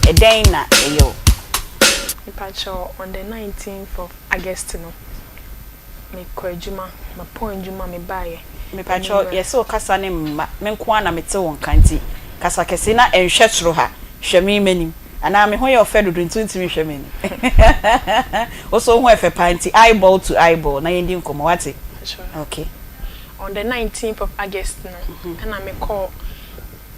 a day na yo. On the 19th of August, no. Me kwejuma, ma point juma me baye. Me pacho yes so kasa ne me nko na mete won kanti. Kasa kese na enhwe tro ha. Hwe me manim. Ana me ho ye ofe dodo ntintimi hwe me ni. Oso ho efe panti eyeball to eyeball na yendi nkomo wate. Sure. Okay. On the 19th of August, no. And I me call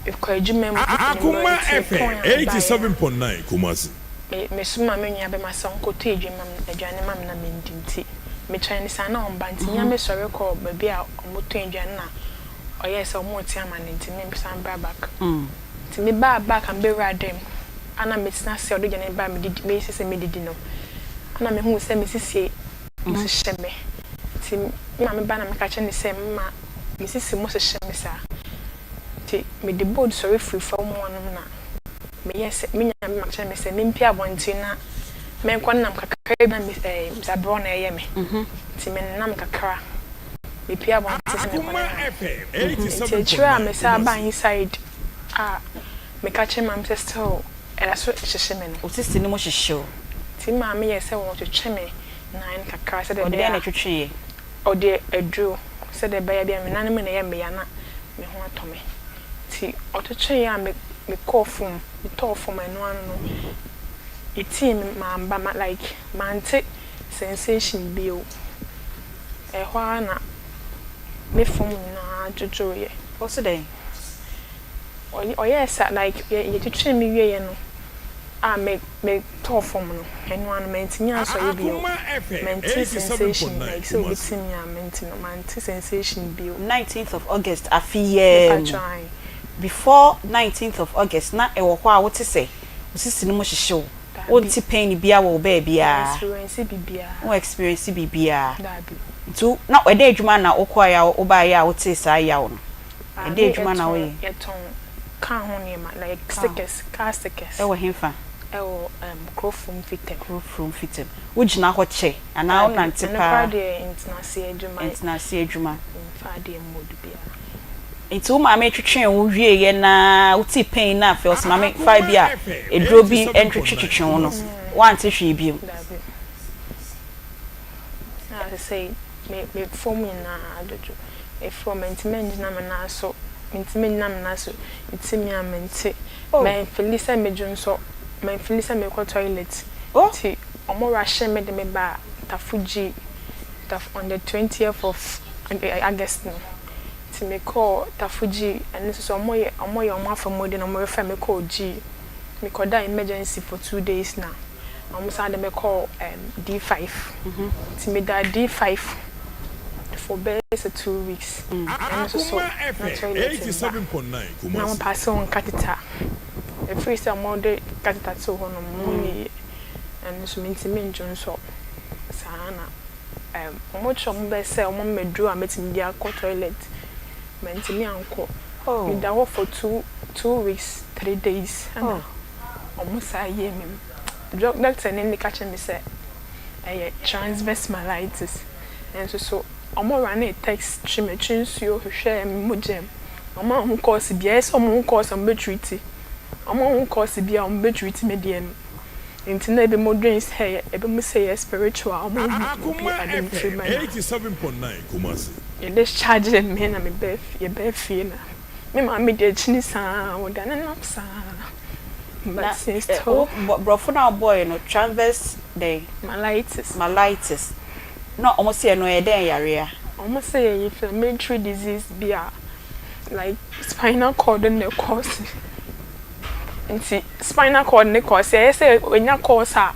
if kwejuma Akoma FM 87.9 Kumasi. Me suma me nya be ma son ko to edwuma adwane mam na mendinti me twan sa na on banti nya me sore ko ba bia omo to edwane na oye se omo ti amanenti me san bra back ti me ba back am be radem ana me tina se odo jane ba me didi me sese me didi no ana me hu se me sisi mo hye me ti ma me ba na me ka che ne se ma me sisi mo hye me sa ti me di board sore free for mo anum na me yes me nya me makye me se me mpia bontina me nkon nam kakra na me zabro na eye me ti me nam kakra me pia bontina se me Akoma FM 87.9 me sa ba inside me kache mam se still era so hyehye me no Otisi ni mo hyehye ti ma me yes won twetwe me na kakra se de ode na twetwe ode adru se de ba ya bia me nan me na ye me ya na me ho atome ti otwetwe ya me cough me talk for my no it ma like mante sensation bio e hwa na me fom na jojo ye what's dey o yes like ye twetwe me wie ye no me talk for no eno an mentinya so ye bio menti sensation like so bitimi a menti no mante sensation bio 19th of August afiye before 19th of August na e wo kwa wote say osisi no mo hyehye wo nti pain bia wo ba bia experience bibia tu na ode adwuma na okwa ya wo ba ya wote sa ya wo no ode adwuma na wo ye yeton kan ho ne ma like stickers car stickers e wo hemfa e wo crofum fitem wo gina ho che ana wo nante pa international adwuma fa de mode bia Itu ma me twetwe wo wie ye na uti pain na fe osma me 5 bia edro bi entwetwe wo no wan te hwe bi I say me form na adojo e from mentiment na me na so mentiment na me na so itimi amente me felisa me junso me felisa me ko toilet ti omo rashe me de me ba tafuji on the 20th of August no me call tafuji and so omoye afamode na mo refer me call G me call that emergency for 2 days now almost had me call D5 to me that D5 for best 2 weeks and so 87.9 now pass on catheter a free some more catheter to hono money and so me njon so sana omo chom be say omo medru ametim dia ko toilet mentally anko me da for 2 weeks 3 days and almost a year me drug doctor name catch me say transverse myelitis and so omo run a text chimechin you hwe me mojem omo hu course bia so omo course am be treat omo hu course bia am be treat me de no nti na ebe modern say ebe mo say spiritual omo hu be adam treatment 87.9 Kumasi. You discharge them me na me be na me ma me de chini sa wo da na nam sa but since to brofo na boy no transverse day myelitis no almost say no e den yare a almost say inflammatory disease bia like spinal cord and the cause nti spinal cord ne cause e say onya cause a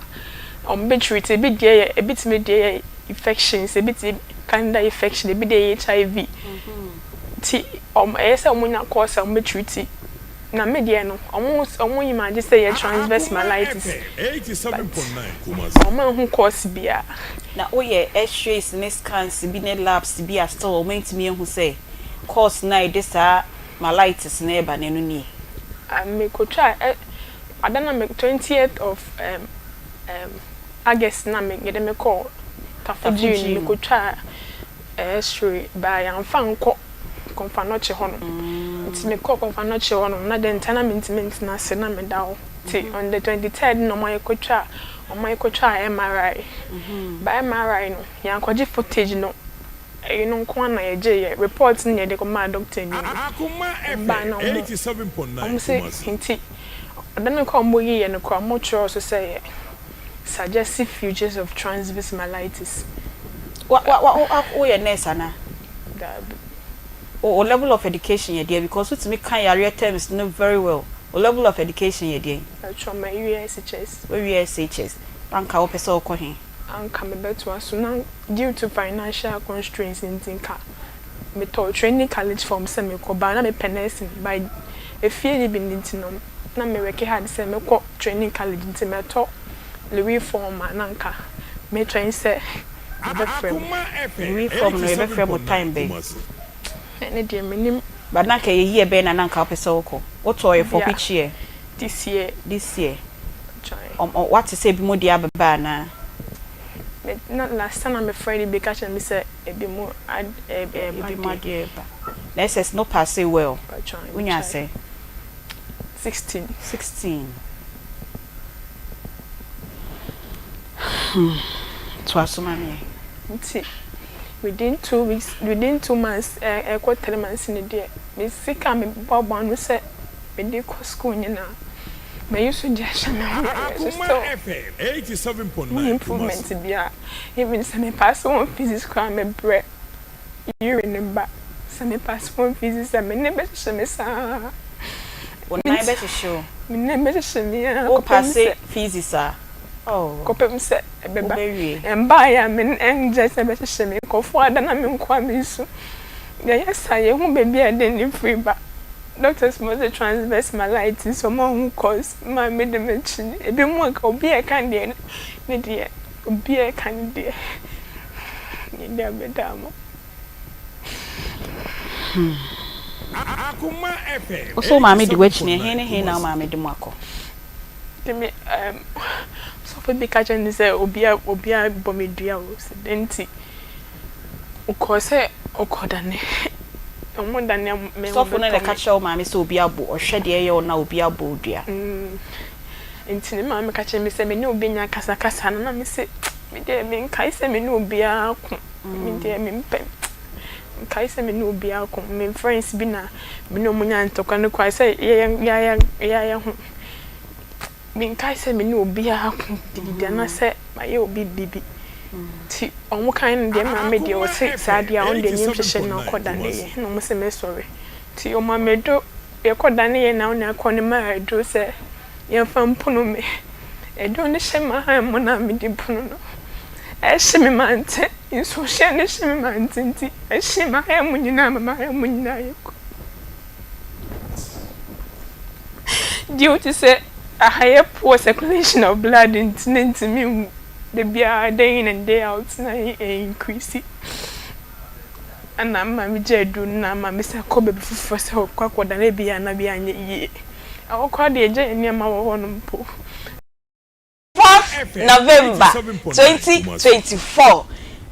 be treat e bi dey e bit me dey infections e bit kind of infection e bi dey HIV ti e say omunya cause be treat na me dey no omo imagine say transverse myelitis 87.9 Kumasi omo hu cause bia na oye x-rays ne scans bi ne labs bi a still meant me hu say cause na this myelitis na eba ne no ni me ko try adana me 20th of August na me get me call tafuji me ko try x-ray ba ya mfa nko konfa no che hono nti me call konfa no che hono na den tana mint na se na me dawo On the 23rd no my kocha MRI. By MRI no yankwaji footage no you know kwa na ye reports near the command doctor ni Akoma FM 87.9 hinti then come boyi and kwa mutual so say suggestive features of transverse myelitis. What your nurse ana? Or level of education you there because what me kan area terms know very well. Or level of education you there? From my USHS. USHS. Anka wo pese okọ he. Anka me beto aso na due to financial constraints in Tinka. Me to training college from se me ko ba na me penursing by e fie ni bi ntinom na me work hard se me ko training college nti me to Louis form ananka me train say Akoma reform no ebe frame time be ene de menim but na ka ye here be na nanka opese okọ what to for which year this year what to say bi mo dia baba na not last time I'm afraid be catch me say e bi mo let's say no pass well when you say 16 to asuma me within 2 months quite 3 months in a day me sick am bob one say me dey go school nyina me use to just me Akoma FM 87.9 improvement bia even say me pass one physics crime me bre you remember say me pass one physics me never say me sa when I bet show me never say me o pass physics oh kopem se ebeba emba ya men enje se be hye me kofo ada na me nkwa me su ya yesa ye hu baby ade ni free ba doctors must transverse myelitis so mo cause my medicine ebi mo ka obi e kan de ne de obi e kan de ni de bedamo Akoma FM so mama di wachine he na mama di mako me so for be catch and say obia bomedua o sedenti ukose okodane omodane me so for na the catch o mama say obia bo ohwede ye o na obia bo dua ntini mama catch me say me ne obenya kasa kasa na me say me de me kai say me ne obia ko me de me mpem kai say me ne obia ko me friends bi na me no munya ntokwa ne kwai say ya ho min kai se me no obi a didi na se maye obi bibi ti omo kan de ma me de o se sadia on de nyim hwehwe na koda ne ye no mo se me sorry ti o ma me do ye koda ne ye na on akọ ne ma do se ye fa mpuno me e do ne hye ma ha mo na me di puno no e hye me mante inso hye ne hye me mante nti e hye ma ha mo nyina ma ha mo nyina ye ko due to say a higher poor circulation of blood into me the beer day in and day out na increase and I'm my jedu na ma Mr. Kobe before so kwakwa da na bia na bia anye yi awokwa de eje ni ma wo no mpo 4th November 2024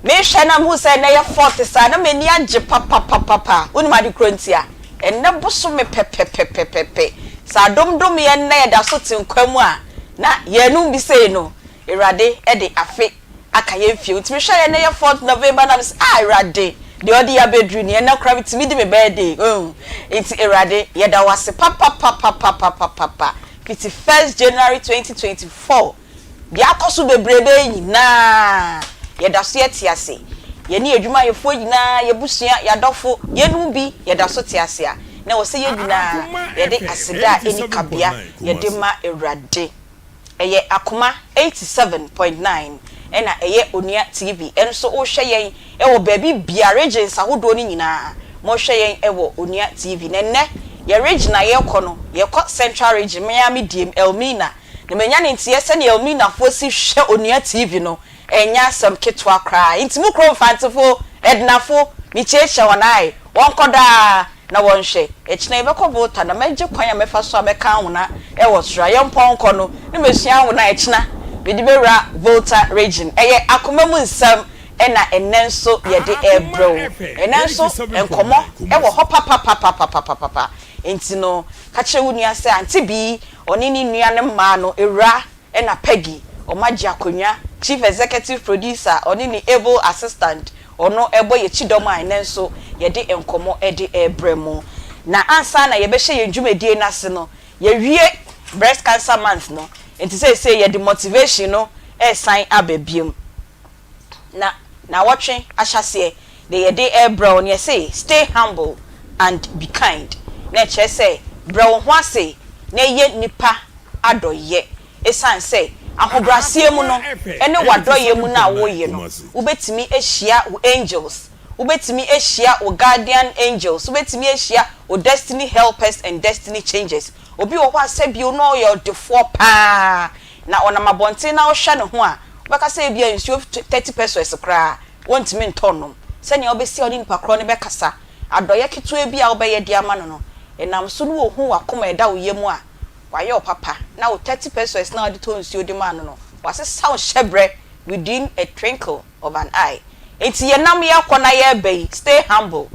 me hwe na mu say na ye 40 sa na me ni age papa unu ma di krontia enne boso me pepepepepe sa domdom ye na ye da so tinkwamu a na ye nu bi sei no irade e de afe aka ye fie utimi hwe ye na ye 4th November na say irade de odi ya bedru ni na kra bitimi di me birthday it's irade ye da wase papa 51st January 2024 dia akoso bebrebe nyina ye da so ye tiase ye ni adwuma ye fo nyina ye busua ya dofo ye nu bi ye da so tiase a na wo se ye nyina ye de aseda eni kabia ye de ma irade eye Akoma 87.9 ena eye Onua TV enso o hwe yen e wo baby bia regions ahodo ni nyina mo hwe yen e wo Onua TV nenne ye region ye kɔ ye kɔ Central Region Miami DM Elmina ne menya ne ntie se ne Elmina fo si hwe Onua TV no enya sam ketwa kra intimu kro fantefo ednafo mi cheche wanai wonkoda na wonhwe echina ebekɔ vota na magye kwanya mefa so ameka wona e wo sra ye mpɔnkɔ no ne mesua wona echina bedi bewra Volta Region eye Akoma mu nsam ena enenso ye de ebro enenso enkomo e wo ho papa enti no ka kire wunu ase Aunty Bea oni ni nua ne ma no ewra ena Peggy omaji akonwa chief executive producer oni ni able assistant ono ebo ye chidom a enenso ye de enkomo e de ebremo na ansa na ye be hye ye dwumadie na se no ye wie breast cancer month no enti say ye the motivation no e sign ababiem na watching ahyase de ye de ebro on ye say stay humble and be kind na che say bro ho ase na ye nipa adoye esan say ahobrasie mu no ene wadoye mu na woye no ubetimi ehia wo angels ubetimi ehia wo guardian angels ubetimi ehia wo destiny helpers and destiny changers obi wo kwa se bi no your defo pa na ona mabonte na wo hwa ne ho a baka se bia nsuo 30 pesos kra wontimi ntonom se ne obesi oni nipa kro ne bekasa adoye ketu e bia obeye dia ma no enam so no hu wakoma eda wo yemu a waye papa na wo 30 pesos na odi to nsuo di ma no wase sound shebre within a twinkle of an eye enti ye nam ye akona ye be stay humble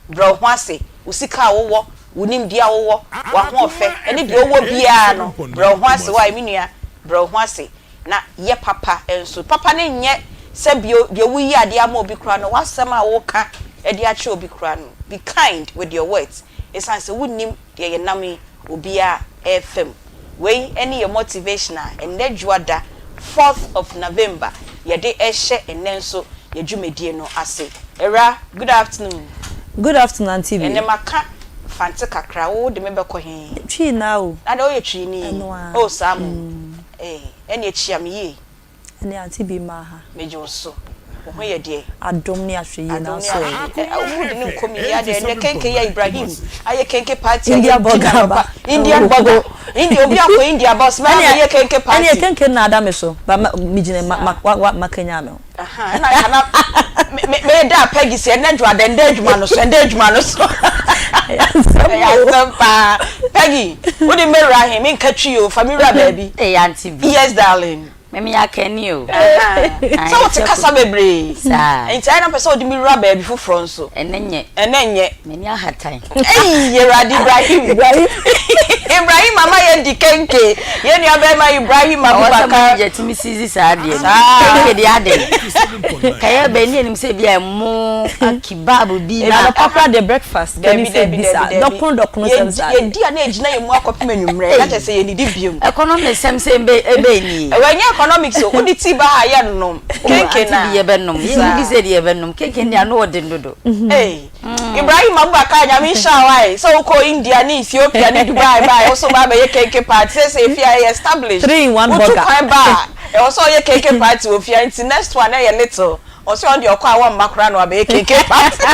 bro ho ase usika wo wonim dia wo wa ho ofe ene de owo bia no bro ho ase wa minua bro ho ase na ye papa enso papa ne nye se bio de wuyi ade ama obi kura no wasem a wo ka e de ache obi kura no be kind with your words esan se wonim de ye nam obi a FM we any your motivational and nedjuada 4th of November ye de ehye enenso ye dwumedie no ase era good afternoon Aunty Bea ene maka fante kakra wo de mebekọ he twi na o ada o ye twi ni o samu ene echia me ye ene Aunty Bea ma ha mejo so ho ye de adom ne ahwe ye na so wo de ne komi ya de ne kenke ya Ibrahim aye kenke party India Bogaba Indian Bogo India obi akọ India boss ma ye kenke party ene kenke na ada me so ba mijine makanya me aha na kana me da Peggy se na dwa de ndadwuma no so ya sampa Peggy wo di mera him in katwi o famira baby Aunty Bea yes darling memi akeni o so what kasa bebre sa enti I na person di mera baby fu front so enenye meni ahatan ye radi Ibrahim mama ye di kenke ye ni abema Ibrahim Abubakar je timi sizi sa de kenke di ade kaya be ni enim se bia mu akibabu bi na papa the breakfast kemi se bisa dokun ye dia na ejina ye mu akopem anwumre na tese ye ni di biom economic sem se ebe ni wenye economics o odi ti ba ha ye nom kenke na ye be nom ye bi se ye be nom kenke ni ano ode ndodo Ibrahim Abubakar nya mi shawai so ko India ni Ethiopia ni Dubai ba also ba be ye kenke party say if you establish 3-in-1 burger e also ye kenke party ofia until next one ye little also on the okwa awon makra no be ye kenke party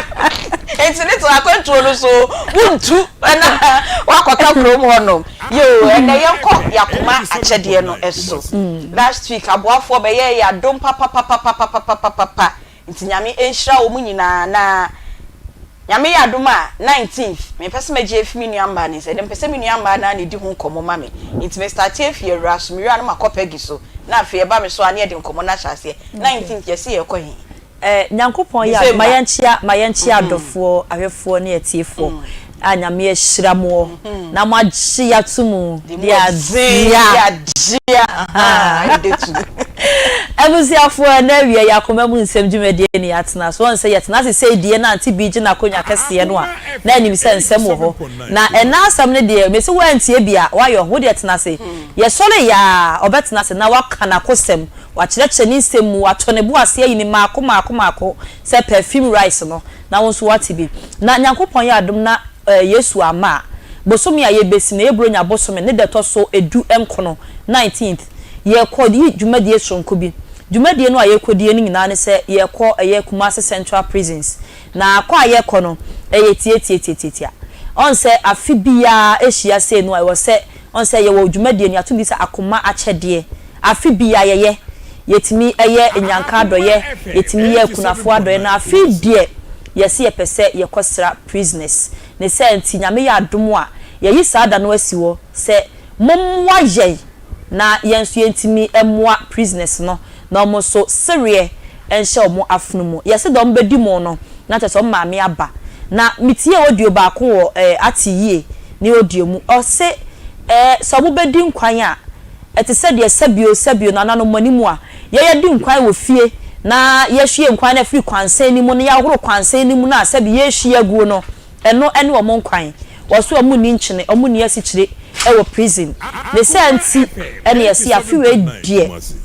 until little akwantu no so wuntu na wakota krom hono yo and ye nko yakoma achede no eso last week aboafo be ye ya dom papa until nyame enhira wo mu nyina na nyame ya doma 19th me pese meje efimi nuamba ni se dem pese mi nuamba na ne di ho nkomo ma me nti me start efie ras mi ran ma kopegi so na afie ba me so ane de nkomo na hyase 19th yesi ye kɔ he nyankopon ya mayanchia adofo ahwefo ne etiefo anyame ehira mo na mo agye atumu dia detu abusiafo na wie yakoma mu nsem dwumadie ne yatena so won se yetena se die na Aunty Bea na konya kese no a na anim se nsem wo ho na ena asam ne de me se wantie bia wayo ho de tena se ye sole ya obetena se na waka na kosem wakyerɛkyerɛ ni nsem mu watone bu ase ayi ni maako se perfume rice no na won so wate bi na nyankopon ya adom na Yesu ama bosomi a ye besi na ebro nya bosomi ne deto so edu enkono 19th ye kodi dwumadie sonko bi dwumadie no a ye kodi ni nyina ne se ye kɔ ye Kumasi Central Prisons na akɔ a ye kɔ no ye tie on se afi bia ehia se no a wo se on se ye wo dwumadie ni atumi se Akoma akyɛde afi bia ye yetimi eye enyanka adoye yetimi ye kunafo adoye na afi die yesi ye pese ye kosra prisoners ne se nti nyame ya adom a ye yi saada no asiwo se momwa ye na yensu yentimi emwa prisoners no na omo so serie enhye omo afunu mu yesi dom bedi mu no na tese maame aba na mitie audio ba ko wo atiyie ni audio mu o se so mo bedi nkwan a ete se de sabio na nano manimu a ye di nkwan wo fie na ye hwie nkwan na free kwansen ni mu na ya horo kwansen ni mu na sabi ye hwie aguo no eno ene omo nkwan wo so omo ni nchene omo ni asikyire ewo prison ne se anti ene yesi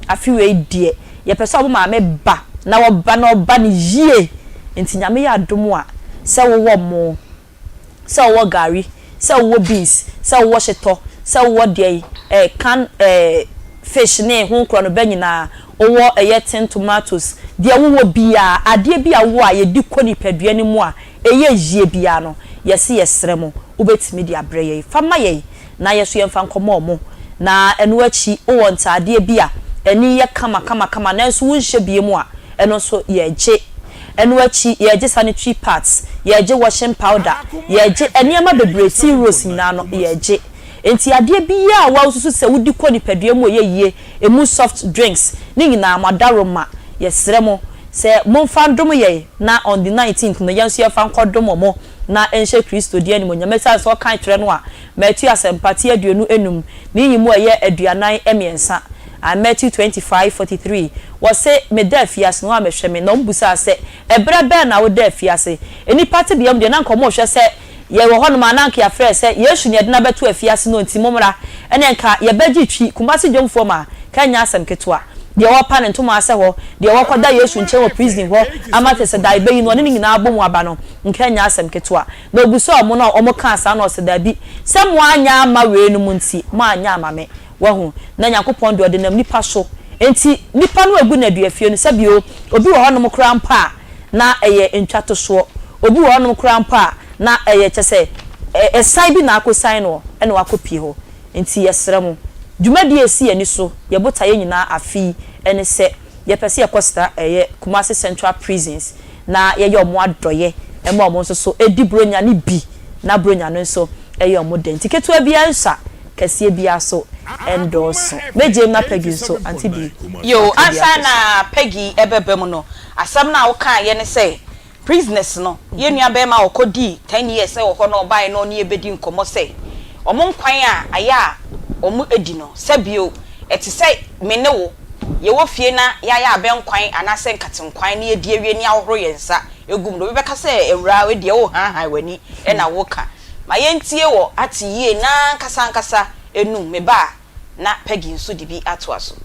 afiwe die ye pese omo maame ba na oba ni yie enti nyame ya adomu a se wo mo se wo gari se wo beans se wo sheto se wo de can fish ne ho kro no banyina owo tin tomatoes de wo bia ade bia wo a ye di koni padua ni mu a yie bia no yesi yesre mo ubetimi de abre ye fama ye na yeso ye mfa nkomo mo na eno achi wo ntade bia eni ye kama na so wo nhye bie mu a eno so ye je eno achi ye je sanitary pads ye je washing powder ye je eniama bebreti rose na no ye je enti ade bia wa susu se wudi kɔ nipadua mu ye emu soft drinks ni nyina madaroma yesre mo se momfa ndom ye na on the 19th no yanso ye fa nkodom mo na enhye Kristo die ni monyamesa so kan tire no a Matthew asempati aduonu enum ni yimu ye aduanan emiensa Matthew 25:43 was say me da fiase no amehwe me no mbusa se ebra be na wo da fiase eni party biam de na nkomo hwe se ye wo hono mananka ya frɛ sɛ yesu ne de na beto afiase no nti momra ene nka ye bagi twi kumase dwomfo ma kanya asem ketoa de wo pa ne ntoma ase ho de wo koda yesu nche wo prison ho amate se dai bayi no ne nyina abom aba no nkanya asem ketoa na obuso omo na omo ka asa na oseda bi se mo anya ama we no mu nti mo anya ama me wahu na yakopon de odinam nipa so enti nipa no agu na duafie no sabio obi wo hono mo kra mpa na eye ntwato so obi wo hono mo kra mpa na chese esan bi na akosan no ene wakopi ho enti yesre mu dwumadi esi ani so yebota ye nyina afi ene se ye pese ye kosta Kumasi Central Prisons na ye omo adoye ema omo so edi bronya ni bi na bronya no so omo den tiketu abia nsa kase bia so endorse meje na Peggy so Aunty Bea yo ansa na Peggy ebebem no asam na wo kan ye ne se prisoners no ye nua be ma okodi 10 years e wo ho no bai no ne ebedi nkomo se omo nkwan a aya omo edi no sabio eti se me ne wo ye wo fie na ya be nkwan anase nkate nkwan ne edi awie ne ahoro yensa egum no be ka se ewura we de wo han wani e na wo ka ma ye ntie wo ati yie na nkasa enu me ba na Peggy nso di bi ato aso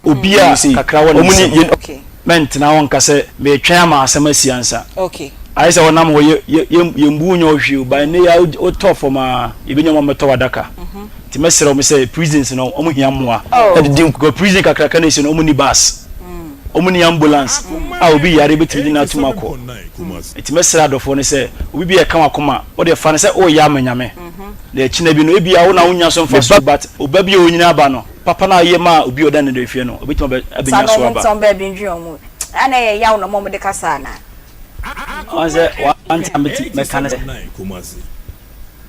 obi a kakra wo omuni okay mentina won kase me twen ama asem asiansa okay aisa wonam wo yembu nyo hwe ba ne ya o to for ma ebenyo mo meto wadaka ti mesere o me say prisons no omu hia moa e di ko prison kakra kana isi no omu ni bus omu ni ambulance a obi yare betidi na tumako ti mesere adofo ne say obi bi e kan Akoma o de fa ne say o ya amanyame le china bi no ebi a wo na wonya so mfa so but obabi o nyina ba no papa na ye ma obi oda ne de fie no obi tuma abenya so aba so ba bi ndwi omu ana ye yawo no mo de kasa na onse Aunty mechanic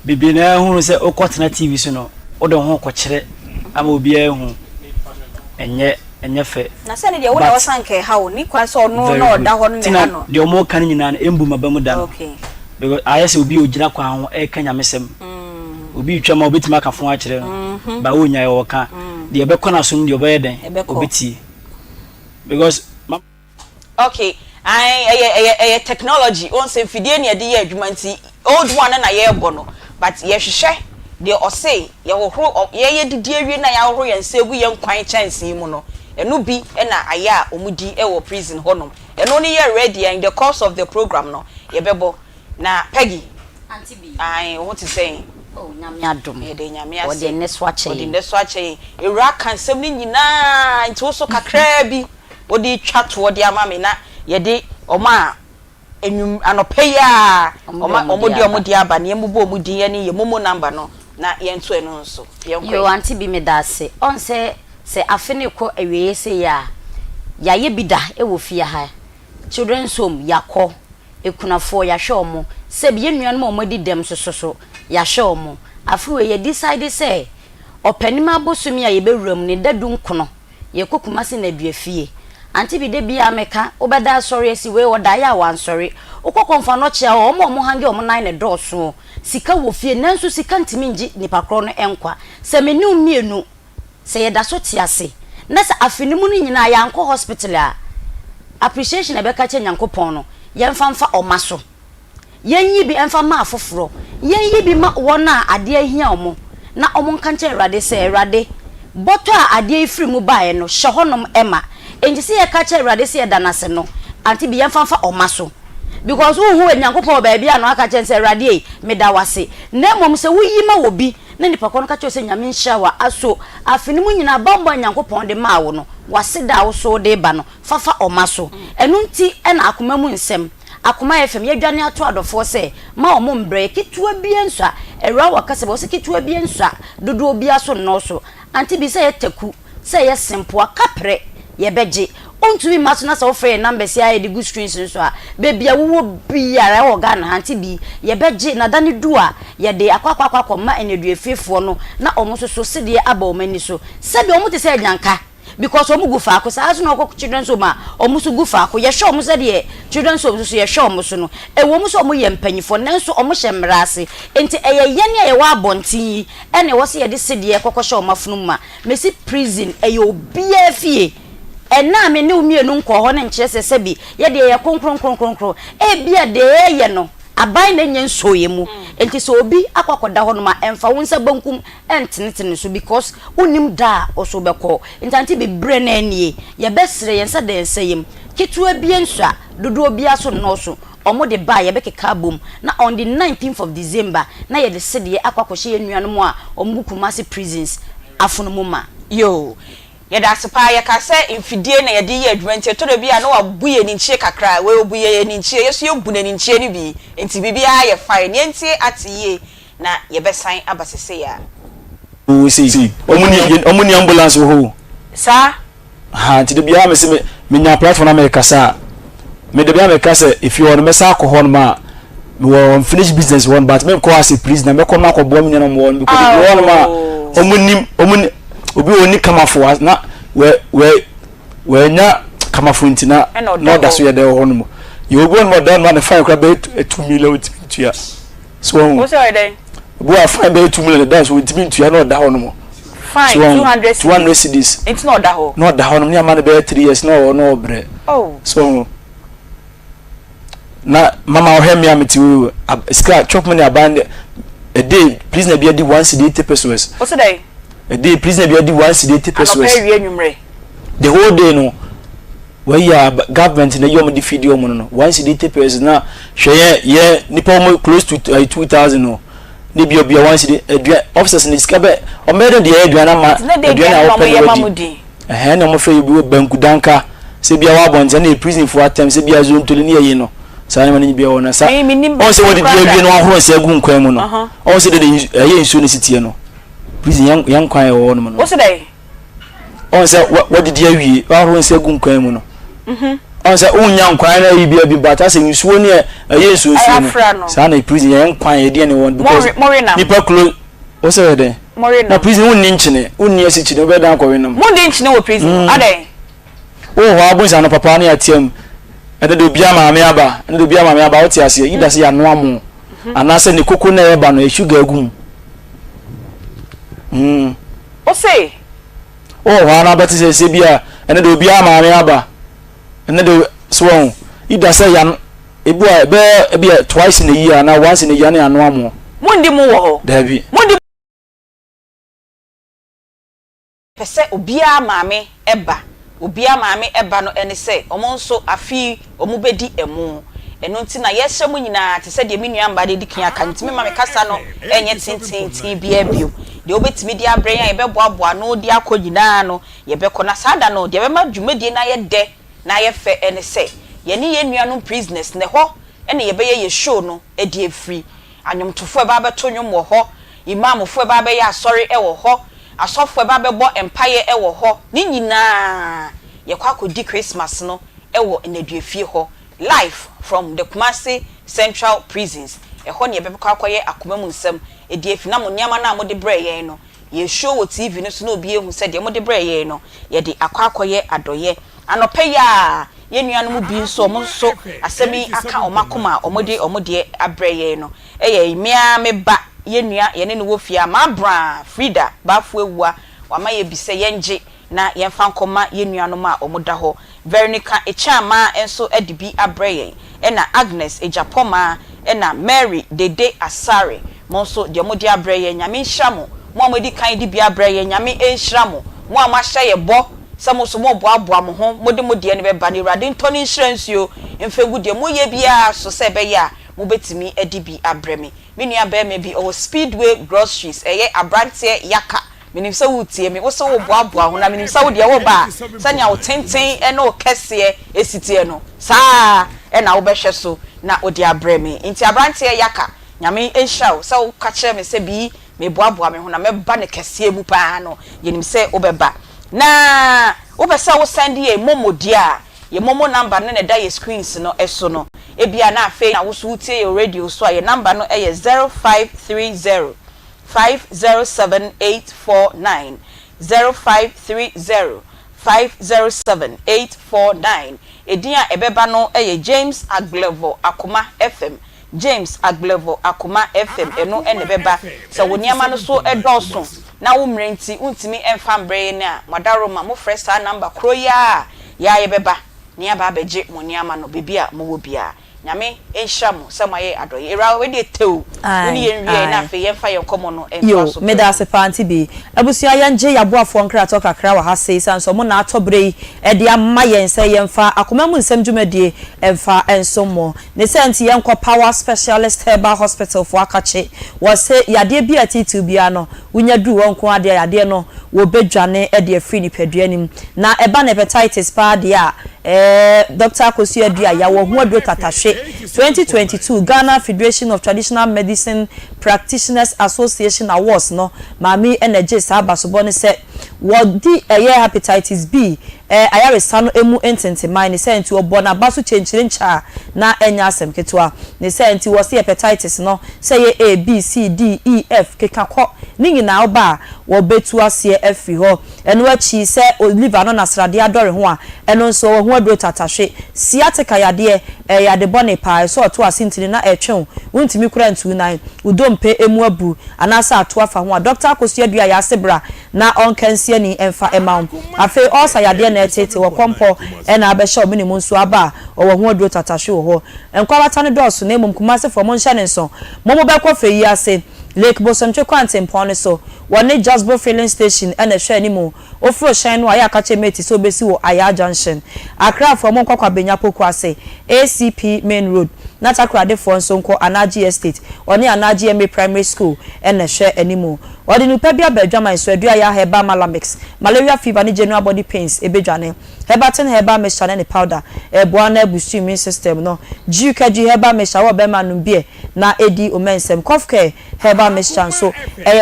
bibi na hu se okotena TV so no o de ho kwakire ama obi ahu enye fe na se ne de wo na wasanke hawo ni kwa so no na oda ho no ne no de o mo kan nyina na embu mabamu da okay because ayese obi ogina kwa ho e kanya mesem obi twama obetima ka fon akire no ba onya ye woka de ebe kona so no de obeyeden obeti because okay I technology on say fidie ne de ye adwuma nti old one na ye bo no but ye hwehwe de o say ye hohoro ye didi awie na ye hohoro ye nsegu ye nkwan chance mu no enu bi na aya omudi e wo prison honom enu ne ye ready in the course of the program no ye bebo na Peggy Aunty Bea I what to say oh nyame adom ye de nyame ase o de ne so ache ewura kansem ni nyina nti wo so kakra bi wo de twato wo de ama me na ye de oma enum anopeya omo di aba ne mbubo omo di ye ne ye momo number no na ye nto eno nso yo Aunty Bea me da se on se afene ko awie se ya ye bida e wo fie ha children's home yakọ ekunafo ya hwe omo se bi yenuan mo di dem so ya hwe omo afuwe ye decide se opanima bosumi a ye bewuram ne dadu nkono ye kokuma se na duafie Aunty Bea de bia meka obeda sorry esi we oda ya wan sorry ukọkọmfa no chia omo hange omo nan ne dọọso sika wo fie nanso sika ntimi ngi nipa kro no enkwa se menu mienu se yeda so tiase na se afinimu no nyina ya anko hospital a appreciation ebeka che nyankopon no yemfa omaso yenyi bi emfa ma afoforo yenyi bi ma wona ade ahia omo na omo nka nche erade se erade boto a ade ifiri mu bae no hyehonom ema enji se ye ka che erade se yeda nase no Aunty Bea yemfa omaso because who nyankopon baabi a no aka che se erade me da wase na mom se wuyi ma wobi na nipa kono ka che se nyame nhyawa aso afinimu nyina bambo nyankopon de ma wo no wase da wo so de ba no fafa omaso enu nti na akoma mu nsem Akoma FM yadwane ato adofo se ma omo mbre kitua bia nsa era wakase bo se kitua bia nsa dodo bia so no so Aunty Bea se yeteku se ye simple kapre ye beje ontumi maso na se ofre numbers ya de good screens nso a bebia wo bia wo ga na Aunty Bea ye beje na dane du a ye de akwakwa ma enedu efefo no na omo so se de aba omani so se bi omo te se nyanka because omu gu faako sa aso na okọ children's home omu so gu faako ye show omu se de children's home so ye show omu so no e wo mu so omu ye mpanyifo nanso omu hye mrase enti eye ye ne ye wa abontin ene wo se ye de se de kokọ show mafunu ma mesi prison eye obia fie ena me ne umienu nkọ ho ne nkyere se bi ye de ye konkron e bia de ye no abai na nya nsoye mu enti so obi akwakoda ho no ma emfa wonsa bankum entenetene so because unim da oso beko enti Aunty Bea bre na anie ye besere yensa da ensayem ketua bia nso dodo bia so no so omo de ba ye bekeka bom na on the 19th of December na ye de sede akwakoshe ye nuanu mu a omo Kumasi prisons afono ma yo yeda sepa ya ka se infidie na yede ye adwante to do bia na wabuye ni nchie kakra we obuye ni nchie yeso yebu na ni nchie ni bi enti bibia ye fine ni enti atiye na ye besan abasese ya o si omuni ambulance ho sa ha ti de bia me se me nya platform na me kasa me de bia me kasa if you want me sa ko hon ma me won finish business one but me ko as a prisoner me ko ma ko bo me na mo won because won ma omuni obi oni kamafo na we nya kamafo ntina no da so ye de ho no mo ye obi on mo dan ma na fine kra be 2 million tia so wo say dey obi a fine be 2 million da so ntimi tia no da ho no mo fine 200 cedis it's not da ho no ni ama na be 3 years no bre so na mama o hemi ameti we ska chop money aband a day please na be di 1 cedi 80 pesos wo say dey a day prisoner be 1 cedi 80 pesos the whole day no where ya government na yom di video mo no 1 cedi 80 pesos na hwe ye nipa mo close to 2000 no ne bi obi 1 cedi officers ni skabe o medo de aduana ma aduana wo pe na mo fe bi banku danka se bia wa bonze na prison for attempt se bia zo ntoli ne ye no sa na ni bia wona sa on se wodi bia no ahoro se agu nkwan mu no on se de ye nsu ne sitie no prison yan kwan e wo no no wo se dey on say what did you wi ahoro se agu nkwan mu no on say unya nkwan na yi bia bi bata se nsuo ne ye nsu no sa na prison yan kwan e de ne won because nipa close wo se dey na prison unni nchine unni asichine be dan ko we no mo de nchine wo prison adai ho abunsa no papa na atiam ede do bia maame aba wo ti ase ida se ya no amo anase ne koko na eba no e sugar agum o say wana beti se bia ene do bia maame aba ene do so ida se ya ebu be bia twice in a year na once in a year na anu amo mundi mu wo ho dabi mundi pese obia maame eba no ene se omo nso afi omo bedi emu eno nti na yehye mu nyina te se de me nuamba de dikan aka ntime ma me kasa no enye tintin bia bio de obetimi di abren ya yebeboaboa no di akonyina no yebekọ na sada no de be ma dwumadi na ye de na ye fe ene se ye ne ye nuanu prisoners ne ho ene yebeye ye show no e di free anyomtofo e ba beto nwom wo ho imamfo e ba be ya asori e wo ho asofo e ba be bo empire e wo ho ni nyina ye kwa akodi Christmas no e wo enaduafie ho live from the Kumasi Central Prisons ho ne yebekọ akoye Akoma mu nsem ediefi na mo niama na mo de bre ye no ye show wo TV no so na obi ehu se de mo de bre ye no ye de akoye adoye anope ya ye nuanu mu bi nso mo nso asemi aka omakoma omode abreye no eye mia me ba ye nua ye ne no wofia ma bra Frida bafu ewua wama ye bi se yenje na yemfa nkoma ye nuanu ma omoda ho Veronica Echama enso edibi abreye ena Agnes Ejapoma ena Mary Dede Asare monso de omode abreye nyame nhyamo mo amodi kan di bia abreye nyame enhyamo mo amahye ye bo samo so mo boaboa mo ho mode ne beba ne rade ntoni insurance yo emfegu de mo ye bia so se be ya mo betimi edibi abreme me nua be me bi o Speedway Groceries eye abrante yaka minim se wutie me wo se wo boaboa ho na minim se wo de wo ba sanya wo tenten e na wo kese esitie no saa e na wo behwe so na wo de abreme nti abrante yaka nyame enhyaw se wo ka kire me se bi me boaboa me ho na me ba ne kese mu pa no yenim se wo beba na wo be se wo send ye momodia ye momo number ne da ye screens no eso no e bia na afi na wo so wutie ye radio so ye number no e 0530 507849 0530 507849 edia ebeba no eye James Aglevo Akoma FM James Aglevo Akoma FM eno enebeba se woniama no so edoso na wo mrenti untimi emfa mbre na madaroma mo fresa number kroya ya ebeba ni aba beje moniama no bibia mo wo bia nyame enhyamo samaye adoye era we de tew ni yenwie na fe yemfa yenkomo no emfa so yo meda se Aunty Bea abusua yanje yaboafo nkra to kakra wa ha sei sanso mo na atobre e de amma yense yemfa akoma mu nsem dwumadie emfa ensomo ne senti yenko power specialist herbal hospital for akache wo se yade bia titu bia no wunya du wonko ade yade no wo bedwane e de afri ni paduanim na eba na hepatitis pa de a Dr. Akosi Adua ya wo hu adro tatashe 2022 Ghana Federation of Traditional Medicine Practitioners Association Awards no mami energy sabasobo ne se wodi hepatitis B ayare sano emu entente mine ne se nti obo na baso chenchire ncha na enya asem ketwa ne se nti wo se hepatitis no se ye A B C D E F kekakọ ni nyina oba wo betu ase afi ho eno achi se liver no nasrade adore ho a eno nso wo hu adro tatashe sciatica yade yade bone pa so to asintini na etwen wontimi kura ntu nan udompe emu abu anasa ato afa ho a Dr. Akosi Adua ya sebra na onkansie ni emfa emam afi osa yade na etete wo kompo na abehye omini mu nso aba wo hu adro tatashe wo ho enkwa batane doso na emum kumase fo mo nhye ne nso mo bekọ fe yi ase Lake Bosomtwe Quantum Pone so one Jasbo filling station and a share anymore. Ofro shine wa ya kache meti so besi wo Aya Junction. Accra from Monkwa Benyapo Kwase ACP Main Road. Not Accra de for Sonko Anaji Estate. One Anaji MA Primary School and a share anymore. Or the Nupebia Bedjama is Swedria ya Heba Malamix. Malaria fever ni general body pains ebejane. Hebaton heba mesha ne powder. Boana busu immune system no. Jukaji heba mesha wo be manubie na edi omensem cough care heba mesha so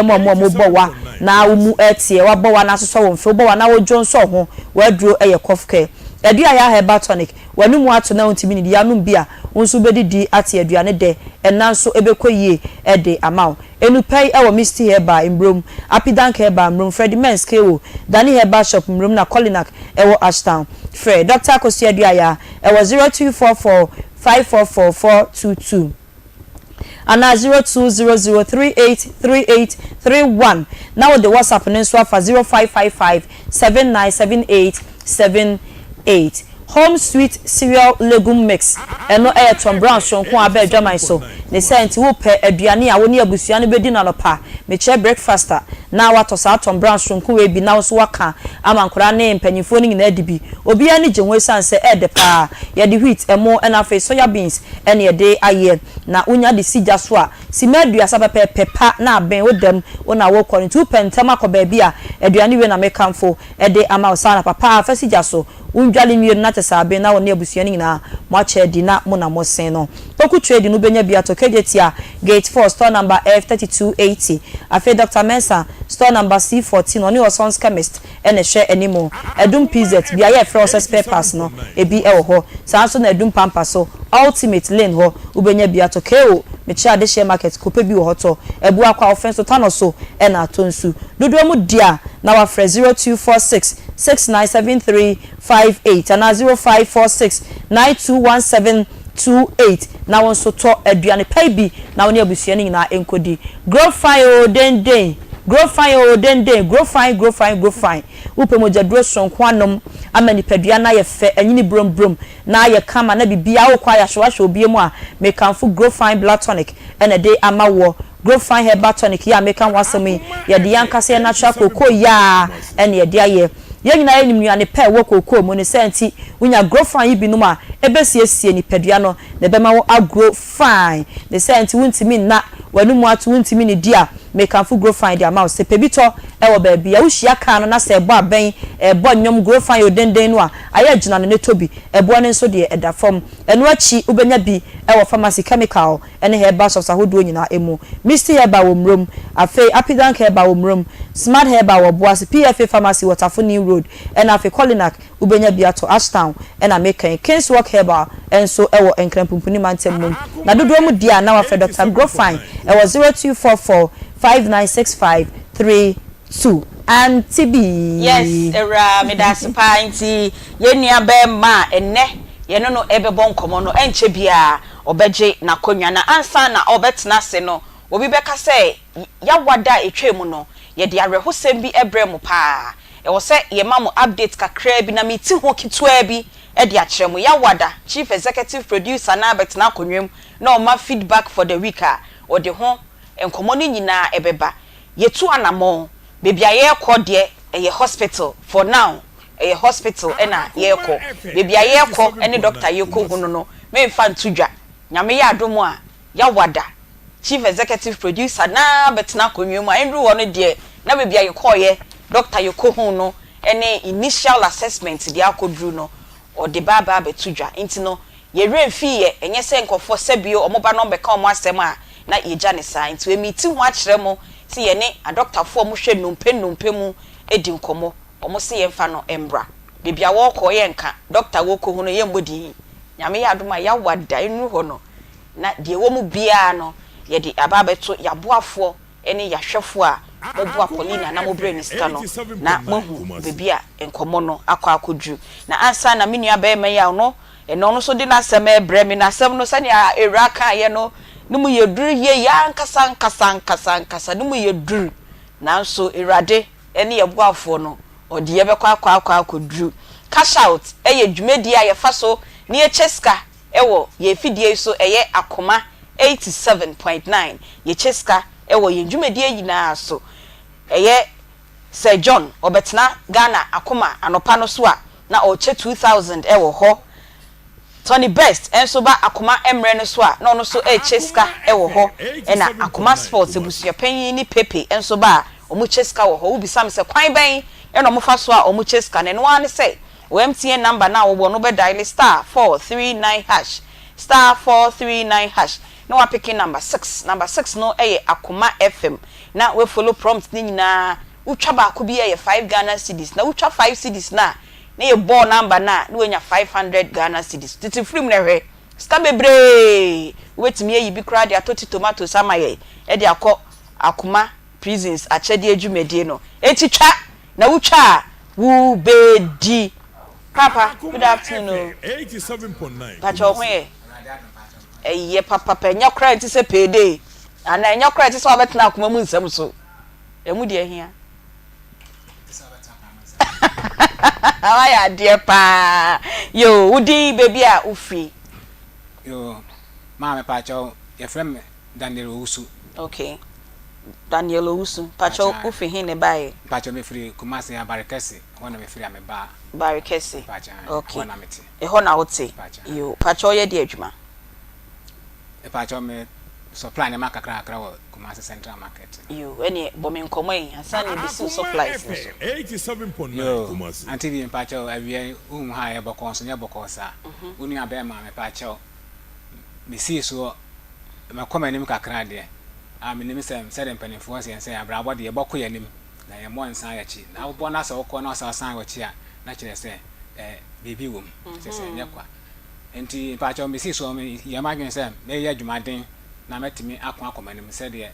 mo bo wa na umu etie wa bo wa na so wo mfe bo wa na wo jonso ho wa duro cough care. Adua ya heba tonic wanu mu ato na ontimi ni ya num bia wonso bedidi ate aduane de enanso ebekoyie ede amaw enupai ewo misty heba imbrom apidank heba imbrom Freddy Mens kewo Dani heba shop imbrom na Colinac ewo Ashtown Fred Dr. Akosi Adua ya ewo 0244 544422 ana 0200383831 now the WhatsApp nso for 0555 797878 Home Sweet Cereal Legume Mix eno Tom Brown shonko abe dwaman so ne senti wo pe aduane a woni abusua ne bedi na lopa me che breakfaster na wato sa Tom Brown shonko we bi na so waka amankora ne mpanyifo ni na adibi obi ani gyenwe sanse ede pa ye de wheat emo na fe soya beans ene ye de aye na unya de sija so a simedua sapepe pepa na ben wodam wona wo kwon 2 pentama ko ba bia aduane we na mekamfo ede ama osana papa fa sija so unjali miyo na tesabe na woni abusua ni na mo ache di na mo na mo sen no toku trade no benya bia to kejetia gate 4 store number F3280 afi Dr. Mensa store number C14 oni Osons chemist ene hwe animo edum PZ bia ye process papers no ebi e wo ho sanso na edum pampa so ultimate lane ho ubenya bia to keo mechi ade share market kope bi wo hoto ebu akwa offense tano so ena tonsu dodo mu dia na wa 0246 054697358 and 0546921728 na won so to aduane pay bi na won abusua ni na enkodi grow fine o den grow fine o den grow fine upe mojaduro sonko anom amani padua na ye fe anyini brom na ye kama na bibia wo kwa ya hwahwe obie mu a mekanfo grow fine blood tonic ene de amawo grow fine herbal tonic ya mekan wasemi ye de yankase natural cocoa ya ene ye de aye ye nyina ye nimnuane pe wo cocoa mu ne senti unya grow fine yi binum a ebesiesie ni padua no na be ma wo agro fine ne senti wuntimi na wanumu atu wuntimi ne dia mekanfo grow fine de amawo se pebito ewo ba bia wo hia kan no na se ebo aben ebo nyom grow fine odenden no a aye gina ne tobi ebo ne nso de eda fom eno achi ubenya bi ewo pharmacy chemical ene herbal soft ahodo nyina emu misty herbal wo mrom afi apidank herbal wo mrom smart herbal wo boase pfa pharmacy waterfuni road ena afi colinac ubenya bi ato ashtown ena mekan kingswalk herbal enso ewo enkrempumpuni mantem mum na dodo mu dia na wa fe Dr. grow fine ewo 0244 596532 Aunty Bea. Yes, era me da spa nti ye nua be ma enne ye no no ebebo nkomo no enche bia obeje na konwa na ansa na obetena se no obi beka se ya wada etwemu no ye de arehosem bi ebre mu pa e wo se ye ma mu update kakra bi na meti ho kitwa bi e de akere mu ya wada chief executive producer na betena konwem na o ma feedback for the week a o de ho enkomo ni nyina ebeba yetu anamo bebia ye kɔ de eye hospital for now eye hospital ena ye kɔ bebia ye kɔ ene doctor ye kɔ hunu no me mfa ntudwa nyame ya adomu a ya wada chief executive producer na betena konwemu a endu wo no de na bebia ye kɔ ye doctor ye kɔ hunu no ene initial assessment de akodru no o de baba betudwa nti no ye remfi ye enye se nkofo sebio omoba no beka omo asem a na yeja ne sa nti we miti ho akere mo si ye ne a doctor fo mo hwe numpe mu edi nkomo omo se ye mfa no embra bibia wo ko ye nka doctor wo ko hono ye mbodi nyame ya adoma ya wada enu ho no na de wo mu bia no ye de ababeto ya boafo ene ya hwefo a mo boa Polina na mo brain sika no na mohu bibia nkomo no akodru na ansa na menua ba ema ya no eno no so de na asem ebre me na asem no sane a era kan ye no numu yeduru ye ya nkasa numu yeduru nanso erade ene ye boafo no ode ye bekwa akodru cash out eye dwumedi a ye fa so ne ye cheska ewo ye fidie so eye Akoma 87.9 ye cheska ewo ye dwumedi yina so eye Sir John obetna Ghana Akoma anopa no so a na o che 2000 ewo ho Tony Best enso ba Akoma emre no so a na ono so cheska ewo ho ena Akoma Sports ebusua panyin ni Pepe enso ba omu cheska wo ho ubisa me se kwan ben ena omu fa so a omu cheska ne no ane se MTN number na wo no be dial *439# *439# no wa picking number 6 no Akoma FM na we follow prompt ni nyina utwa ba ko bi 5 Ghana cedis na utwa 5 cedis na ye ball number na we nya 500 Ghana cedis titi film na hwe ska bebre wetimi yi bi kra de atoti tomato samaye e de akọ Akoma prisons achede adwumedie no etitwa na utwa wu bedi papa good afternoon 87.9 pacho hwe ye papa penya kra nti se payday ana enya kra nti se obetena Akoma mu nsam so emu de ahia Aya dear pa yo udi baby a ufi yo mama pacho your friend Daniel Owusu. Okay, Daniel Owusu pacho ufi hin ne bae pacho me free Kumasi Barikesi wona me free ameba Barikesi pacho okay wona meti e ho na wote yo pacho ye de adwuma e pacho me supply ne makakra akra wo Kumasi Central Market yo ene bomi nkomai asane bi supplies no 87.9 Kumasi Aunty Bea pacho awie ha ye bokon so nye bokon sa unu abema me pacho me see so me komanim kakra de menim sem sɛ mpanimfoɔ sɛ abrabɔ de yɛbɔkɔ yanim na yɛ mɔ nsan yachi na wobɔ na sɛ wokɔ na sɛ san wachi a na kyerɛ sɛ bebi wom sɛ nyɛ kwa enti paachɔ me si so me yɛ madwen sɛ me yɛ adwumaden na metimi akɔ akɔmanim sɛ de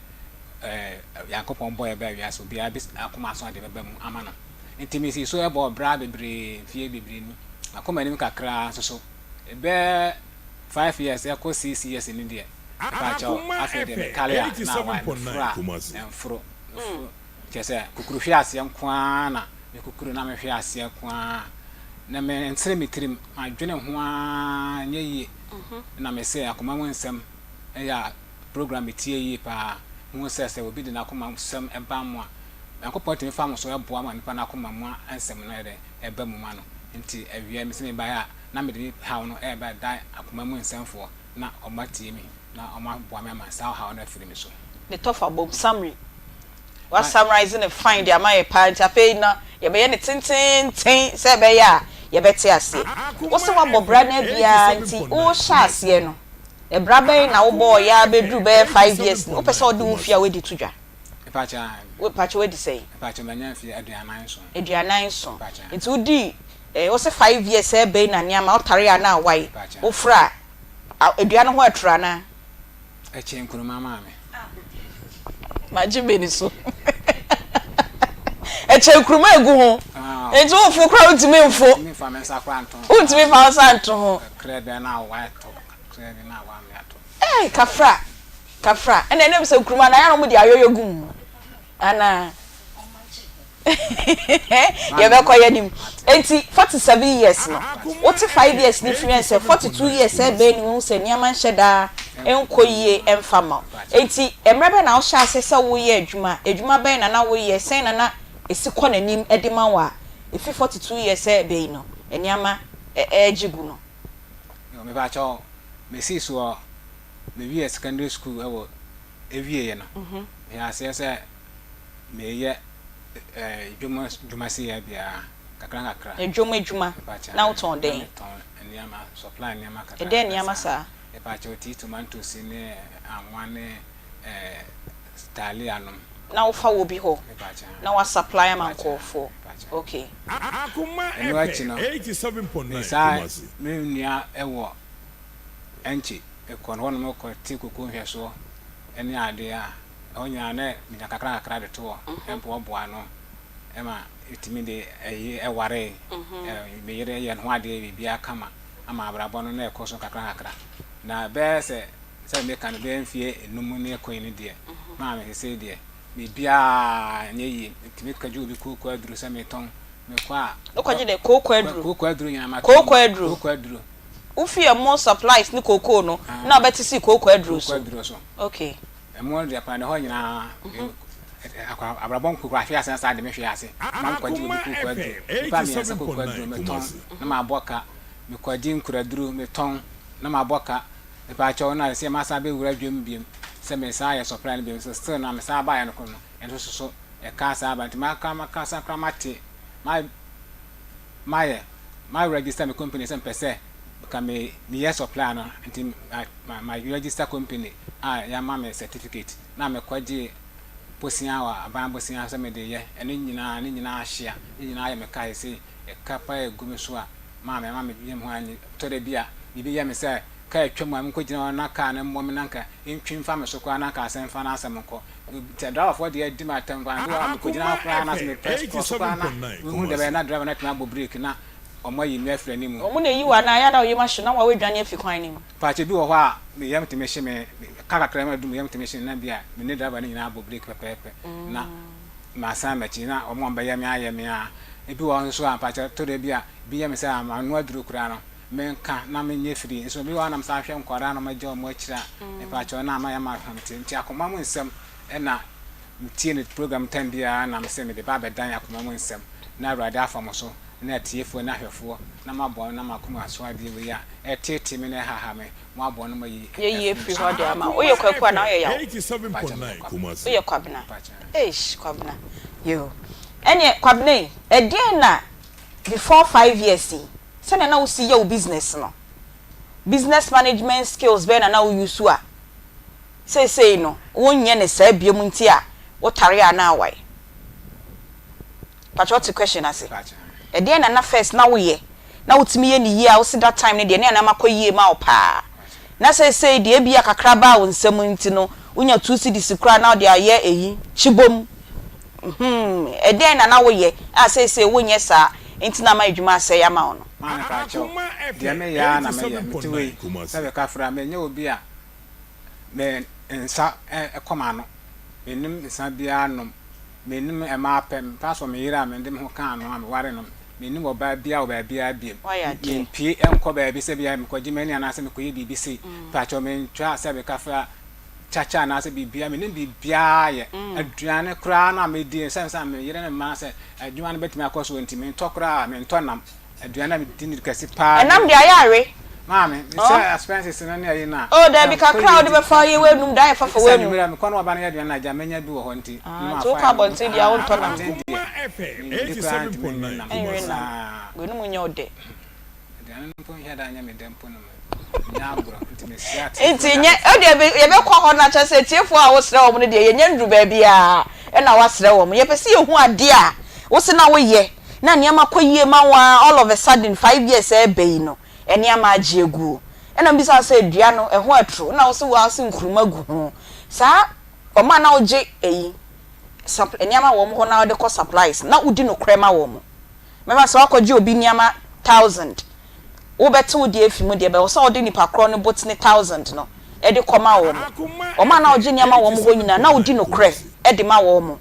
Yankopɔn bɔ yɛ ba wiase obi Akoma so de bɛba mu ama no intimacy so about bra bebre fie bebre ni Akoma nim kakra so be 5 years e ko 6 years ni de pacho afi de kalia na wa enfro kese kukuru hwe ase nkwa na me kukuru na me hwe ase kwa na me ensere mitrim adwene ho a nyeye na me se Akoma mu nsem ya program etie yi pa mu se obi de na Akoma nsem eba mu a Yankopɔn timi fa mo so eboa ma nipa na Akoma mu ansem na de eba mu ma no nti awia me se me ba ya na me de ha no eba dai Akoma mu nsemfo na omatie mi na oma boa me ma sa ha no afiri mi so the tough about summary what summarizing and find the my parent afi na ye be ne tintin se be ya ye beti ase wo se wa bobra na bia nti wo sha ase no e bra be na wo boy ya be dru be 5 years wo pese o de wo fia we di tudwa pacha we pacha we di say pacha manya fia aduanan so nti wo di wo se 5 years e be na nia ma o tare ya na wai wo fra aduanan ho atura na e chen kunu mama me majibe ni so e chen kunu ma egu ho enti wo fu kra untimi mfo mi fa me sa kwa anton untimi fa sa anton ho krede na wa to krede na wa me ato kafra ene ne bisa kuruma na ya no mu di ayoyo gum ana ye be ko yanim enti 47 years no what 5 years ni friends 42 years e be ni hu se niama nheda enkoyie emfama enti emrebe na wo sha se wo ye adwuma be na wo ye sen na esi kɔ nanim edima wa efi 42 years e be no niama ejigu no yo me ba cho me si so me wie secondary school ewo ewie ye no ya se me ye juma si ya bia kakra juma na uton den niama supply niama kakra den niama sa e pa cho ti tomatoes ne anwane stalianum na wo fa wo bi ho na wa supply am ankofo okay Akoma FM 87.9 me nua ewo enchi e kono hono mo ko ti kuku hwe so ene ade a onya na mi kakra de to empo oboa no ema itimi de eware me yere ye no ade bia kama ama abrabo no na ekoso kakra na be se me kan be mfie enum ne ekoyin ne de ma me se de me bia nyeyi itimi kaju bi kuku aduru se me ton me kwa okwaje de koko aduru nya ma koko aduru ufie mo supplies ni koko no na obeti si koko aduru so okay emo de pa ne ho nyina abrabon kuku ahwe ase sa de me hwe ase ma kwaji obi kuku aduru pa me ase kuku aduru me ton na ma boka me kwaji nkuraduru me ton na ma boka e pa cho na se ma sa be wura dwem biem se me sa ya supply ne biem so still na me sa ba ya no kono ento so e ka sa ba ntima ka sa kramate my register my company some percent because me yes supply no nti my register company ya ma me certificate na me kwaje posia wa aban posia se me de ye ene nyina ahia nyina ya me kai se e kapa egumi so a ma me bi ho anyi to de bia bi ya me se ka atwam am ko gina na ka na mmom nanka entwim fa me so kwa na ka asem fa na asem ko te driver for the di matem kwa ndo ko gina kwa na me press ko kwa na hu de be na driver na tena bo break na omo yi me afra ni mu omo na yi wa na ya da oyi ma hye na wa wedwane afi kwan ni mu pa che bi wo ho a me yam teme hye me kakra ma dum yam teme hye na bia me ne driver ni nyina bo break pepepe na ma sa ma chi na omo ba yam aye me a e bi wo so a pa che to de bia bi yam se a ma no aduru kura no menka na menye free so bi wa na msa hwe nkora na ma je omo akira e pa che na ma ya ma hamti nti Akoma mu nsem e na mtie ne program time bia na mse me de ba bedan Akoma mu nsem na awrade afamo so na tiefo na hwefo na mabon na makoma so ade we ya etete me na haha me mo abon no mayi ye free ho de ama oye kwakwa na oye ya 87.9 Kumasi oye kwabna kwabna yo ene kwabna e den na before 5 years say na wo see your business no business management skills be na wo use a say no wonye ne sa biem nti a wo tare a na awai patch what question ase e dey na first na wo ye na wotimi ye ni ye a wo see that time ne dey na makoyie ma wo pa na say dey bia kakra ba wo nsam nti no unya 2 cedis kra na wo dey aye eyi chibom den na wo ye a say wonye sa enti na ma adwuma asɛ ya ma ono ma ka cho dia me ya na me ya mitiwe na be ka fra me nya obi a me nsa ekoma no menim nsa bia no menim e ma pem paso me yira me ndem ho kan no am ware no menim oba bia biem pie enko ba bi se bia me kwaji mani ana se me koye bibi se pa cho me ntwa se be ka fra chacha na se bibia menim bibia ye aduane kra na me di se me yire ne ma se aduane betimi akoso enti me ntokra me ntonam aduane me di ni kase pa enam dia yare mama say expenses na na na oh there be ka crowd be for ye we num dai fa we num me kono oba na aduane na ja menya bi wo ho enti so ka bonti dia won tonam 87.9 we num nya ode aduane no pon heda nya me dempo no nyabro enti me siat enti nye ode ye be kwa ho na cha se tiefo a wo sere wo no de ye nya ndru ba bia e na wa sere wo mo ye pese ye hu ade a wo se na wo ye na niam akoyie ma wa all of a sudden 5 years e be no eniam agye egu ena mbisa se dua no eho atro na wo se wo ase nkuruma gu ho sa o ma na oje eyi eniam wo mo ho na wo de ko supplies na udi no krema wo mo mema se wakoje obi niam 1000 wo bete wo de afi mu de be wo se wo de nipa kro no botne 1000 no e de koma wo mo o ma na oje niam wo mo ho nyina na udi no kre e de ma wo mo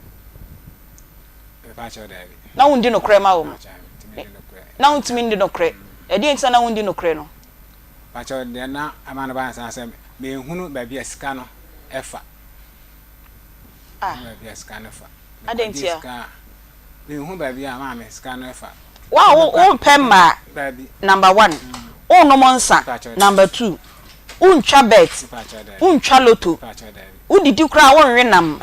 na wundi no krema wo mo na wuntimi ndi no kre edi enti na wundi no kre no pacho de na amana ba san se me hunu ba bia sika no efa ba bia sika no fa adentia me hunu ba bia ma me sika no efa wa wo pemma number 1 no monsa number 2 untwa bet untwa loto udidi kra won renam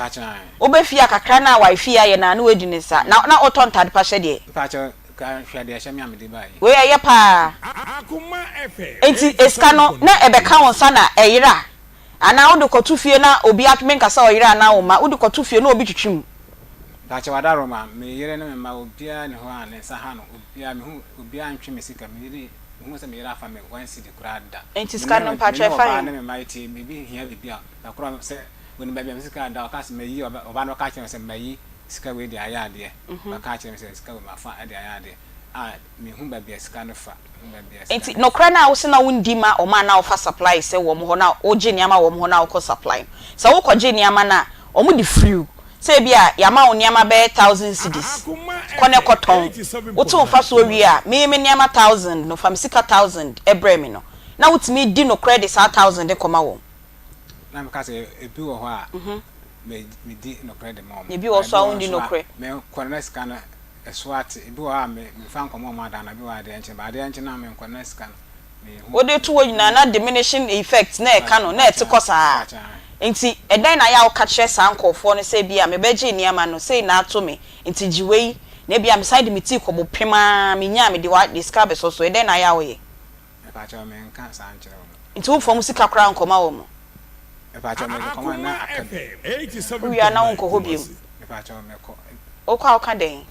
obefi akakra na wifi aye na wedi ne sa na otontade pa hye de pacho ka hwade hye me amede bai we ye pa Akoma efe enti eska no na ebeka won sa na eyira ana wode kotu fie na obi atme nkasa oyira na wo ma wode kotu fie na obi twitwim pacho wadaro ma me yire ne me ma obia ne ho ane sa ha no obia me hu obia ntwe me sika me yire mo se me yira fa me wan si de kra da enti ska no pacho efa ne me maiti me bi hia bibia na kra se when baby am sika da ka se meyi oba no ka kire se meyi sika we di aya de ba ka kire se sika we ma fa de aya de me hu baby sika no fa enti no kra na wo se na wundi ma o ma na wo fa supply se wo mo ho na o je niama wo mo ho na wo ko supply se wo ko je niama na o mo di free se bia ya ma wo niama be 1000 cedis kone koton wo to fa so wi a me niama 1000 no fa me sika 1000 ebre me no na wutimi di no credit 1000 de koma wo na me ka se ebi wo ho a me di no credit mom ebi wo so awundi no credit me kwana scan swat ebi wo a me fa nkomo ma da na bi wa de enche ba de enche na me kwana scan me wo de to wo nyina na diminishing effect na e ka no na e te kosa enti edan na ya wo ka kire sankofo no se bia me beje niama no sei na ato me enti jiwei na bia me side me ti kobo pema me nya me de wa describe so edan na ya wo ye e pa cha me nka sanchire wo enti wo fom sika kra nkoma wo mo e pa cha me koma na efe 87.9 we are now nko hobiem e pa cha me ko o kwa o ka den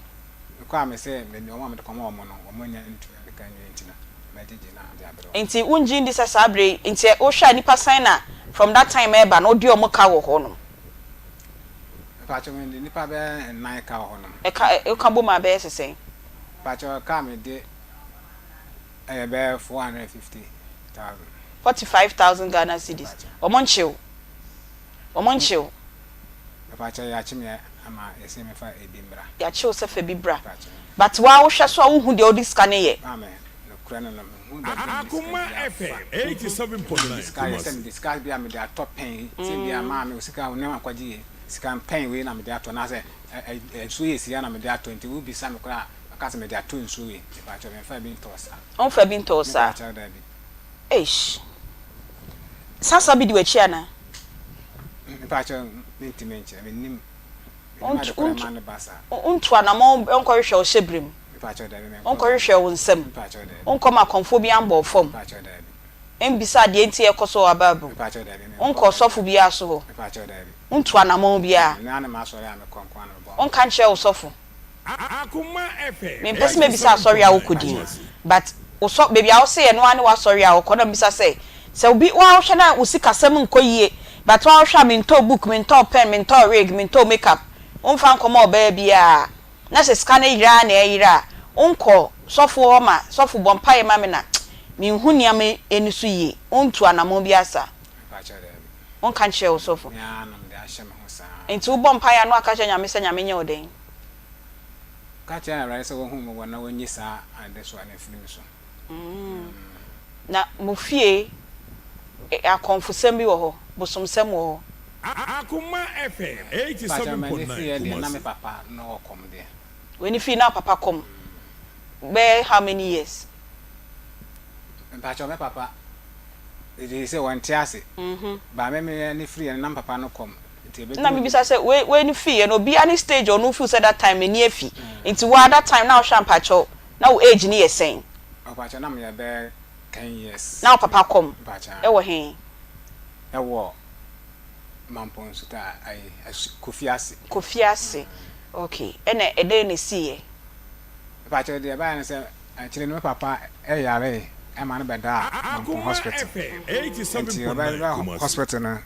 kwa me se me no ma me koma wo mo no wo mo nya ntu e ka nyi ntina me jeje na de abro enti unji ndi sasabre enti o hwa nipa sign na from that time eba no di o mo ka wo ho no pa cha me nipa be 9 ka wo no e ka bo ma be sesen pa cha ka me de e be 450,000 45,000 Ghana cedis omonchew pa cha ya chime ama ese me fa ebimbra ya chew se fa bibra but wa wo hwa so a wo hu de odi scan ye amen no kura no hu de Akoma efe 87.9 sky send the sky be am the top pen say be am me sika wo ne akwaji sika pen we na me de ato na say so yes ya na me de ato nti wo bi sa me kura aka se me de ato nso we pa cha me fa bi ntosa on fa bi ntosa eish sasa bi di wachi ana pa cha intimate me nim untu anamo onko hwehwe o hyebrem pa cha da me onko hwehwe wo nsam pa cha da onko ma konfo bi ambo fom pa cha da embisa de enti ekoso ababu pa cha da onko sofo bi aso ho pa cha da untu anamo bi a na na ma sori am konkwan no bo onka nche wo sofo Akoma efe me pese me bisa sorry a wo kodi but wo so baby a wo se no ane wa sorry a wo kono bisa se obi wa hwe na wo sika sem nkoyie but wa hwe me nto book me nto pen me nto rig me nto makeup Umfa nkomo bia na se scan yira na yira unko sofo ma sofo bompa ye mame na mi hu niam enisu yi untu anamo biasa on kan share sofo ya no de ahye me ho sa enti wo bompa ya no aka nyame se nyame nye oden ka cha na rese wo hu mo wona wonyi sa ade so ana film so na mo fie akonfusem bi wo ho bosomsem wo ho Akoma FM 87.9 na me papa no kom de when you feel now papa come be how many years mpacho me papa they say one tiase ba me ni free na papa no kom na me bisa say when you feel no be any stage or no feel say that time ni afi into what that time now shampacho now age ni yesen mpacho na me be 10 years now papa come mpacho e wo hen e wo mampon suta ai kofiase okay ene ede ne sie mpacho de ba na say akire no papa e yare e ma no beda mampon hospital 87.9 hospital na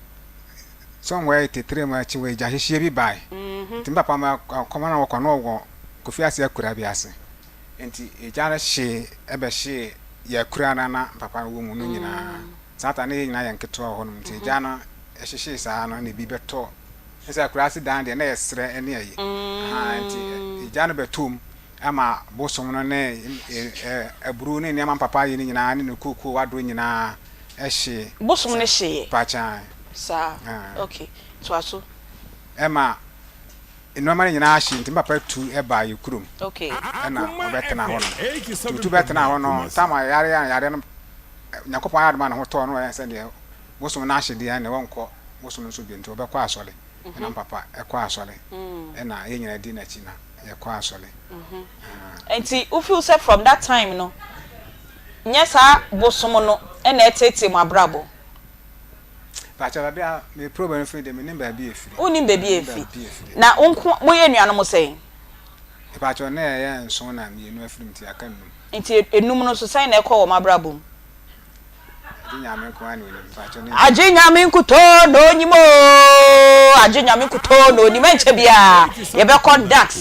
somewhere 83 ma chi we jahihie bi bai tim papa ma koma na wo no wo kofiase akura bi ase enti ejara hye ebe hye ya kura na papa wo mu no nyina sata ne nyina ya nketo ho no enti ejana ehye saa no ne bi beto esa akura ase dan de na yesre ene ayi enti ejana betum ama bosom no ne aburu ne ne papa yi nyina ne kuku wado nyina ehye bosom ne hye pacha sa okay so aso ema normally nyina ahye nti papa tu eba yekurum okay na obetena ho no tu betena ho no tama yare no nyakopon adama na ho to no se de bosom na ahye de na wonko bosom no so bi nti obekọ asole na papa ekọ asole na ye nyina di na chi na ekọ asole enti you feel say from that time no nyesa bosom no na etete mu abrabo pacha bia me problem free de me nimba bi efiri oni baby efi na onko moye nuano mo sei pacha na ye nso na me enu efiri mti aka num enti enum no so sai na ekọ wo mabrabo nyame ko ani ni pacha ni aje nyame nkuto no nyimo aje nyame nkuto no ni menche bia ye be conduct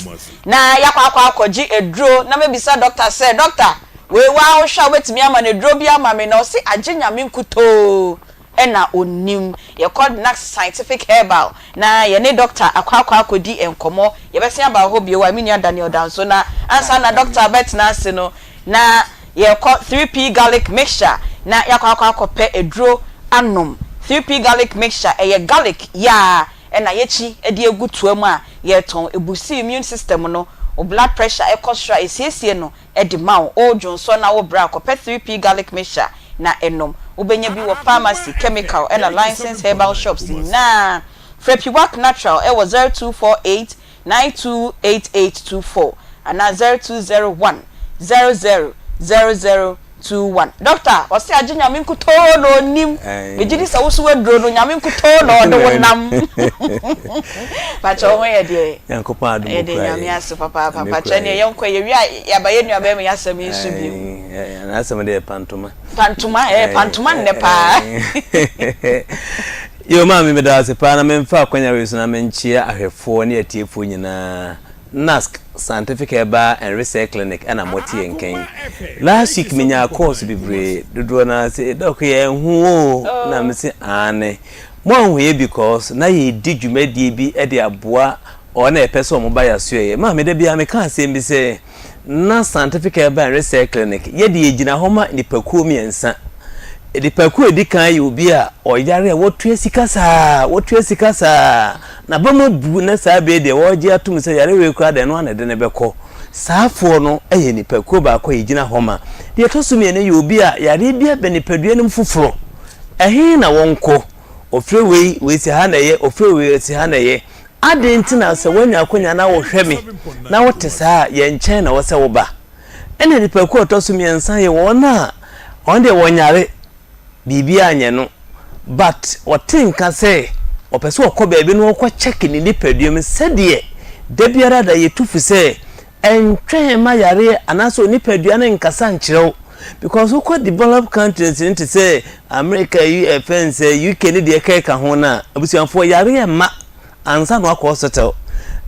na yakwa akoji edro na mebisa doctor say doctor we wa ho hwa wetimi ama na edro bia ama me na o si aje nyame nkuto ena onim ye called next scientific herbal na ye ne doctor akwa akodi enkomo ye be sia ba ho bi wa minia Daniel Danso na ansa na doctor bet na ase no na ye call 3p garlic mixture na yakwa akope edro anom 3p garlic mixture ye garlic ya ena yechi edi egutu amu a ye ton ebusi immune system no o blood pressure e costra esiesie no edi mawo o jonso na wo bra akope 3p garlic mixture na enom ubenya bi wo pharmacy chemical and a licensed herbal shops na Frepiwak natural e was 0248 928824 and 0201 000021 doctor o se age nyame nkuto no nim ejidi sa wo so wadro no nyame nkuto no de wonam pacha wo ye de yankopa adu ko nyame aso papa pacha ne yenko ye wi ya ba ye nua ba me yasam yesu bi na asem de pantuma pantuma ne pa yo mami me da se pa na me mfa kwanya we so na me nchia ahwefo ne atiefo nyina NASC Scientific Herbal and Research Clinic and amoti enken last week menya course bibre dodo na se doc ye hu na me se ane mo hu ye because na ye di dwumadi bi e de aboa o na epeso mo ba ya so ye ma me da bia me kan se mbi se na Scientific Herbal and Research Clinic ye de yegina homa ni pakuo miensa edi pakuo edi kan ye obi a o yare wotu esikasa na bama bu na saa be de wo je atum se yare we kura de no na de ne beko saafo no eye ni pakuo ba ko yegina homa de to sumi ne ye obi a yare bia be ni padua nim foforo ehe na wonko ofre we si ha na ye ofre we si ha na ye adenti na se wanya akonya na wo hweme na wote saa ye nchen na wo se wo ba ene ni pakuo to sumi ensan ye wona onde wonyare bibia anye no but otinka say opese okoba bi no okọ check ni nipaduam sedie da biara da yetufu say entwen ma yare anaso nipadua na nkasa nkirew because okọ developed countries into say America France UK ni de ka ho na abusianfo yare ma ansa no akọ hospital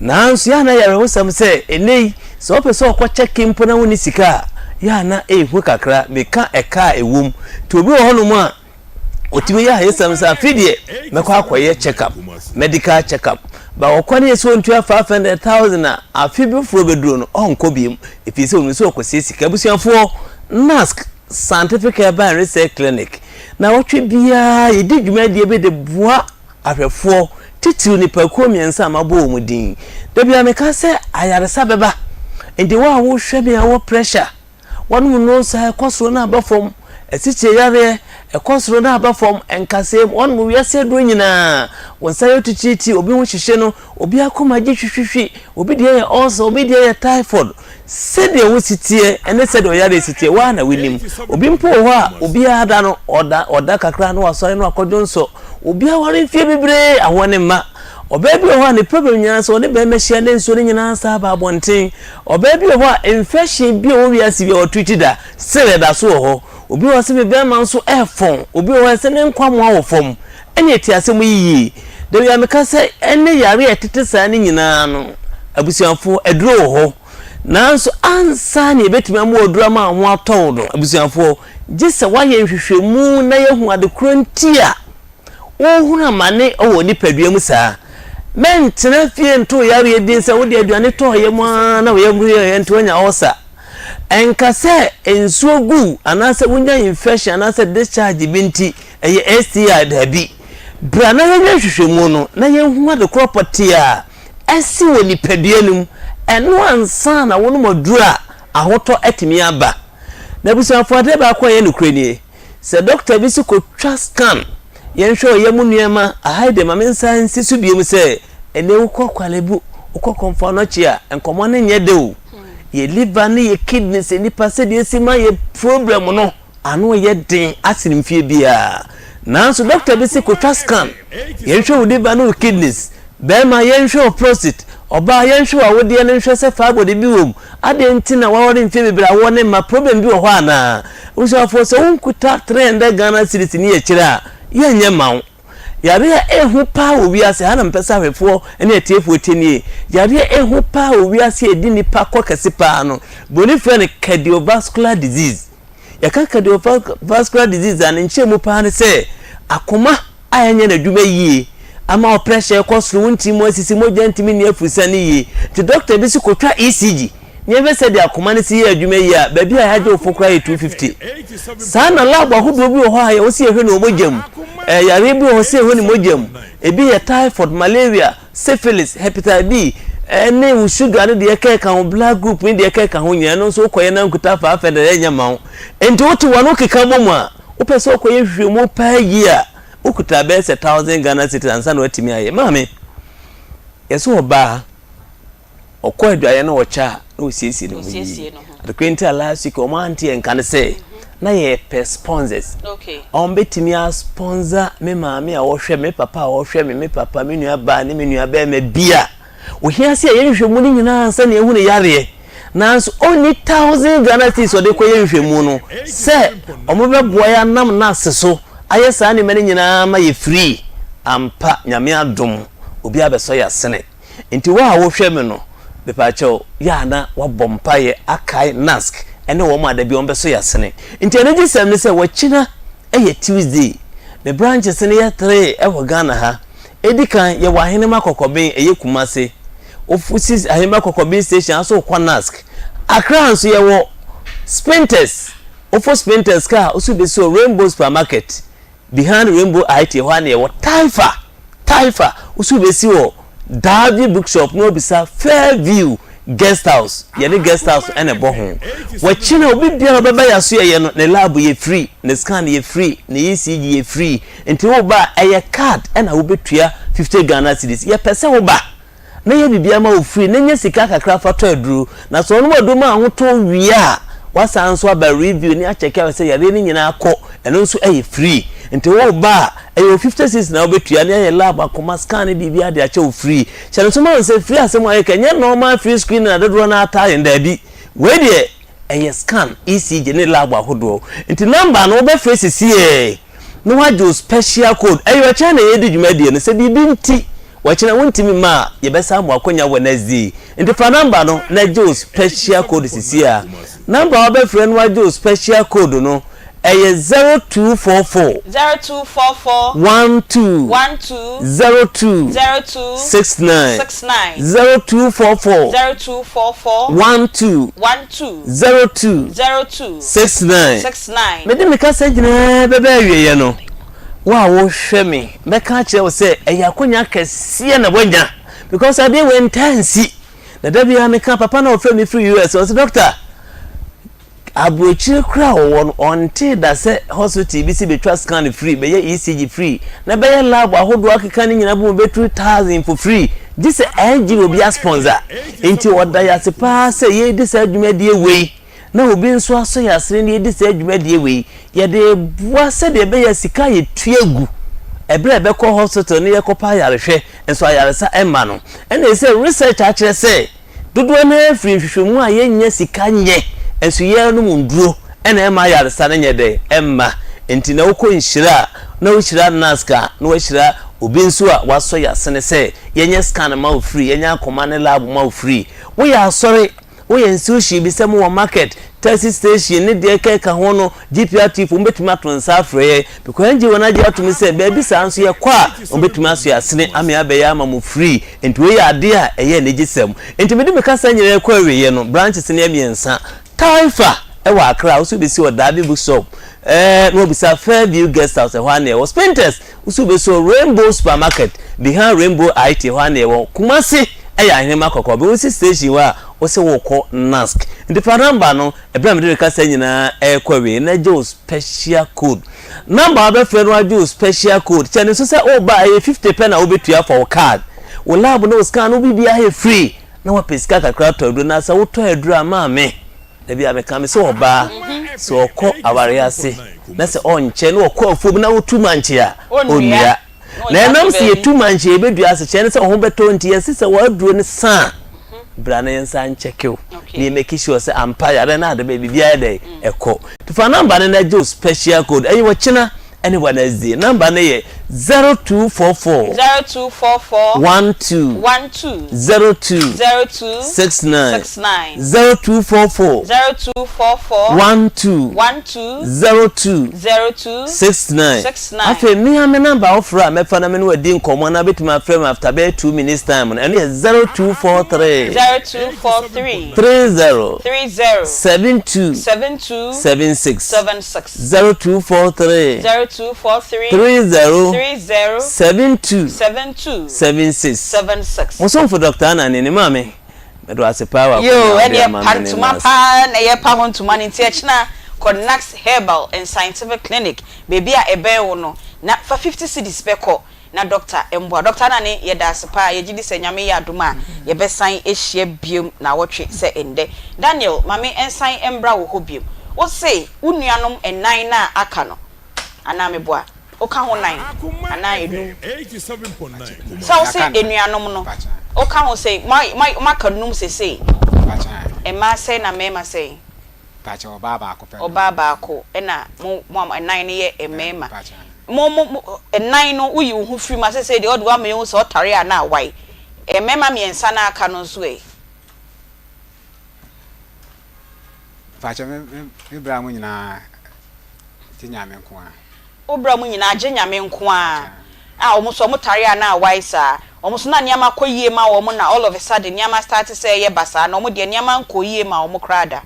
nanso ya na yare hosam se enei so opeso okwa check impo na woni sika ya na ehu kakra meka eka ewum to obi wo hono mu a otimi ya hesam se afidie mekwa akoye check up medical check up ba okwani eso ntua 500,000 na afibi furo beduro no onko biem efise onu so okosi sika busuafo mask scientific herbal and research clinic na wotwe bia yedi dwumadie be de boa ahwefo titiru ni pakuo miensa mabo omudin da bia meka se ayaresa beba enti wa wo hwe bia wo pressure wonu no sa ekosoro na abafom esiche yare ekosoro na abafom enkase wonu mu wiase do nyina wonsa yotuchiti obi ho hihye no obi akoma gi hwehwehwe obi de ye also obi de ye typhoid sede wo sitie ene sede o yare sitie wa na winim obi mpo ho a obi ada no oda kakra no wasore no akodonso obi aware fie bebre ahone ma obabi ho a ne problem nyina so ne be mehia ne nso ne nyina sa ba bonten obabi ho a infection bi o wiase bi o twitida sele da so ho obi wo se be ma nso efon obi wo se ne nkwamo awofom ene ti asem yiyi de ya meka se ene yare etete sa ne nyina no abusianfo eduro ho nanso ansa ne betimi amu odurama ho atodo abusianfo gise waye nhwehwemu na yehu adekrontia ohuna mane owo ni paduam saa men tena fie nto yare edin se wo de aduane to yemu na wo yemu ye nto anya osa enkase ensuo gu anase wonya infection anase discharge binti eye STI dabi bra na hwehwemu no na yehu adekropoti a esi wo ni paduanum eno ansa na wono modura ahoto etimi aba na busanfo ade ba kwa ye nukrenie se doctor bi si ko twa scan yen hwe ye munuema ahaide mamensa nsi so biem se ene ukọ kwalebu ukọ konfo no chi a enkomo ne nye de o ye liver ne ye kidneys ni pase de sima ye problem no ano ye den asirim fie bia nanso doctor bi si ko twa scan yen hwe liver no kidneys be ma yen hwe prostate oba yen hwe awode ye nhwe se fa body bi wom ade ntina wawore mfie bibra wone ma problem bi wo ho ana usafo so unkuta trend Ghana city ni ye kira ye nye mawo yare ehu pa obi ase hana mpesa hwefo ene etiefo tenie yare ehu pa obi ase edi nipa kokese pa no boni friend cardiovascular disease yaka cardiovascular disease an nchemu pa ne se akoma ayenye na dwuma yie ama pressure kosoro wonti mo asisi mo jantimi ne afusa ne yie ti doctor bi si kotwa ECG nyebe se de akoma ne si yie adwuma yie a ba bia yaje ofokra 250 sana lab ahodo bi ho ha ye wo si ehwe na omojam yare bi ho si ehwe ni mojam ebi ye typhoid malaria syphilis hepatitis B ene sugar ne de keka ho blood group ne de keka ho nyina no so koye na nkuta fa afa de nya ma ho enti wo to wano keka bomu a wo pese koye hwehwemu pa yi a ukuta be 1000 Ghana citizens na watimi aye mame yeso oba okọ aduaye na wocha na osiesie no the quinta last week o Aunty enkan say na ye per sponsors okay on betimi a sponsor me mame a wo hwe me papa a wo hwe me papa me nua ba ne me nua ba me bia wo hia se ye hwehwemu ni nyina ansa na ehu ne yare nanso only 1000 Ghana citizens o de koye hwehwemu no se omo be boya nam na aseso ayesa ne mane nyina ma ye free ampa nyame adom obi abeso ya sene enti wa wo hwe me no bepacho ya na wa bompa ye akai nask ene wo ma da bi on beso ya sene enti ene gisem ne se wachina eye Tuesday the branches ne ya 3 ewo Ghana ha edikan ye wa hene makokoben eye Kumase ofusi ahema kokoben station aso kwa nask Accra nso ye wo Sprinters ofo Sprinters ka osu beso Rainbow Supermarket behind Rainbow IT hwane wo Taifa osu besi wo Davy bookshop no bisa Fairview guest house ye guest house ene boho wachina obi bia baba ya so ye no ne lab ye free ne scan ye free ne ECG ye free enti wo ba eye card ena wo betua 50 Ghana cedis ye pese wo ba na ye bibia ma wo free na nya sika kakra fa to aduru na so no modoma ahoto wi a wasa nso aba review ni acheke we say yare ni nyina akọ eno nso eye free nti wo ba eye 56 na obetua na eye lab akoma scan bibia ade ache wo free chale so man say free asem aye kenya normal free screen na dodo na ata yenda bi we de eye scan ECG ni lab ahodo nti number na obe face sie no wa do special code eye wa cha na ye di dwuma die no se bibi nti wachina wontimi ma ye besa mo akonya Wednesday nti fa number no na jo special code sisi a number obe friend wa jo special code no eye 0244 0244 12 02 69 0244 12 02 69 me de me ka se gina bebe awie no wa wo hwe me me ka kire wo se eye akonya kese na bonya because I dey we intense na da bia me ka papa na ofre me free US so doctor abrochi kra won onte da se hospital bi si betwa scan free be ye ECG free na be ye lab ahodo akeka ni nyina bu be 2000 for free this NG will be a sponsor into oda ya se pa se ye this adwumadie wei na obi nso aso ya sere ni this adwumadie wei ye de bua se de be ya sika ye tuagu ebre be ko hospital ni ye ko pa yarehwe enso ayaresa emma no ena e se research a kire se dodo na free hwehwemu a ye nya sika nye enso ye no munduro ena ema yaresa na nye de emma enti na uko nshira na ushira naska na ushira obi nso a waso ya sene se yenye scan ma free yenye Akoma ne lab ma free wo ya sorry wo ye nso shi bi se mo market taxi station ne de ka ho no GPRT fo mbetuma to nsa afre because enje wona je atumi se ba bi sa nso ye kwa mbetuma so ya sene ame abeya ma mo free enti wo ya ade a eye ne gisem enti me de me kasa nyere kwa wiye no branches ne emiensa Taifa ewa Accra usu besi o Dabi bookshop no bisa Fairview guest house ehwane was Painters usu besi o Rainbow supermarket behind Rainbow IT ehwane wo Kumasi eya ahema kokko be usi station wa wo se wo ko Nask ndi pa number no ebra me de ka sa nyina ekwawe na jo special code number abe friend wa jo special code chane so se o ba 50 pen na obetua for card wo lab no scan no bibia he free na wa pesika kakra to do na sa wo to aduru ama me ebi ameka me so oba so okọ aware ase na se onche na okọ afom na wo tumanche a onua na enam se tumanche ebedua ase che ne se ho beto nti ase se wa aduro ne sa bra na yensa nchekew ni make sure se empire na ade bibia dey ekọ to fa number na jo special code ayi wo china anyone else the number na ye 0244 12 02 69 0244 12 02 69 afi mi ha me number ofra me fa na me no adi nkomo na betima frame after be 2 minutes time and 0243 30 72 76 0243 30 72 76 What's on for Dr. Anna and Mammy? Do I say power? Yo, and your pantuma pan, a pound to money teachna, connects herbal and scientific clinic, baby a beono, not for 50 cities peco. Na doctor embo doctor na ne ye da sepa ye gidi senyame ya duma ye besan ehie biom na wotwe se ende Daniel mame ensan embra wo hobiom wo say unuanom enan na aka no ana meboa o ka ho nan ana enu 87.9 so say enuanom no o ka ho say my kanum say e ma say na me ma say pacha obaba ako na mo enan ne ye emema mo enan no uyi hu free ma say the odd one me hu so tare ana wai emema me ensa na aka no so pacha me bra mu nyina tinyame nko a obra mu nyina age nyame nko a omo so mo tare ana wai sa omo so na niama koyie ma wo mo na all of a sudden niama start say ye basa na omo de niama nkoyie ma omo krada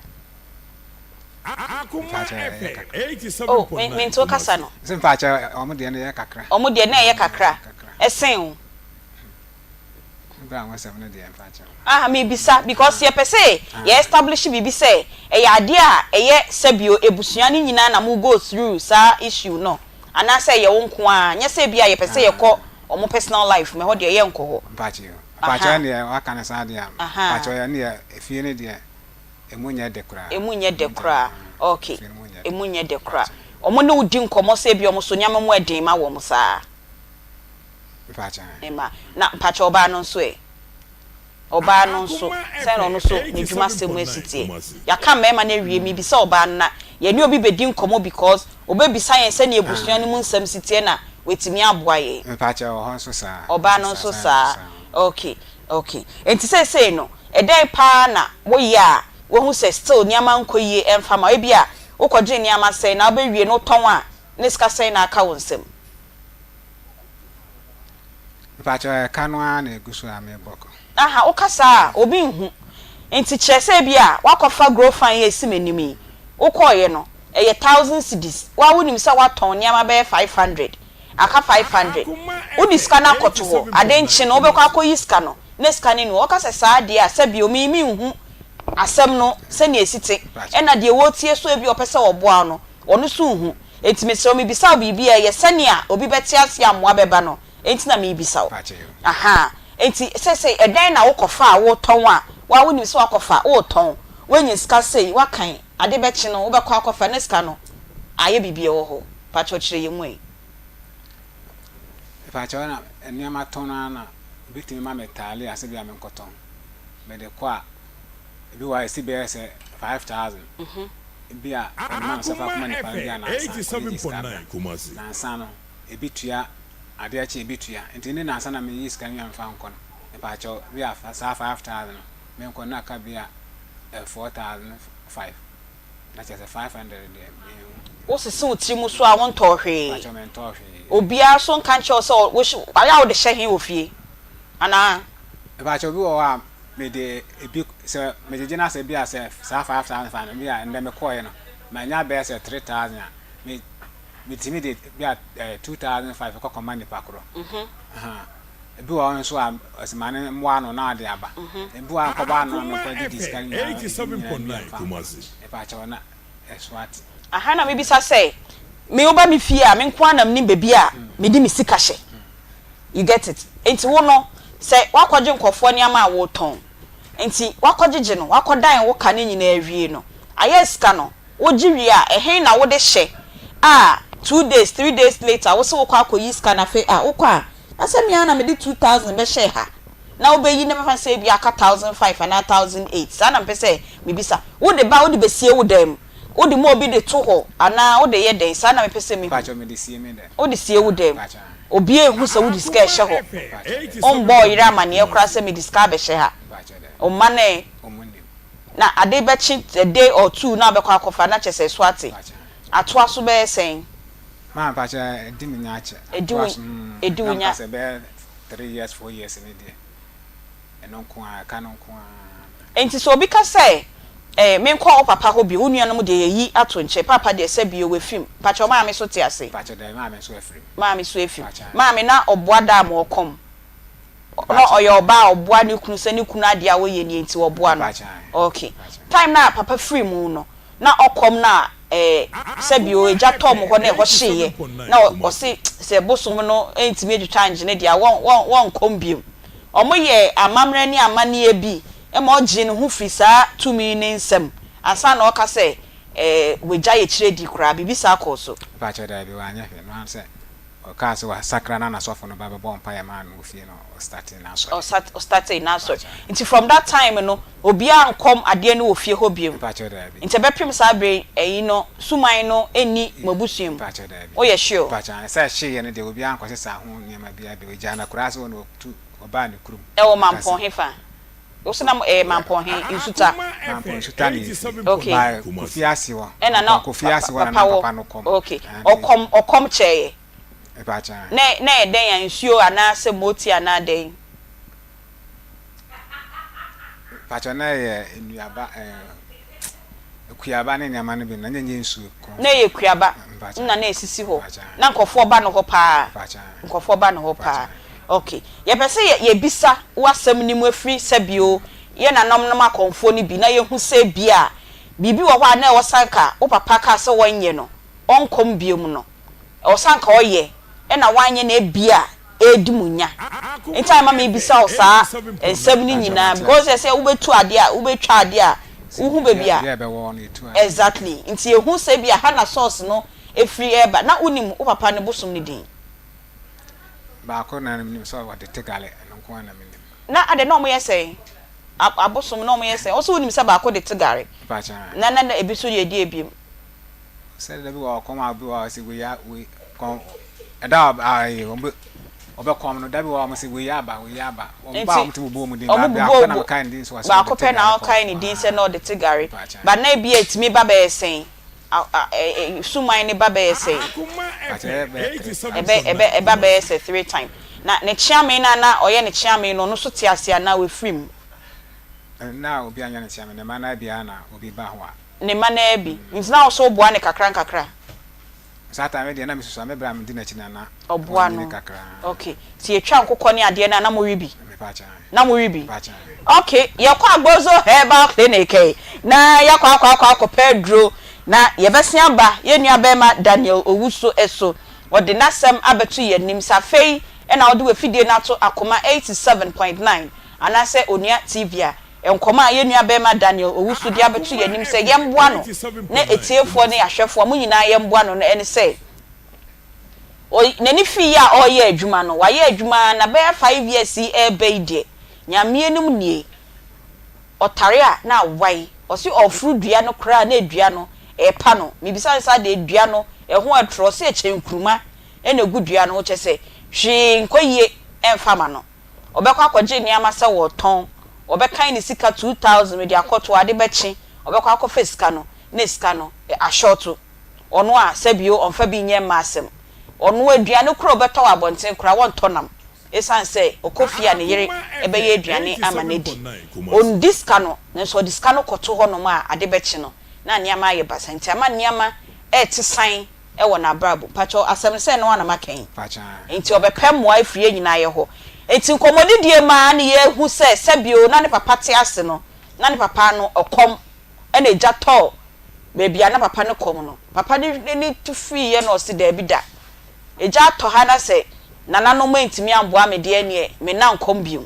Akoma FM 87.9 oh me to kasa no sim pacha omo de na ye kakra esen bra mo se na de pacha me bisa because ye pese ye establish bibi say e ya ade a ye sabio ebusua ni nyina na mu go through sa issue no ana say ye wonko a nya say bia ye pese ye ko omo personal life me ho de ye nko ho pacha ne aka na sa de pacha ya ne efie ne de emunye de kra okay emunye de kra omo ne udi nkomo say bia omo so nyama mu eden ma wo mo sa pacha ema na pacha oba no so oba no so say no so ni djuma semu esitie ya ka mema na wie mi bi say oba na ye ni obi bedi nkomo because oba bi science na ebusua ni mu nsam sitie na wetimi aboa ye mpacha ho so sa oba no so sa okay enti say no edai pa na wo ye a wo hu say still niama nkoyie emfama e bia wo kwadwe niama say na obewie no ton a ne ska say na aka wonsem mpacha kanwa na egusu ameboko aha wo kasa obi nhu enti kyerese bia wakofa grow fan ye simenimi wo koye no eye 1000 cedis wa wonim say waton niama be 500 aka 500 udi scanner koto ho adenchi no obekwa akoyi scanner ne scanner no okase saa de a sabi omimi nhu asem no se ne esite ena de wotie so ebi opese oboa no onu so hu etime se omi bisa bibi e ye sene a obi beti ase amoa beba no enti na me bisa o aha enti se edan na wokofa a wo ton a wa wonim se wakofa wo ton wenye ska sei wakan ade bechi no obekwa akofa ne ska no aye bibi e wo ho pacho kire yemwe mpacha na eniama tona na victim ma metali asebi amenkoton me de kwa bi wa CBS 5000 bia man safa kuma ne pambia na 87.9 Kumasi na sano ebitua ade achi ebitua ntini na sana me yi scan yam fa nkon mpacha bia sa 5000 me nkon na ka bia 4005 na chese 500 de wo sese utimu so a won tohwe mpacha me tohwe obia so nkan che so wo aya wo de hye ofie ana mpacha bi wo a me de ebi se me de jina se bia se sa 5000 fa bia ndem koye no ma nya be se 3000 me timi de bia 2005 ko command pakro ebi wa so a asimane mwa no na de aba ebi wa ko ba no no ko di discan 87.9 Kumasi mpacha na eswat aha na me bisa say me oba me fie a me nkwa na me bebi a me di me sika hye you get it enti wo no say wakwaje nkofo ni ama wo ton enti wakwajeje no wakodan wo ka ne nyina awie no ayeska no wo giwi a ehen na wo de hye 2 days 3 days later wo se wo kwa akoyi ska na fe wo kwa asem ya na me di 2000 be hye ha na wo be yi ne fa say bi aka 1500 na 1008 sa na mpese me bisa wo de ba wo de besie wo dem wo de mo bi de to ho ana wo de ye den sa na me pese me mpacha me de sie me den wo de sie wo dem obi ehu se wo diska ehye ho on boy ira mane ekura se me diska be hye ha o mane na ade be chi a day or two na be kwa kofa na chese swati atoa so be sen ma mpacha di me nyache edi wunya se be 3 years 4 years ni de enonko aka nonko enti so obi ka say me nkwa o papa ho bi onua no mu de yi ato nche papa de se bi o we film pacha ma me so te ase pacha de ma me so afrim ma me so afrim ma me na oboa da ma okom no oyo ba oboa ni kunu se ni kunu ade a wo ye ni enti oboa no okay time na papa free mu no na okom na se bi o eja tom ho na ho hye na o se bosom no enti me twitwa nje ne dia won kom biem omo ye amamre ni amane bi ema oje ne hu firi saa tumi ne nsem ansa na oka se weja ye kire di kura bibisa akoso pacha da bi wa anya fe no an se o ka se wa sakra na sofo no baba bon pa ya ma no fie no starting na so o starting na so nti from that time no obi ankom ade ne ofie ho biem pacha da bi nti be prim saa bre no suman no eni mabusuem pacha da bi o ye sure pacha se hye ne de obi anko se ho niam bia bi weja na kura se no tu oba ne kurum e o mampon hefa osina mampon he insuta mampon suta ni okay kofiasi wo ena na kofiasi wo na papa no kom okay okom cheye e pacha na eden ya nsuo ana se moti ana den pacha na ye enuaba kuaba ne nyama no bi na nyenye nsuo na ye kuaba na esisi ho na nkofo ba no ho pa nkofo ba no ho pa okay ye pese ye bisa wasem ni mu afri sabio ye nanom nom akonfo ni bi na ye hu se bia bibi wo hwa na wo sanka wo papa ka se wonye no onkom biem no wo sanka oye e na wanye na bia edimunya entime ma bisa wo sa ensem ni nyina because ye say wo betu ade a wo betwa ade a wo hu bebi a exactly nti ye hu se bia ha na source no efri eba na unim wo papa ne bosom ni din ba ko na nim so wa de tegale nko na minim na ade no mo yesey abosom no mo yesey o so unim se ba ko de tegare ba cha na ebi so ye di ebiem se de bi wa ko ma bi wa se we ya we kon Ada ai obekwa no dabi wa mo se we yaba omba omtibu bo mu din ba na kan din so ba ko pe na kan ni din se no de tigari ba na bi etimi ba be sen suman ni ba be sen ebe ba be sen 3 times na ne chiame na oye ne chiame no so ti ase na we frim na obi anya ne chiame ne mana bia na obi ba ho a ne mana bi ntina so boa ne kakra sata me de na misusu me bra me di na chi na oboa no okay ti etwa nkokọ ne ade na mo ribi na mo ribi okay ye kwa agbozo herbal clinic na ya kwa Pedro na ye besia ba ye nua be ma Daniel Owuso eso ode nasem abetu ye nim safei e na ode we fidie na to Akoma 87.9 anase onia TV a enkoma ye nua be ma Daniel Owuso dia betu ye nim se ye mboa no na etiefo ne ahwefo mo nyina ye mboa no na ene se o nani fi ya o ye adwuma no wa ye adwuma na be 5 years e be die nyame enum nie otare a na wai o si ofru dua no kra na dua no e pa no mi bisa nsa de dua no e ho atro se chenkruma e na gu dua no che se hwe nkoyie emfama no obekwa akwaje niama se wo ton obekan ni sika 2000 me de akoto ade bechi obekwa akofa sika no na sika no a shorto ono a sebio onfa bi nye masem ono aduane kro obeto abonten kra won tonam esan se okofia ne yere ebe ye aduane ama na di on diska no nso diska no koto ho no ma ade bechi no na niama ye basanti ama niama ti san e wo na brabo pacho asem se no na makan pacha enti obepem mo afie nyina ye ho enti komodidie ma na ye hu se sebio na ne papa te ase no na ne papa no okom e na eja to bebi na papa ne kom no papa ni tufi ye no se da bi da eja to ha na se nana no mo ntimi amboa me de anie me na nkom biom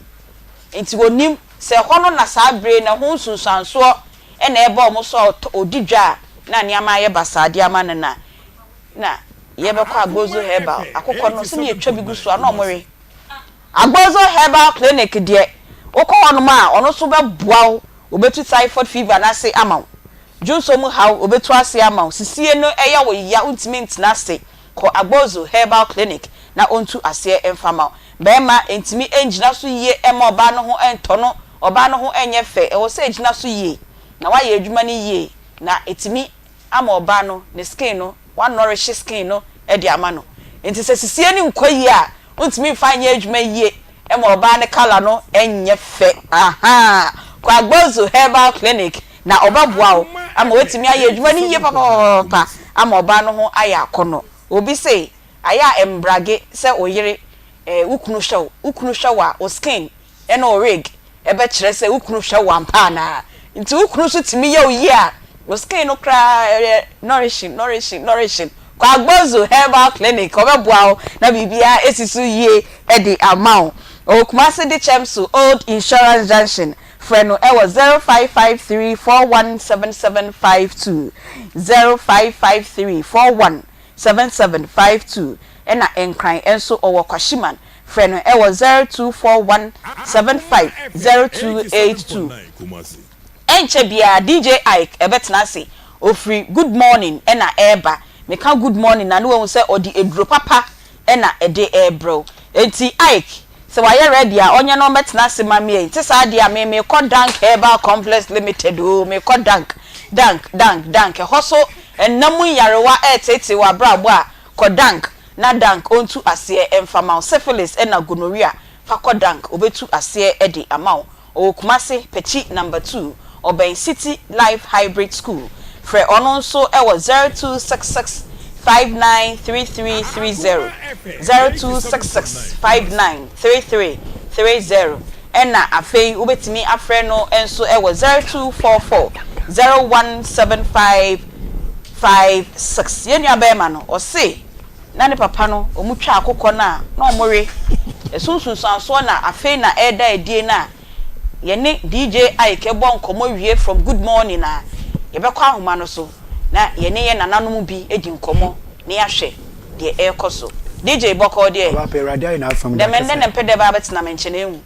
enti wonim se hono na sa bre na hu sunsanso e na ebe omo so odidwa na niama ye basade ama na ye be kwa Agbozo herbal akokọ no se ne etwa bi gusu ana omore Agbozo herbal clinic de okọ hono ma ono so be boawo obetu typhoid fever na se amaw junso mu haw obetu ase amaw sisie no eya wo ya ultimate na se ko Agbozo herbal clinic na ontu ase emfama bema entimi engina so yie ema oba no ho entono oba no ho enye fe e wo se engina so yie na wa ye adwuma ni yie na etimi ama oba no ne skin no one nourish skin no e di ama no enti se sisie ni nkoyi a ontimi fa nya adwuma yie ema oba ne kala no enye fe aha ko Agbozo herbal clinic na oba boawo ama wetimi aye adwuma ni yie papa ama oba no ho aya akono obi se aya embrage se oyire ukunu hwa o skin e no rig e be kire se ukunu hwa mpa na nti ukunu so timi ye oyi a o skin no kra nourishing kwa Agbozo herbal clinic obeboa na bibia esisu yie e di amount o Kumasi di Chemsu Old Insurance Junction freno e was 0553417752 0553417752 ena enkran enso owo Kwashiman freno e was 0241750282 enche bia DJ Ike ebetena se ofri good morning ena eba meka good morning na no se odi edro papa ena ede ebro enti Ike se wa ye ready a onye no betena se mame enti sa dia me ko Dank Herbal Complex Limited o me ko dank hoso enamu yarewa etete wa brabo a ko dank na dank ontu ase emfama syphilis ena gonorrhea fa ko dank obetu ase edi amaw o Kumasi Pechi number 2 Oben City Life Hybrid School for ono so e was 0266593330 0266593330 ena afei ubetimi afre no enso e was 0244017556 yenu abema no o se na ne papa no omutwa akokọ na omore esunsunsanso na afei na eda edie na yene DJ Ike bon komo wie from good morning na yebekwa ahoma no so na yene ye nananom bi edi nkomo ne yahwe de ekoso DJ boko de ba pe radio na from de men ne mpede ba betina menchene hu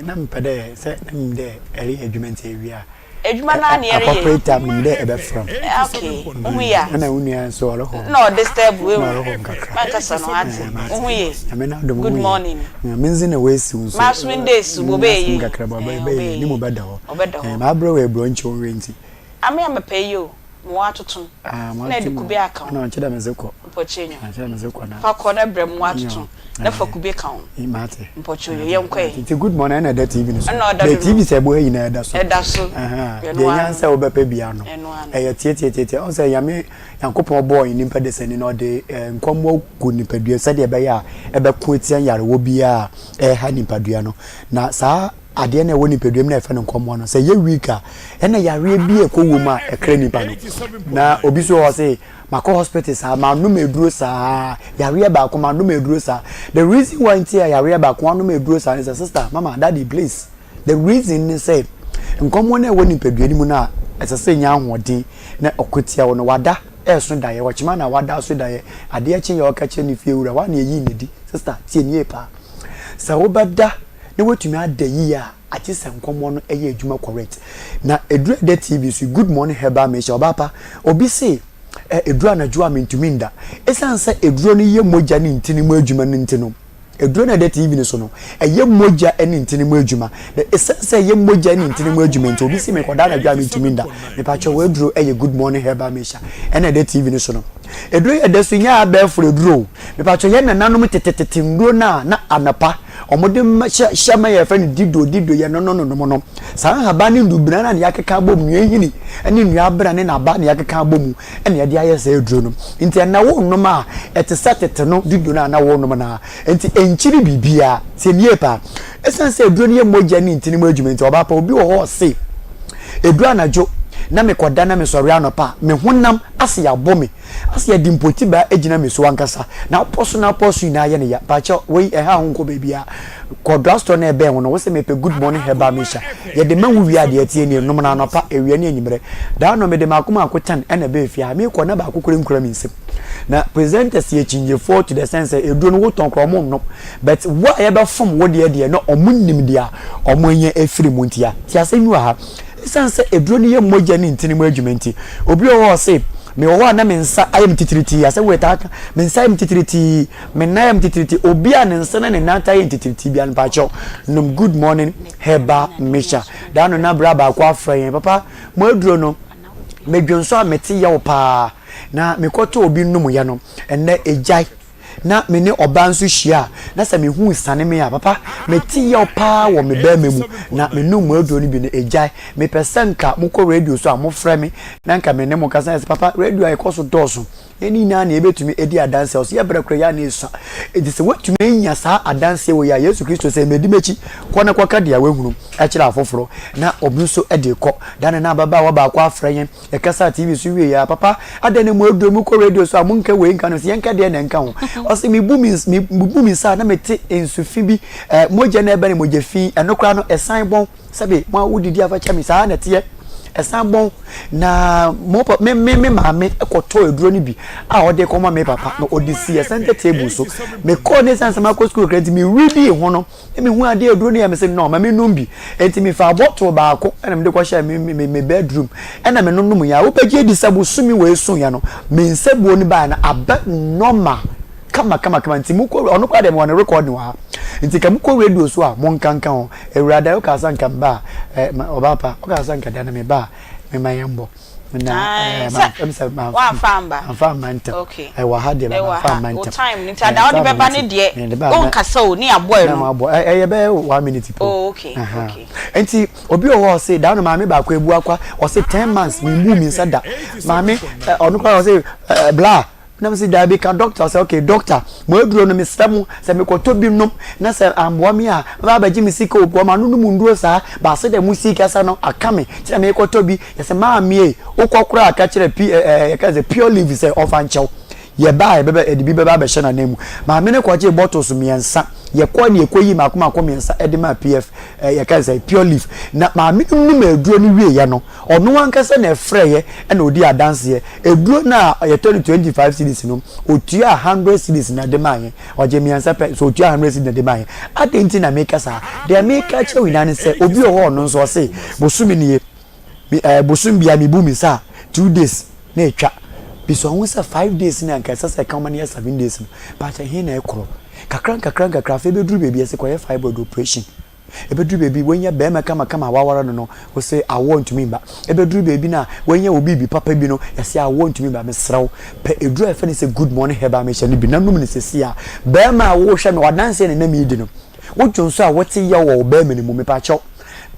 na mpede se na mde eri adwumenti ewia Edwuma na na ere. Appropriate time ni de ebe from. Okay. Uhu ya. Na unia so olo ho. No disturb we. Mankasa no ati. Uhu ye. Good morning. Menzi na we si unso. Mas windays bo be yi. Ngakra ba be ni mo beda ho. Ma bro we bro nchi onwe nti. Ame am pay you. Mo atutun. Na de kubi account. Na ncheda mezeko. Mpochenyo. Ncheda mezeko na. Fa ko na bre mo atutun. Na fa kubi account. Imate. Mpochenyo yenkwe. It's a good morning na that TV no. The TV say bo yi na eda so. Eda so. De yansa obepe bia no. Tie. On say yame yankopon boy ni mpa de sene no de nkomo ku ni padua se de be ya ebe ku etia yare wo bia ha ni padua no. Na saa ade na woni padua na efe no nkomo no say ye weeka na yare bia ko wo ma ekra ni pa no. Na obi so o say Mako hospital sa ma no meduro sa yare ba ko ma no meduro sa. The reason why ntia yare ba ko no meduro sa is sister mama daddy please. The reason is say nkomo na woni padua ni mu na esese nya ahodi na okotia wo no wada eso daye wachima na wada so daye ade achi ye okache ni fie wura wa na yi ni di sister tie ni epa sa wo bada ne wotumi adayi a achi se nkomo no eye adwuma correct na edura de TV so good morning heba me sha obapa obi say edura na jua mentumi nda esanse edura no ye moja ni ntini mu adwuma ni ntino eduro na de TV ni so no eye moja eni ntini mu adwuma esanse eye moja ni ntini mu adwuma nti obi si me koda na jua mentumi nda me pa cho weduro eye good morning heba me sha ena de TV ni so no eduro ye de so nya abefro eduro me pa cho ye na nanom tetetete nduro na anapa omode shama ye fa ni dido ye no sa haba ni ndubra na yakeka bom yehini eni nua bra ne na ba na yakeka bom eni ye de aye sa eduro no nti na wo nom a etesatete no dido na wo nom na nti enchiri bibia se niepa esanse eduro ne ye moja ni ntini mu adwuma nti oba pa obi wo ho se eduro anajo na me koda na me sori anopa me honam ase ya bomi ase ya dimpoti ba ejina me so ankasa na poso na ye ne ya pa cha we ha honko bebia koda store na ebe ho no we se me pe good morning heba me sha ye de mawu wi ade atie ni nom na anopa ewia ne anyimre da no me de makoma akotan ena be fia me ko na ba akokore nkura mi nsem na presenters ye chinje for to the sense eduro no woton kro mo no but what ye be form wo de no omunnim dia omonye efiri muntia ti asenyu ha sanse eduro ni ye moja ni ntini mu adwumenti obi o say me wo na me nsa ayem titiriti ase weta me nsa ayem titiriti me na ayem titiriti obi a ne nsa na ne nata ayem titiriti bia npa cho num good morning heba misha da no na bra ba kwa afran papa mo eduro no me dwonso a meti ye wo pa na me koto obi num ya no enne ejai na me ne oba nso hia na se me hu sane me ya papa me ti ya pa wo me ba memu na me no mu aduro ni bi ne ejai me pesenka mu ko radio so a mo frɛ me na nka me ne mo kasa papa radio ai koso doso eni na na ebetumi edi adanse o se ye brekre ya na esa edi se watumi enya sa adanse wo ya Yesu Kristo se medi mechi ko na kwaka dia wehunu a kira afoforo na obi so edi ko dan na baba wa ba kwa frɛ yen e kasa TV so wie ya papa adane mu aduro mu ko radio so a mo nka we nka no se yenka de na nka ho o se mi bumi sa na mete ensufi bi moja na ebe ne moja fi enokra no esan bon sabe mo wudidi afacha mi sa na tie esan bon na mo me maame ekoto eduro ni bi a ode ko ma me papa no odisi esan table so me ko ne san sama ko school credit mi ready ho no me hu ade eduro ni ya me se no ma me num bi enti mi fa bottle ba ko na me de ko share me bedroom na me num ya wo pagi edi sabu sumi we sun ya no me nsabu oni ba na aba normal kama nti muko ono kwa dem wona record ni wa nti ka muko radio so a mon kankan o ewrada o ka san kan ba obapa o ka san kan na me ba me mayembo na wa famba nta okay wa ha de ma famba nta time nti ada o de beba ne de o nkasa o ni abo no abo e be 1 minute po oh okay nti obi o ho say da no ma me ba kwa ebu akwa o say 10 months mi mu mi sada ma me ono kwa o say bla na msi dabi ka doctor say okay doctor mo eduro no misramu say me koto bi nom na say amboa mi a ba ba ji misika obo ma nunu mu nduro sa ba se de musika sa no akame tira me koto bi say ma mi e okokura aka kire ka say pure live say ofanchew ye ba e bebe edibi beba be hye na nemu ma me ne kwaje bottles miensa ye kwa ne ekoyi makoma miensa edema PF ye ka say pure leaf na ma me nunu eduro ni wie ye no ono ankasa na efre ye na odi adanse ye eduro na ye 25 cedis no otua 100 cedis na de maye oje miensa pe so otua 100 cedis na de maye atenti na make sa de make che wi na ne se obi o ho no so say bosumi ni ye bosum bia mi bu mi sa 2 days na etwa biso ho say 5 days na nka say ka man 7 days no but he na ekro kakran fe be duru baby say koye fibroid operation ebe duru baby wenya be ma kama wawara no we say I want me ba ebe duru baby na wenya obi bi papa bi no e say I want me ba me sraw pe eduru e fe ni say good morning heba me ni bi nanum ni say sia be ma wo hwe me wadanse ne na mi di no wo jonso a wote ye wo be me ni mu me pa chaw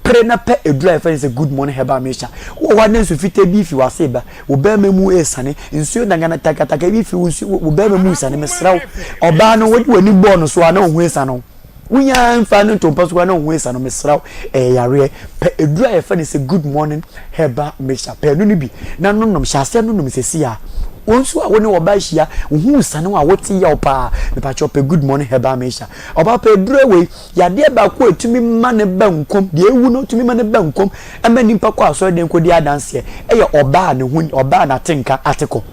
pre na pe eduru e fe ni say good morning heba me wo wadanse fite bi fi wase ba wo be ma mu esane nsuo danga na takataka bi fi wo be ma mu esane me sraw oba no wo ni bo no so ana ho esane Unya mfano to paso na onwesa no mesraw yare pe edura ye fa ni say good morning heba mesha pe no ni bi na no nom hyase no nom sesi a onsu a woni oba hia hu sane wa woti ya opa me pa cho pe good morning heba mesha oba pe edura we ya de ba ko etumi ma ne ba nkom de ewu no etumi ma ne ba nkom ema nimpa ko aso de nko di adanse ye oba ne hu oba na tenka ateko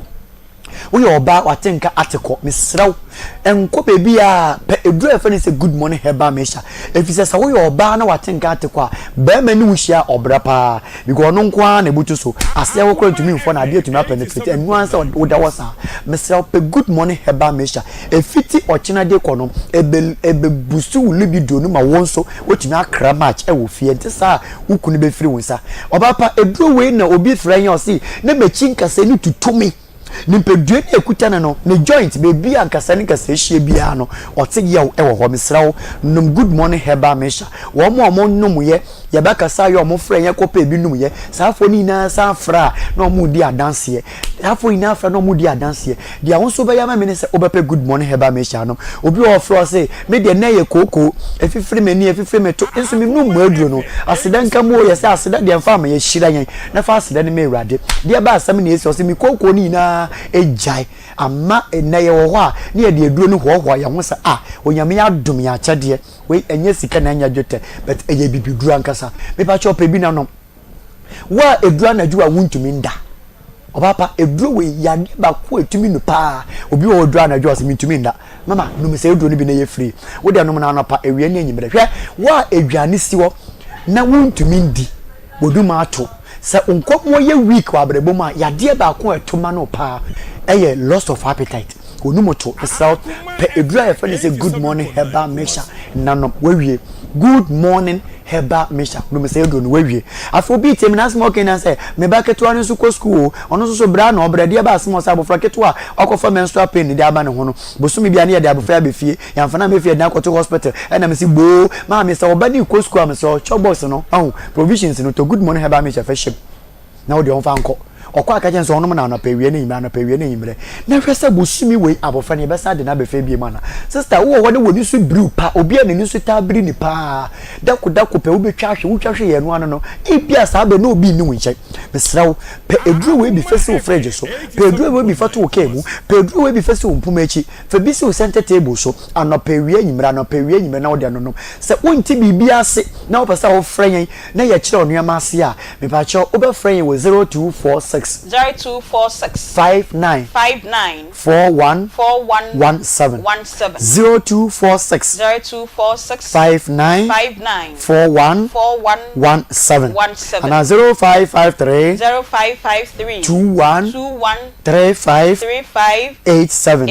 we oba watenka ateko misraw enko bebi a edura fa ni say good morning heba mesha efise sa we oba na watenka ateko a be ma ni wuhia obra pa because no nko na butu so ase wo kro ntumi mfo na ade ntumi penetrate enu ansa wo da wasa misraw pe good morning heba mesha efiti ochina de kono ebe busu libido no ma wonso wotumi akra match e wo fie ntisa ukunu be firi wonsa oba pa edura we na obi franya osi na bechinka se ni tutumi nimpedue ne ekuta no ne joint baby ankasa ne kasa hie bia no ote ye wo ho misrawo num good morning heba mesha wo mo num ye ye ba kasa ye mo frɛ ye kopa bi num ye safo ni na sa fra na mo di adanse ye safo ina fra na mo di adanse ye dia won so be ya ma me ne se obepe good morning heba mesha no obi o fro se me de na ye koko efifiri me ni efifiri me to enso me num aduro no aseda nka mo ye se aseda de mfa ma ye hira yen na fa aseda ne me urade dia ba asam ne esi o se me koko ni na ejai ama na ye wo a ne ye de aduro no ho ya ho sa onyame ya dum ya kyade we enye sika na anya dwote but eye bibiduru ankasa me pa chop bi na no wa edura na juwa wuntumi nda obapa eduro we ya de ba ko etumi no pa obi wo edura na juwa se mitumi nda mama no me se eduro no bi na ye free wo de no na no pa ewie ne enyimre hwe wa edwane siwo na wuntumi ndi boduma ato sa unkomo ye week wa breboma ya de ba ko etoma no pa eye loss of appetite onumoto south pe edura ye fa say good morning heba mesha nanom wewie good morning heba mesha no me say do no wewie afo bi tem na smoke na say me ba keto anu su ko school ono so bra na obra de ba asmo sa bofra keto a akofa menstrual pain de aba ne ho no bosumi bia ne ye de abofra be fie ya mfa na me fie na akoto hospital na me si bo ma me say obani ko school am so chobos no provisions no to good morning heba mesha fa ship na wo de on fa nko okwa akaje nso onum na anapawie ne yimre anapawie ne yimre na hwese bosumi we abofra ne besa de na befa bie mana sister wo wo de woni su brew pa obi a ne su ta biri ni pa dako pe wo betwa hwe wo twa hwe ye no ano no ibia sa be na obi ni wonche besrawo pe edru we bi fese wo fridge so pe edru we bi fato wo kemu pe edru we bi fese wo mpumachi fe bi se wo center table so anapawie yimre na wo de no no se wonti bibia ase na wo pesa wo frenya na ye kire onuama ase a me pa cho wo be frenya wo 0246 59 41 17 0246 59 41 17 and 0553 21 35 87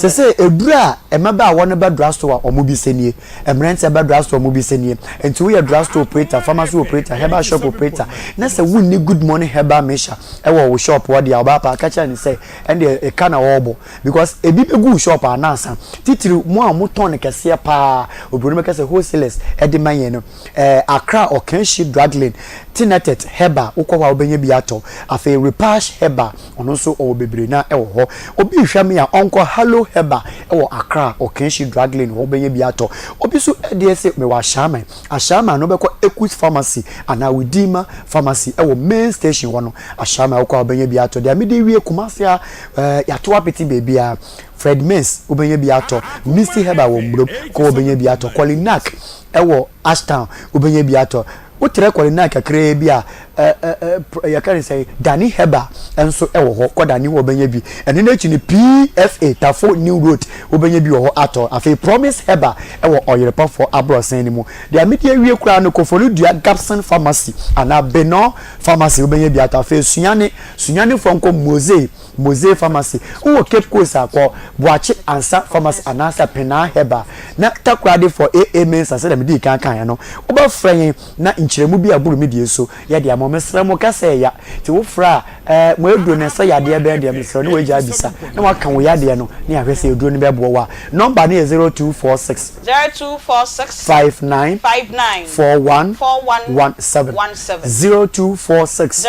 say edura emaba won ba drugstore omobi senie emrent ba drugstore omobi senie enti we drugstore operator pharmacy operator herbal shop operator na say wunni good morning herbal mesha wo shop what dia oba pa kacha ni say and e kana wobo because e bi begu shop anansa titiri mo amoton kese pa oburu me kese wholesalers e de manye no Accra Okenshi drug lane Tinatet heba ukwa obenye bi ato afi repash heba ono so o bebre na e wo ho obi hwame ya onko hello heba e wo Accra Okenshi drug lane obenye bi ato obi so e de se me wa ashama no beko Equus pharmacy ana Widima pharmacy e wo main station wono ashama ukwa obenye bi ato dia me de wie kumafia ya to apeti baby a Fred Mins obenye bi ato Misty heba wo mbro ko obenye bi ato Kolinak e wo Ashtown obenye bi ato utre kwali na kakre bia ya kan say Dani Heba enso e wo ho ko Dani wo benya bi ene na chi ni PFA Tafo New Road wo benya bi wo ho ato afi Promise Heba e wo oyerepa for abrosen ni mu dia media wie kura no kofolu dua Gapson Pharmacy ana Beno Pharmacy wo benya bi ato afi sunyane fonko Mose Pharmacy wo Cape Coast akọ Boachi Ansa Pharmacy anasa Pena Heba na takrade for AA men say dem di kan no wo ba frɛ na nkyeremu bi aburu mi die so ya dia mo mesra mo kasa ya ti wo fra mo eduro ne say ya de be de mesra no we ja bisa na wa kan wo ya de no na ya hwese eduro ne be bo wa number ne 0246 59 41 17 0246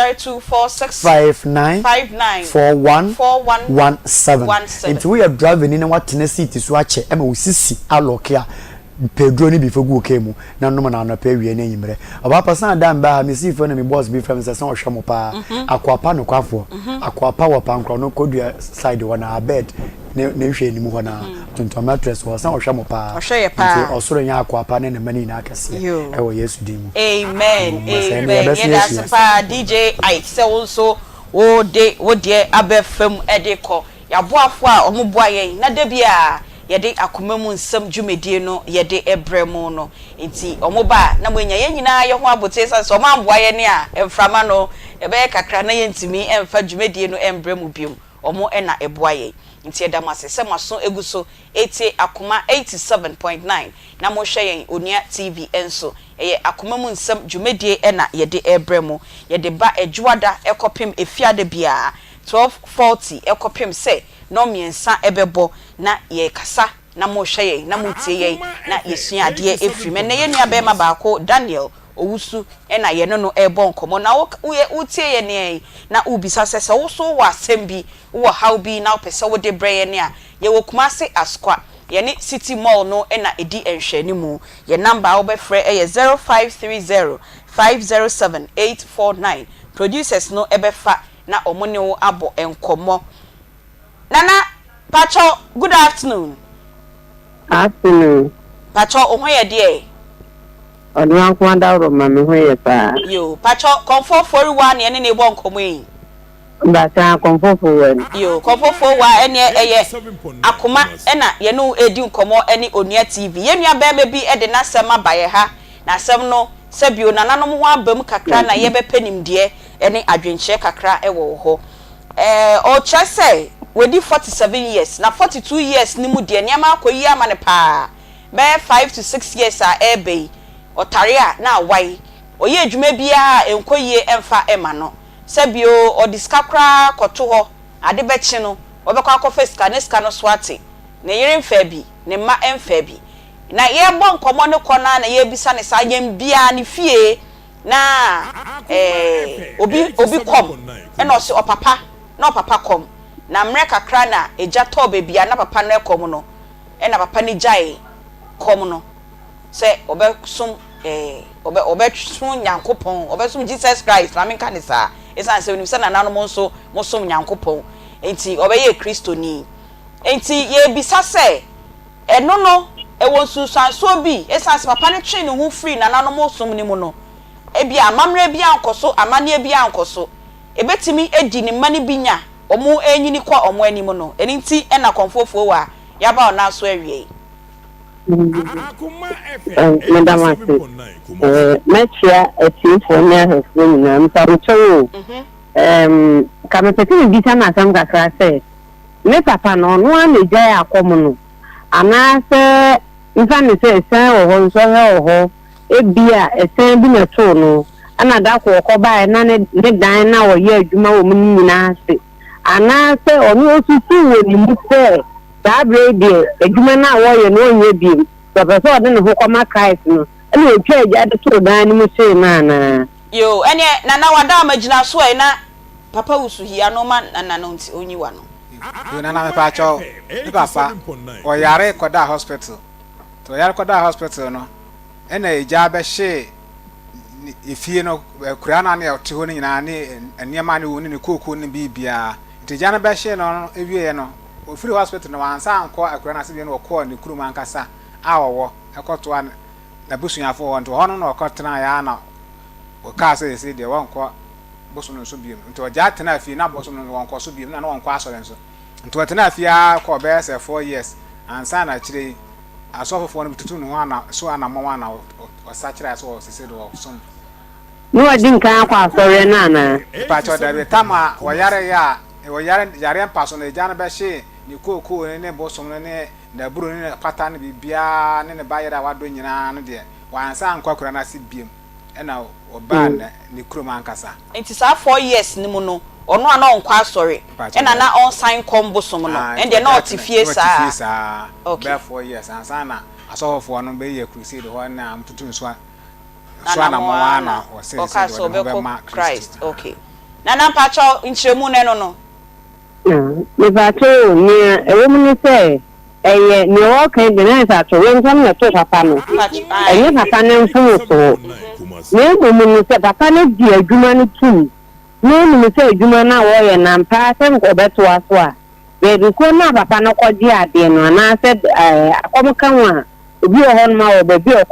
59 41 17 into we are driving in what Tennessee so ache e ma usisi alokia pedro ni before go kemu na no na na pa wie na yimre oba person dan ba me see for na me boss be from say so hwemo pa akwapa no kwafo akwapa wo pankro no kodua side wona bed ne hwe ni mu hona tonto mattress wo san hwemo pa osoro nya akwapa ne mani na akase e wo Yesu dimu amen yes pa DJ I say also wo de abefam edeko yaboafo a omoboa yen na da bia yede akoma mu nsam dwumedie no yede ebremu no enti omoba na mwenya yen nyina ye ho abote so mamboa ye ne a emframa no ebe kakra na yentimi emfa dwumedie no embremu biom omo na eboa ye enti edamase se maso eguso ete akoma 87.9 na mo hwe yen Onia TV enso eye akoma mu nsam dwumedie na yede ebremu yede ba edwada ekopem efiade bia 1240 ekopem se no miensa ebebo na ye kasa na mo hwe ye na mo tie ye na yesua ade efrime na ye nua be ma baako Daniel owusu na ye no ebo nkomo na wo utie ye ne na ubisa sese wo so wa sembi wo haubi na opese wo de breye ne a ye wo kumase askwa ye ne City Mall no na edi enhwani mu ye number wo be frɛ ye 0530 507 849 producers no ebefa na omone wo abo enkomo Nana Pacho, good afternoon. Afternoon. Pacho, ohoye die. Odwan kwanda ro ma me hoye pa. Yo, Pacho, comfort for one ene ne bo nkomo yi. Ba comfort for one. Yo, comfort for one ene akoma ena ye no edi nkomo ene Onia TV. Ye nua be me bi e de na sema baye ha. Na sem no sebio nananom ho abam kakra na ye be panimde ene adwenche kakra e wo ho. O chese wedi 47 years na 42 years ni mu de niam akoyi amane pa be 5 to 6 years a ebe otaria na wai oye adwuma bia enkoyi emfa ema no sebio odiskakra koto ho ade bechi no obekọ akọfa sika no swati na yire mfa bi ne ma emfa bi na ye bo nkomo ne kona na ye bisa ne sa yem bia ne fie na obi kom e no se opapa na opapa kom na mre kakra na eja to bebia na papa no ekom no e na papa ni jai kom no se obesum obesum nyankopon obesum Jesus Christ na menka ne sa esan se onim se na nanu mo nso mo som nyankopon enti obeye Kristo ni enti ye bisa se eno no e won susanso bi esan se papa ne twe ne ho free na nanu mo som ni mu no ebia amamre bia ankoso amane bia ankoso ebetimi edi ne mane binya omo enyini kwa omo anim no enti ena konfofo wa yaba ona so awie Madam Ati mechia etifo ne hafun na mpamcho kamepeti bisa na sam kakra se me papa no no ameja akom no ana se nfa ne se sen wo nso he wo ebia esen bi na to no ana da ko ba na ne dan na wo ye adwuma wo mu nyina ase ana se onu osusu wo ni mu se da brede adwuma na wo ye no nye bi professor de no ko ma kais no ene otwa eja de to dan ni mu se na yo ene na wada magina so e na papa wusu hia no ma na nti onyiwa no yo na me pa cho ni papa o yare koda hospital to yare koda hospital no ene eja be hye ifie no kura na na te ho ni nyina ne eniema ne woni ne kooko ne bibia teja na be hye no ewie no ofiri hospital no wansa anko akura na se bi no ko ne kuruma ankasa awowo ekoto an na busunyafo ho nto hono no okotena ya na o ka say de won ko bosom no so biem nti o ja tena afi na bosom no won ko so biem na won ko asore nso nti o tena afi a ko be say 4 years ansa na kire asofofo no bitutu no ana so ana mama na o sachira so o sese do som no adin kan kwa asore na na pa cho da be tama o yare ya o yare paso na jana be she ni koko ne bosom ne na buru ne pata ne bibia ne bayira wado nyina no de wansa ankwa na si biem ena oban ne kroma ankasa enti sa 4 years ni mu no ono ana onkwa asore ena na on sign kombosom no ende na otifie sa okay 4 years ansa na asofo no be ye crusade ho na amtutu so na mama na o se se be Christ okay na pacho nchiremu ne no me pacho ni ewomu ni se eye ni o kan de na sa to wen sam na to papa no eye papa ne mfu so ne mu ni se papa ne di adwuma no tu ne mu se adwuma na wo ye na mpa se ko beto aso a be bi ko na papa no ko di ade no na se akom kan wa obi o hon ma wo be bi o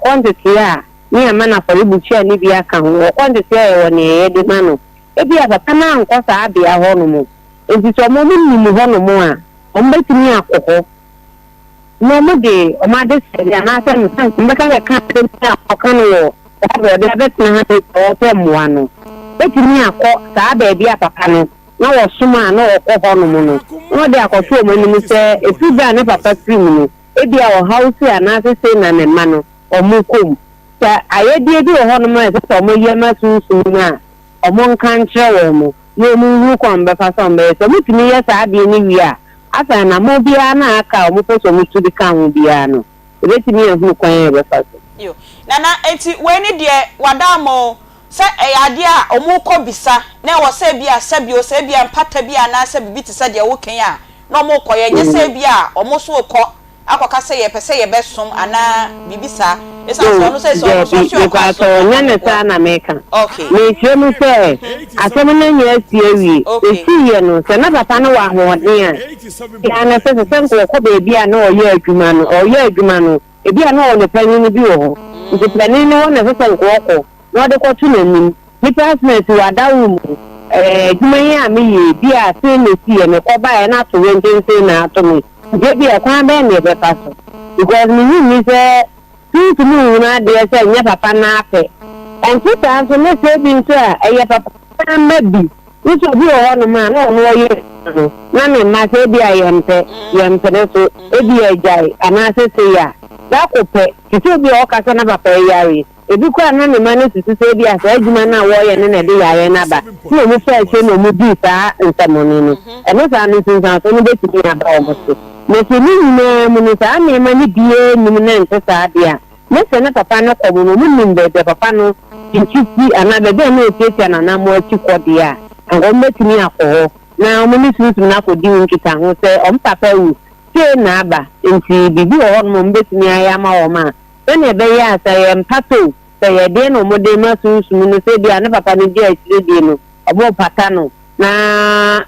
quantity a ni amana for ibuchi ni bi aka ho o quantity e wo ne ye de ma no e bi papa na nko sa abia ho no mu enti so mo ni mu ho no mu a ombetini akoko no mo de o ma de se ya na se mbeka ga kan de akoko no wo o de betina ha de o pe mo ano betini akọ sa ba bia papa no na wo suma na o ko ho no mu no no de akoto mo ni se efi ba ne papa trim no e bia o house ya na se na ne ma no o mu kom sa ayedie bi o ho no ma se o mo ye ma sunsun na o mo nkan kire wo mo no mu hu ko mbe fa so mbe so mutini ye sa bi ni wi a asa na mo bia na aka o mo so mutu di kan ho bia no ebetimi ehu kwan e be fa so yo nana enti we ni de wadamo se eyade a omu ko bisa na wo se bia sabi o se bia mpata bia na se bibi ti se de wo kan a na omu ko ye nye se bia omu so ko akoka se ye pese ye besom ana bibisa esa so no se so ko so nyane sa na meka okay me chemu se asem na nya asiewi esi ye no se na papa no wa hoden a ya na se se ko be bia na o ye adwuma no e bia na o ne pani bi wo nti pani no na se se ko no de ko tu nanim ni passment wa dawo mu adwuma yi a me ye bia se ne si ye me ko ba na to wenden se na to me Baby, I can't be near the person because me say, two to me, na dear say, never papa nape. And 2 times, when they say, being sir, a papa maybe, which will be a one man, no, you, none my baby, I am so, a jay, and I say, ya, that could pay, it will be all custom of a pay yari. If you can't run the money to say, be as Regiment away and then a day, I am about. No, we say, no, we do that and some money. And that's our missing out, only to be about. Mesini munisa me mani die nimna ntesa dia mese na papa no ko mu nimbe de papa no nchiti ana bebe na otietia na na mo achiko dia ngo metini akọ na mo ni susu na ko di nkita ho se o papa wu se na aba nti bibi o mo mbetini aya ma o ma na be ya sa ye mpato se ye de no mo de ma susu mu se dia na papa ni dia chire di no obo pata no na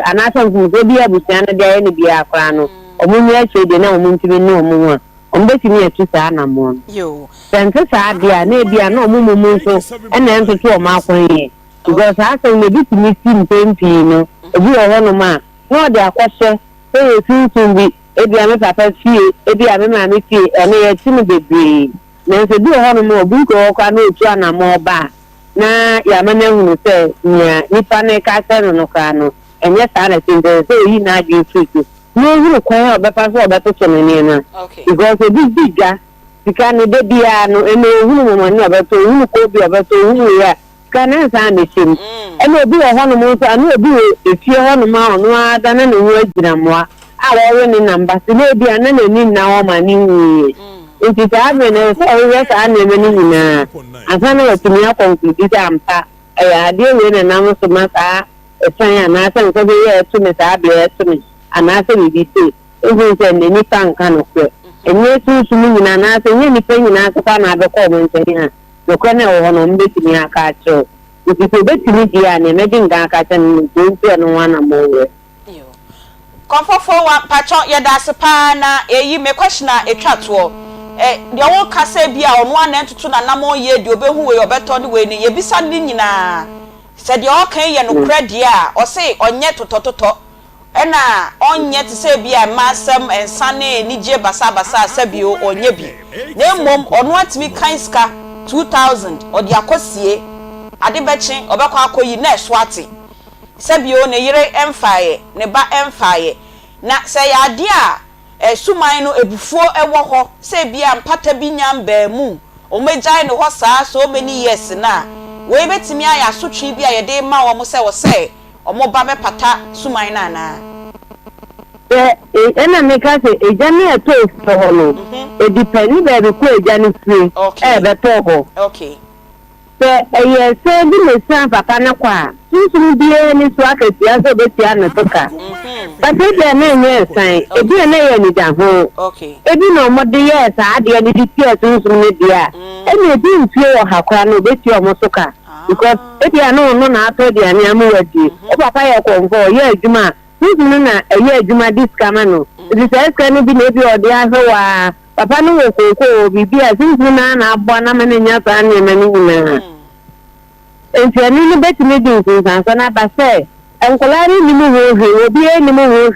anason ku go bia busia na dia ni bia akra no omunye achede na omuntimi na omunwa ombetimi atu sa na mo yo sense sa dia na bia na omumumu so na entoto o ma kwan ye because asa na bitimi sim tempi no obi o ho no ma no de akwose e yesunsun bi e bia me papa fie e bia me ma me fie ene ye timi bebre na se bi o ho no ma obi ko kwa na otu ana mo ba na ya mane hunu se nya nipa ne ka se no ka no enye sa na sinde se yi na adi futu no hunu kwa obepa so obeto chemene na because e biga sika ne de bia no ene hunu mo ne obeto hunu ko bi obeto hunu ya kana sa na chim ene obi ho no mo so ane obi efie ho no ma ono ada na ne hu agira moa a wo ne namba se ne bia na ni na ho ma ni hu nti ta be ne so we sa na me ni nyina asana watumi akonkludi ampa ya de we na nam so masa esan na san ko be ye tu me sa be ye tu me anase bi se even se ne ni tanka no kwe enye su mu nyina na se nye ni pe nyina so kwa na be ko mo ntani ha no ko na wo no mbetimi aka cho nti ko betimi dia ne me dinga aka cha nti no wana mo we komfofo wa pacho ye da sepa na eyi me question a etwa to de wo kasa bia ono ana entutu na nam oye de obehu we obeto de we ni ye bisa ni nyina se de o kan ye no kredi a o se onye totototo ena onye te se bia masem ensane ni je basa sabio onye bi na mom ono atimi kan ska 2000 odi akosie ade bechi obekọ akoyi na eswati sabio ne yire emfaye ne ba emfaye na se ya ade a suman no ebufuo ewo ho se bia mpata bi nyamba mu o megyan no ho saa so many years na we betimi aya sotwe bia ye de ma wo mo se wo se o mo ba pata suman na na ena meka se ejani eto so no e depend be be ko ejani free be to ho okay se eye se bi me san papa na kwa sunsun bie ni so akatia so betia na toka but e dey na nye san e bi na ye ni da ho okay e bi no mo de ye sa ade ni di tie sunsun ni dia e na bi nfie wo hakwa no betia mo soka because e bi na no na ato dia ni amu wadi e papa ye ko nko ye adwuma sunsun na ye adwuma diskama no di se ska ni bi na bi ode ahwa papa no wo ko bibia sunsun na abo na menenya sa na mani nyina entiani ni betimi di nsanso na ba se enkolari ni mu ho obi ni mu ho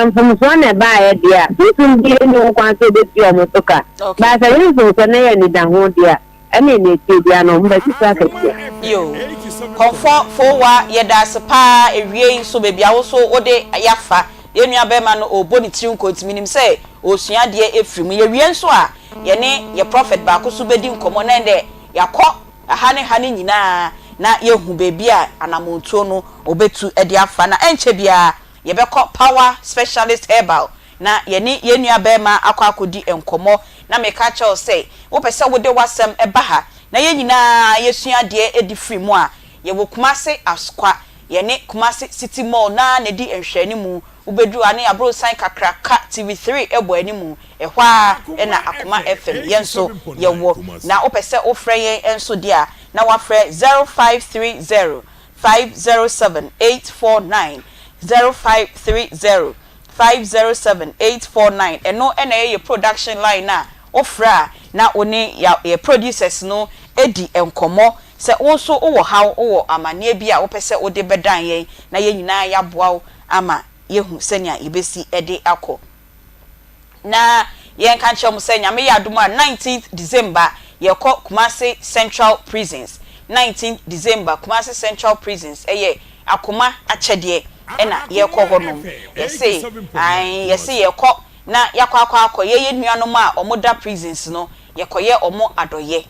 mfumso na ba ye dia sunsun bi ni nkwan so beti o mutoka ba se ni nsanso na ye ni da ho dia ene ni ti dia no mba sisa ka yo comfort for wa ye da spa ewie so bebi awo so ode yafa ye nua be ma no oboni tiri nkotimi nim se osua de efrim ye wie nso a ye ne ye prophet ba ko so bedi nkomo na nde yakọ hane nyina na yehu bebi a anamontuo no obetu ede afa na enche bia ye bekọ power specialist herbal na ye ni ye nua be ma akodi enkomo na meka cha o say wo pese wo de wasem eba ha na ye nyina yesua de edi free mu a ye wo Kumase Askwa ye ne Kumase City Mall na ne di enhwani mu ubedu ane abro sign kakraka TV3 ebo animu ehwa na Akoma FM yenso yewo na opese ofre yen enso dia na wafre 0530 507 849 0530 507 849 eno na ye production line na ofra na oni ya producers no edi enkomo se wonso wo haw wo amane bia opese ode bedan yen na ye nyina ya boaw ama yehu senya ibesi ede akọ na yen kan chem senya me yaduma 19th December yekọ Kumase Central Prisons 19th December Kumase Central Prisons eye Akoma achede ena yekọ hono yesi yekọ na yakọ ye nuanom a omoda prisons no yekoye omo adoye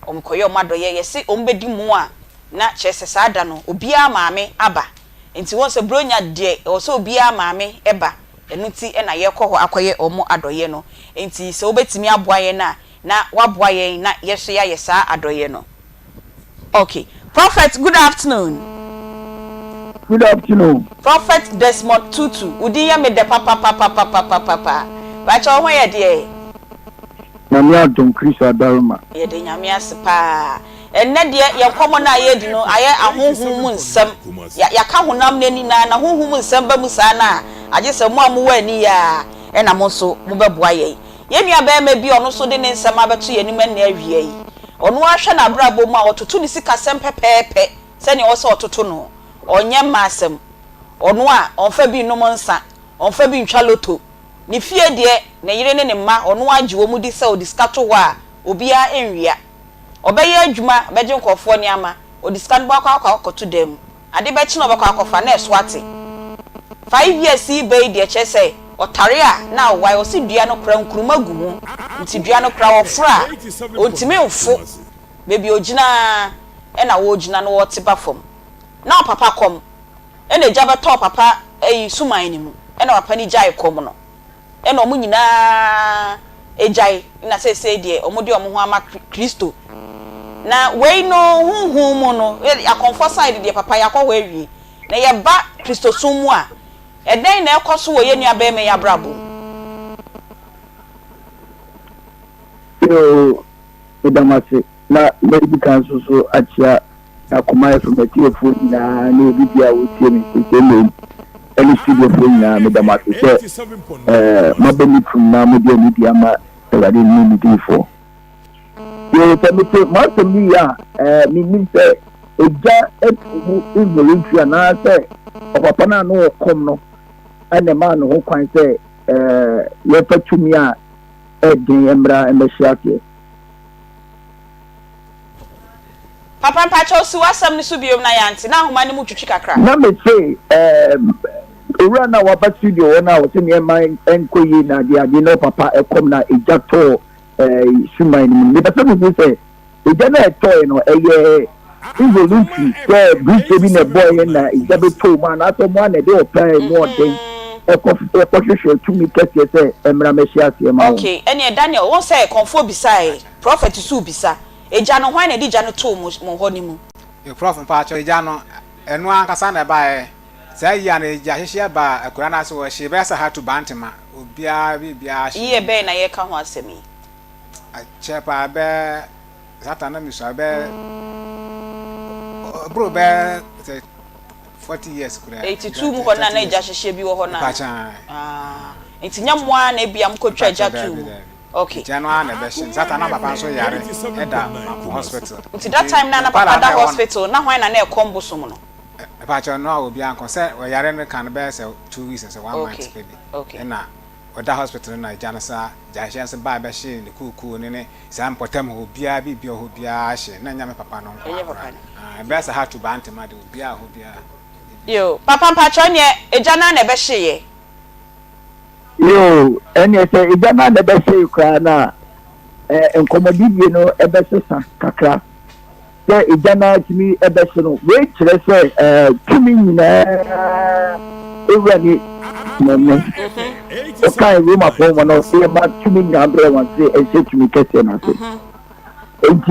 omkoye omo adoye yesi ombedi mu a na chese sada no obia maame aba enti won se bronya de o se obia maame eba enuti ena yekọ ho akoye omo adoye no enti se obetimi aboaye na waboaye na yeso ya yesa adoye no. Okay, Prophet, good afternoon. Good afternoon. Prophet Desmond Tutu udi ya me de papa bacha ho ye de na mi adom Chris Adaruma ye de nyame aspa enne de ye komo na ye di no aye ahonhum mu nsem ya ka honam nani na honhum mu nsem ba mu sa na age se mu amu wani ya na mo so mu beboa ye nua ba ma bi ono so de ne nsem abeto ye nim na awie yi ono ahwe na brabo mu a ototo ni sika sem pepepe se ne wo se ototo no onye masem ono a onfa bi no nsa onfa bi ntwa loto ni fie de na yire ne mma ono age wo mu di se odiskato wa obia enwia obeye adwuma beje nkofo ni ama odiskan ba kwa akoto dem ade be chi no ba kwa akofa na eswate 5 years be de chese otare a na why osi dua no kra nkuruma gu ho nti dua no kra ofra ontime mfo bebi ogina na wo ogina no wote ba fom na papa kom ena jaba to papa suman ni mu ena papa ni jai kom no ena omu nyina ejai na sese de omudi omu ho ama Kristo na we no hunhun mu no ya comfort side de papa ya kwa wi na ye ba Kristo sumu a eden na ekoso wo ye nua ba me ya brabo yo edamase na medical council so achia Akoma FM phone na ne bibia wo tie me se any studio phone na medamase se mabeni from na mo de media ma already need it for. You tell me to most of me, me say, a jar is voluntary, and I say, of a pana no come no, and the man who can say, let to me, the Embra and the Shaki. Papa Pacho, so what's some Subium Nayanti? Now, my name is Chikakra. Let me say, run our studio now, was in your mind, and Queen, no papa, a comna, a jato, Shumai. But some people say, a general toy, a evolution, where Bruce a boy and a double 2 man, after one a day of play more things. A position to me, catch yourself, and Ramesha. Okay, and Daniel won't say, conform beside, prophet to Subisa. A jano wine a dijano too much more honeymoon. Your prophet patch, a jano, and one casana by say yan a jahishia by a granas or she best had to bantima, Ubia, ye ben I can't want to me. A chepa bear, Satanamis, I bear, bro bear, 40 years, 82 more than a jashia be or Hona. It's young one, a biam could treasure too. Okay. January version. That another person yare. Hospital. Until that time, Nana Papa hospital. Now when I near combo someone. Pacho no will be concerned. We yare no can bear 2 weeks and 1 month baby. Okay. And now, with that hospital na Janasa, Jashan buy machine, the cool nene. Some potem who be a be who be a she. Nanya Papa no. Best I have to bant him. Who be a. Yo, Papa Pachonia, a Jana never she. Yo, and you say, it's not the best you can, and comedy, you know, a best kakra. There is not to me a best, wait, let's say, to me, already, okay, room of one or say about 2 million umbrella and say to me, Cassin. It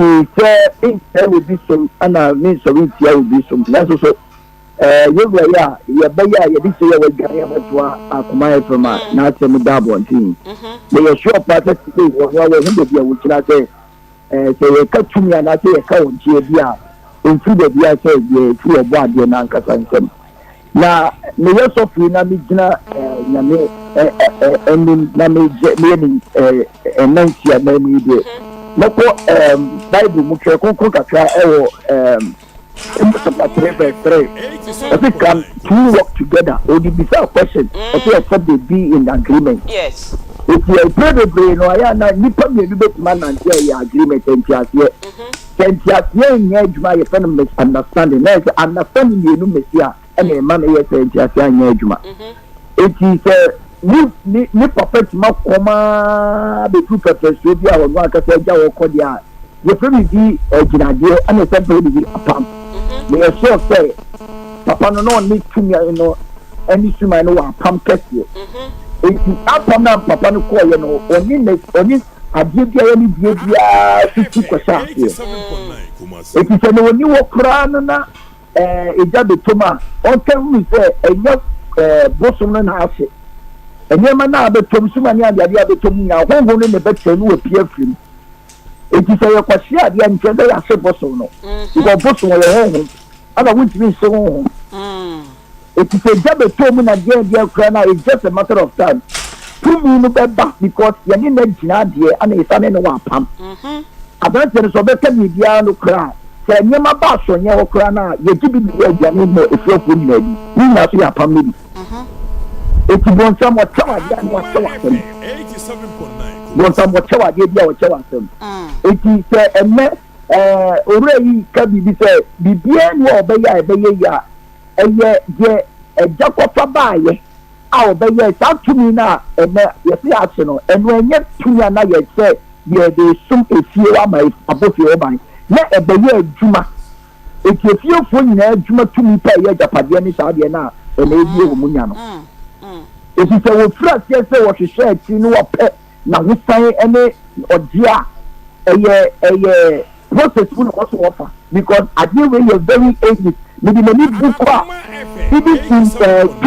is, there will be some, and I mean, so it will be some, that's also. You beya you this year with Gaya Akoma from not some double team. They are sure part of the day which I say, say, cut to me and I say a count here, included the I said, the 2 of 1 year Nanka Sansom. Now, may also free Namijana, meaning a 90 and then you no Bible, Muka, I think two work together. Or the bizarre question, except they be in agreement. Yes. If you are probably no, I am not. You probably be man and share agreement and just yet. Then just yet, my friend misunderstanding. Next, understanding you know, Messiah, and a man yes and just yet. It is ni perfect Makoma the two purpose to be our work as a Jawa Kodia. You probably be a Ginadia and a temporary be a pump. They are sure say, Papa no need to me, you know, any swim I know, pump catch you. It is up from now, Papa no call, you know, only I give you any behavior 50%. It is a new crana, a job of Toma, on tell me, say, a young bosom and house. And your man now, but Tom Sumania, the other to me, I won't go in the bed to appear film. It is a question at the end of the Bosono. You go Bosono, and I wouldn't be so. It is a job of Tom and dear Crana, it's just a matter of time. 2 minutes back because you need a Ginadia and a son in a pump. I don't think so better media no cry. Say, Yama Bass on your Crana, you give me a Janimo if you're good lady. You must be a family. It is one somewhat covered than what's so often. 87.9. One somewhat covered, you know, it is a mess. Already can be said, the bien will be a jack of a buy. I'll be yes, up to me now, and yes, arsenal. And when yet to me, and I said, yeah, there is some a few above your mind. Let a bear Juma. If you feel for Juma to me, pay your Japadian Sabiana, and maybe Muniano. If you say, well, first, yes, what you said, you know, a pet, now we say any or dear, a process will also offer because I think when you're very aged, maybe the need book, maybe in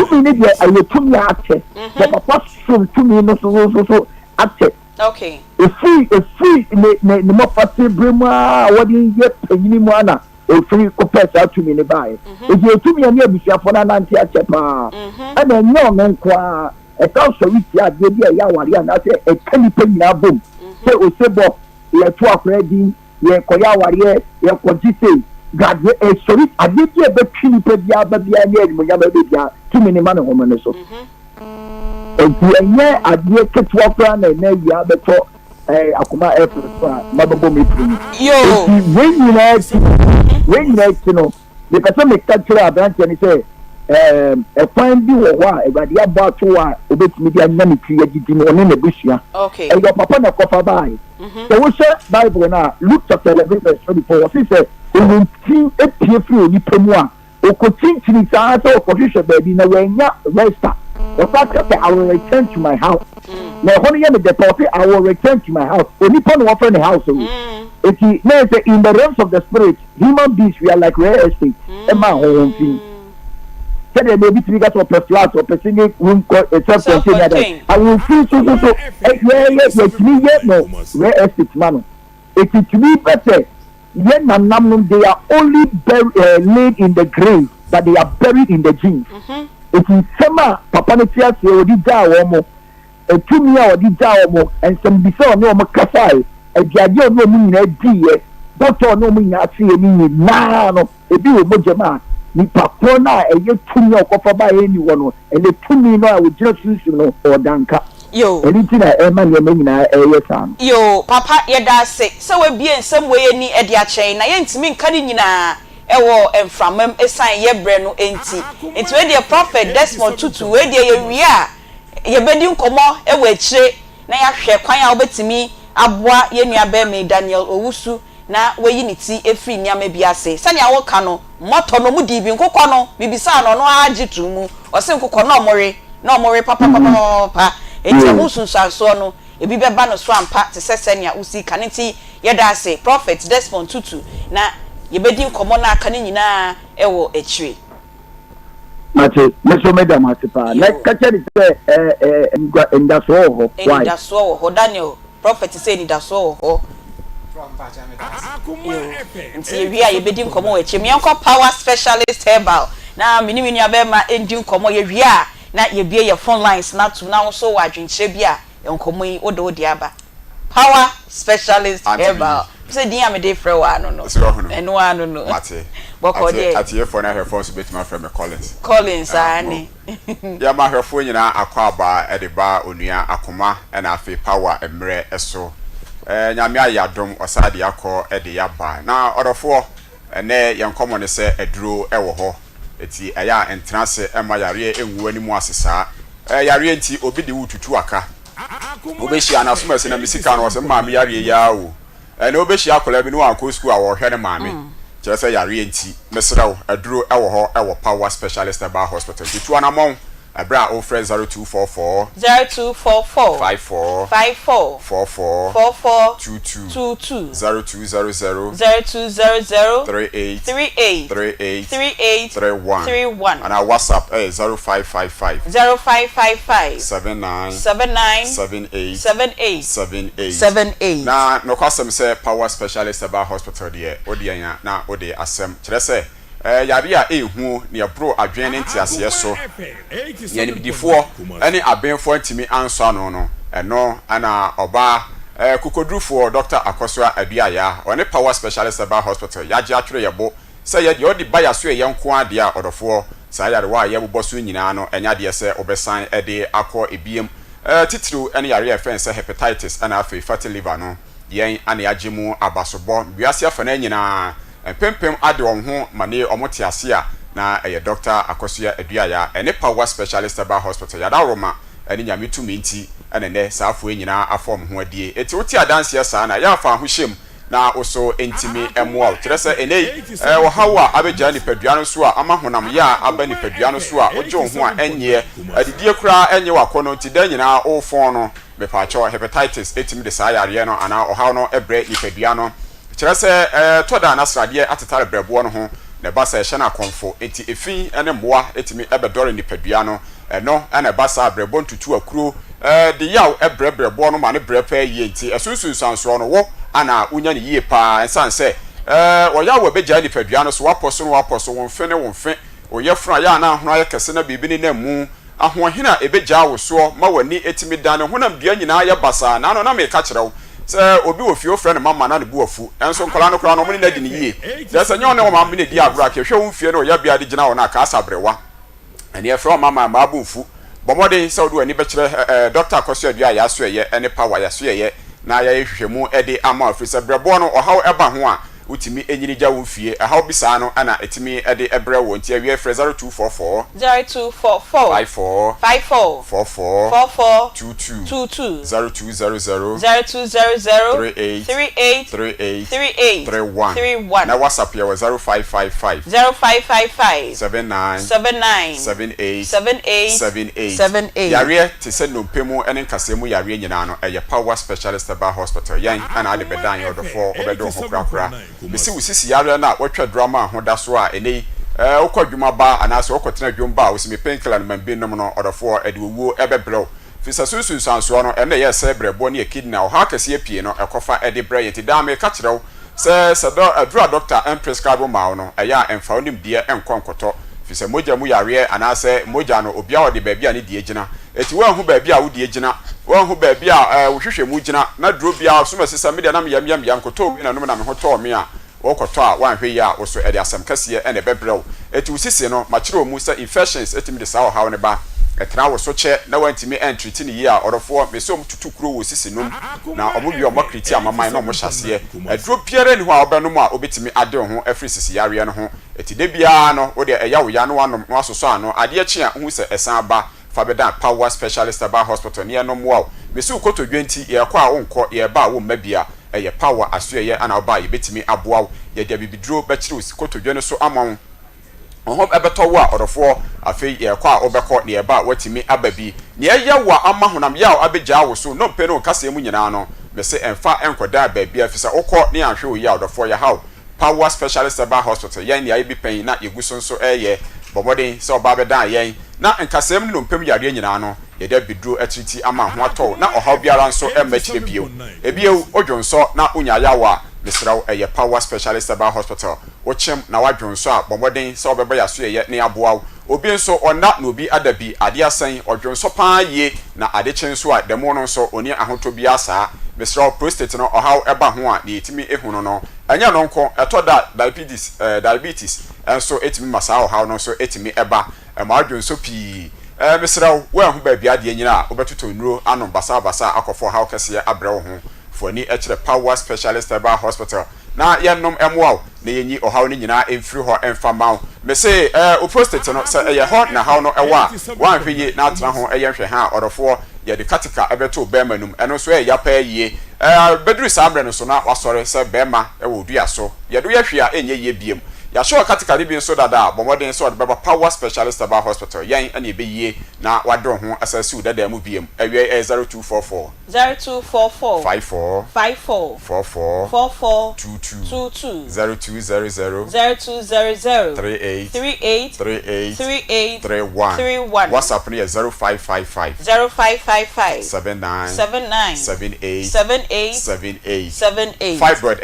2 minutes, I will 2 minutes, but a first from 2 minutes, so active. Okay. If free, the more fast, Brima, what do you get, Penimana, or free compared to 2 minutes by. If you're 2 minutes, you're for an anti chepa, and then no man, a thousand weeks, yeah, maybe a yawari, and I say a penny boom. say osebo ye to akredi ye koya ware ye kojise graduate sorry adedi e betwi ni pebia babia ni eni monya babia timi ni ma ne homo ne so enye adie ketwa kra na na ya beto Akoma airport mababo me yo when you know the person make culture abranche ni say kwan bi wo ho a egwade aba to a obetimi dia nya ne ti agidi no ne nebusua okay your papa na kofa bai so we say Bible na Luke chapter 11 verse 24 what say onti epie free oni pemu a okotinchini saa so okohwehwe baby na wanya resta the fact that I will return to my house na hono ye me deposit I will return to my house onipa no offer the house if he say in the realms of the spirit human beings we are like real estate ema ho thing said there may be three guys or per flat or per single room self-contained I will feel so no real estate man it is to be better when they are only laid in the grave but they are buried in the genes it is sema papa ne tia se odi ja wo etumi a odi ja wo and some be so no mo kasai aduade o no mu nyina diye doctor no mu nyina ase ni na no ebi wo mojema ni papa na eye tumi okofa ba ye ni wo no ele tumi no a wo jira susu no odanka yo anything na e ma ne nyina eye san yo papa ye da se we bi ensem we ni e dia chen na ye ntimi nka ni nyina ewo emframam esan ye bre no enti we dey prophet Desmond Tutu we dey ye wi a ye bedi nkomo ewo akire na ya hwe kwan a obetimi aboa ye nua ba me Daniel Owusu na weyi ni ti efri nyama bi ase sani awo ka no moto no mu di bi nkokọ no bibisa no no agitu mu o se nkokọ no omore papa enti mu sunsanso no ebi beba no so ampa te sesenia usi kaneti ye da ase prophet Desmond Tutu na yebedi nkomo na aka ne nyina ewo akire mate meso meda mate na kacha ni se ndaso ho why ndaso ho Daniel prophet say ni ndaso ho nti wi a yebedi nkomo akire me enko power specialist herbal na mini abema endi nkomo ye wi a na yebie ye phone lines na to na so wa adwenkyere bia nkomo yi odi aba power specialist herbal say din am dey frɛ wa no eno anu no mate boko dey atie for na herefo so betima frɛ me Collins ani ya ma herefo nyina akwa aba e de ba onua Akoma e na afi power emre eso nyame ayadom osade akọ e de ya ba na odofo ene yenkomo ne se aduro e wo ho eti eya entrance e ma yare enwu ani mu asesa yare enti obi de wututu aka obeshi anasoma se na misika no se ma me yare ya wo na obeshi akola bi no anko school a wo hwe ne maame kire se yare enti mesrew aduro e wo ho e wo power specialist aba hospital tutu anamon abra o friend 0244 54 44 22 0200 38 31 and our WhatsApp is 0555 79 na no kwasem say power specialist about hospital there odianya na odi asem kire say yare a ehu ne bro adwen ne ntiase so yene bidifo ene abenfo ntimi anso ano no eno ana oba kukodrufo Dr. Akosua Aduaya one power specialist about hospital yaje atwere yebo say ye odi baya so ye nko ade a odofo say yare wa ye bobo so nyina no enya de se obesan ede akọ ebiem titru ene yare afen say hepatitis ana afi fatty liver no yen ana yagemu abasobo biase afana nyina pempem ade won ho mane omote ase a na Dr. Akosua Aduaya ene power specialist about hospital yada roma ene nyame tumi nti ene ne saafo nyina afom ho adie eti woti adanse sa na ya fa ho hyem na oso entimi emo trese ene wo hawa abeja ni padua no so a ama honam ya aba ni padua no so a oje ho a enye adidie kura enye wakono ti da nyina o fon no be pa cho hepatitis etimi de sa yare no ana o hawo no ebre ni padua no trese toda na srade atetare brebo no ho ne ba sa ehye na konfo enti efin ene moa etimi ebedore ni padua no eno ene ba sa brebo ntutu akuro de yaw ebrebrebo no ma ne brepa ye enti esunsun sanso no wo ana unya ne yie pa ensan se wo yaw obeja ni padua no so waposo won fe ne won fe oyefra ya na hono ayekese na bibi ni na mu ahohina ebeja wo so ma wani etimi dan ne honam bia nyina ya basa na no na me ka kirew sɛ obi wo fie ofrɛ ne mama na ne bu afu enso nkola no kora no mo ne di ne yie sɛ sɛ nyɛ ne wo mama ne di agora ke hwɛ wo fie no ya bia de gyina wo na ka asabrewa ene efrɛ mama ma bu mfu bomode sɛ wo do ani bɛkyerɛ doctor akoso adua ya so ye ene power ya so ye na ya hwehwɛmu ede ama afiri sɛ brɛbɔ no ɔhaw ɛba ho a utimi enyini gya wo fie ɛhaw bisa no ana etimi ede ebrɛ wo nti awie frɛ 0244 54 44 22 0200 38 31 na WhatsApp ya 0555 79 78 yare te sɛ nompemu ene nkasemu yare nyina no ɛyɛ power specialist ba hospital yan ana ade bedan yodofo obedo ho krakra bisi usisi yare na watwa drama ho da so a ene okwadwuma ba anase okotena dwom ba usimi painkiller man bi nom no odofo ede owuo ebebrew fisa sunsun sanso no ene ye se brebo ne kidney o ha kase apie no ekofa ede bre yeti da me ka kirew se do adura doctor en prescribe ma no eya emfa onim die enkonkoto fisa moja mu yare anase moja no obia ode ba bia ne die gina eti wa hu ba bia wo die gina wa hu ba bia wo hwehwe mu gina na duro bia so mesesa me de na me yam nkoto bi na no na me hoto me a wokoto a wan hwe ya wo so ede asem kase ene bebrew eti usisi no ma kire mu se infections etimi de sa ha ne ba etra wo so che na wantimi entry ni ye a orofo me so mtutu kuro wo sisi nom na omobi o makriti amaman na omo hyase aduro biara ni ho a obenom a obetimi ade ho afri sisi yare no ho eti de bia no wo de eya wo ya no wanom no asoso ano ade achi a hu se esan ba fa beda power specialist ba hospital ne no mo me so koto dwenti ye kwa a wonko ye ba wo mabia eye power aso ye ana oba ye betimi aboa ye de bibiduro ba kire koto dwene so amon oho ebeto wo a orofo afei ye kwa obekọ ne eba watimi ababi ne ye wa amahonam ya abegya wo so no peno kasa mu nyina no me se emfa enkoda baabia afisa okọ ne ahwe wo ya orofo ya how power specialist ba hospital yan ne ayi pen na yeguso nso eye bomode se oba beda yan na nkasem no mpem yare nyina no ye da biduro atriti ama ho atọ na ohaw biara nso emachire bio odwonso na unyayawa Mr. eye power specialist ba hospital ochem na wadwonso a bomodin se obeba yaso ye ne aboa obi nso ona na obi adabi ade asan odwonso paa ye na ade chenso a demo no nso oni ahoto bi asa Mr. prostate no ohaw eba ho a ne etimi ehunu no anya no nko etoda diabetes enso etimi masa ohaw no nso etimi eba ma adwonso pi Mr. we hu ba bia de nyina obetoto nuro anom basa akofo haw kese abrɛ wo ho foni ekire power specialist ba hospital na yenom emwa na yenyi ohaw ni nyina emfiri ho emfa maw me say o prostate no say ye ho na haw no ewa wan hweyi na atena ho eye hwe ha orofo ye de katika ebeto bema num eno so ya pa yie bedru sambre no so na wasore say bema ewo dua so ye do ye hwe a enye ye biem ya show katika bi nso dada bomodin so de beba power specialist ba hospital yen ane be yie na wadro ho asasi u dada mu biem awie 0244 54 44 22 0200 38 31 WhatsApp ne 0555 79 fibroid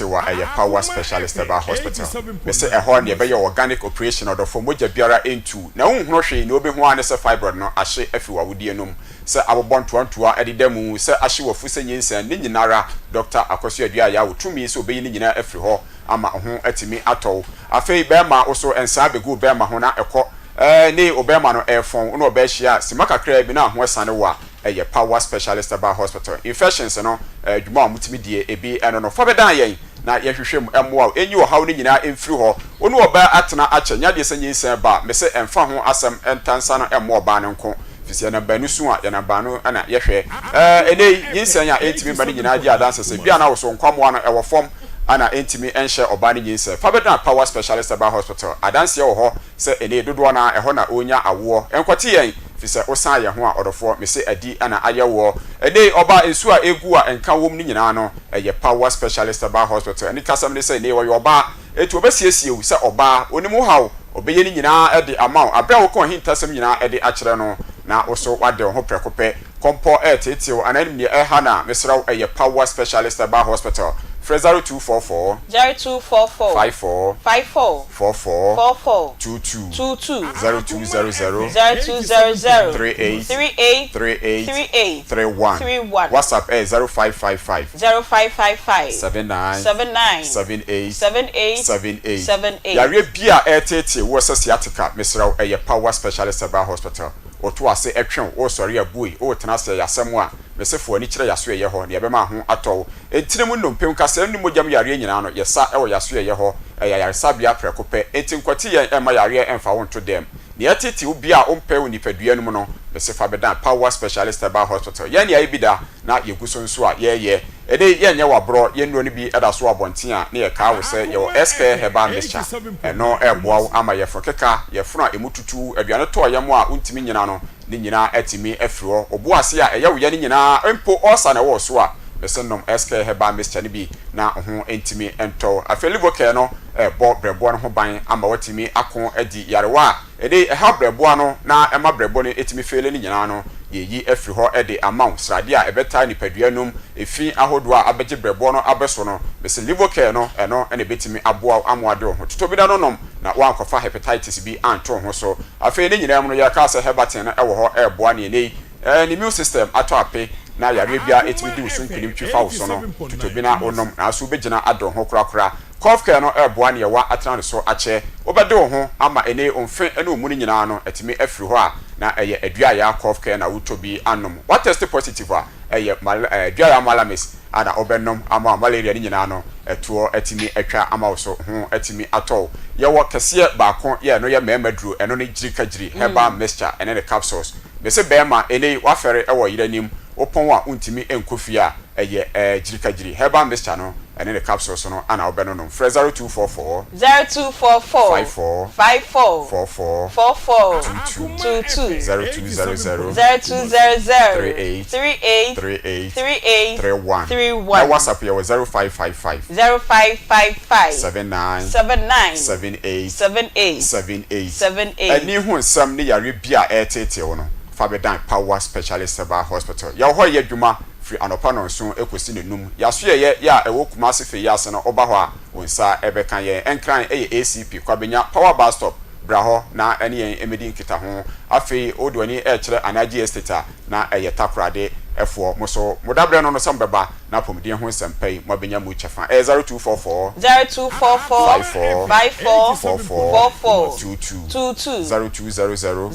wa aya power specialist ba hospital say a horn ye be organic operation or for moja biara into na unhuro hwe na obi ho ane se fibroid no ahye afiwa wodie num se abobontoantoa edidemu se ahye wafu se nyinsa ne nyinara Dr. Akoso adua ya wotumi se obeyi ne nyina afiri ho ama ho atimi atɔ afei bema oso ensa begu bema ho na ekɔ ne obema no efon no obehia simaka kra bi na ho esane wa eye power specialist ba hospital infections no dwuma mutimi die ebi eno no fa bedan yen na yehwehwem emwa enyi wo haw ne nyina emfiri ho onu oba atena ache nya de sanyinsa ba me se emfa ho asem entansa no emwa oba ne nko fisia na banu su a yana banu ana yehwe ene yinsa nya etimi ba ne nyina di adanse se bia na wo so nkwamo no ewo fom ana entimi enhye oba ne nyinsa fa bedan power specialist ba hospital adanse ye wo ho se ene dodo na eho na onya awo enkwati yen fisa osan ye ho a odofo me se adi ana ayewo ene oba ensu a egu a enka wom ni nyina no eye power specialist ba hospital ani kasam ne se ne wo oba etu obesiesie se oba onimu hawo obeye ni nyina ede amount abra wo kon hintasem nyina ede akere no na oso wade ho prekope kompo etete wo ananim ne ehana mesraw eye power specialist ba hospital Fred 0244 0244 54 54 44 44 22 22 0200 0200 38 38 38 38 31 31 WhatsApp 0555 0555 79 79 78 78 78 78 Yare bia etete wo sasiatica mesraw eye power specialist about hospital oto ase etwen o sori abui o tena se yasem a mesefo ani kire yaso ye ho ne be ma ho atɔ entine mu nnompem kasa nnu mogyam yare nyina no yesa e wo yaso ye ho yare sabia prekope entinkwati ye ema yare emfa wo nto dem ne etete obi a ompe wo nipadua num no mesefa bedan power specialist about hospital ye ne ayibida na yeguso nso a ye ede ye nya wabro ye nnu ni bi eda so abonten a ne ye ka wo se ye wo SK Herbal Mixture eno eboa ama ye fokeka ye funa emututu aduane to ye mo a untimi nyina no ni nyina atimi afiro oboase a eye wo ye ni nyina empo osa na wo so a mesenom SK Herbal Mixture ni bi na ho entimi ento afelivoke no bo brebo no ho ban ama watimi akon adi yarewa ede ha brebo no na ema brebo no etimi fele ni nyina no yeyi afiri ho ede amount srade a ebeta ni paduanum efi ahodo a abeje brebo no abeso no mese livoke no eno ene betimi aboa amoade ho totobida no nom na wankofa hepatitis B anto ho so afi ni nyina no ya ka se hebatin na ewo ho eboa ne nei ni immune system ato ape na yare bia etimi di usun kini twi fa so no totobina onom na aso begina adon ho kura cough care no eboa ne wa atran so ache obede ho ama ene onfe ene omuni nyina no etimi afiri ho a na eye adua ya cough care na wutobi anom what test positive a eye adua ya malamis ana obenom ama malaria ni nyina no etuo etimi atwa ama so ho etimi atɔ ye wo kese baako ye no ye memaduro eno ne girikagiri Herbal Mixture ene ne capsules bese bema ene wafere ewo yiranim opon a untimi enkofia eye girikagiri Herbal Mixture no ene ne capsules no ana obeno no 0244 0244 54 44 44 22 0200 0200 38 38 31 31 WhatsApp ye 0555 0555 79 78 78 ani hu nsam ne yare bia etete wo no fa bedan power specialist about hospital ya ho ye dwuma free anopa no so ekosi nenum ya so ye ya ewo kumase fe ya se no oba ho a wonsa ebeka ye enkran ACP kwabenya power bus stop braho na ene yen emedi nkita ho afi odwani kire anaji estate na takrade efo moso modabre no sambeba na pomdie ho sempai mabenya mu chefa 0244 54 44 22 0200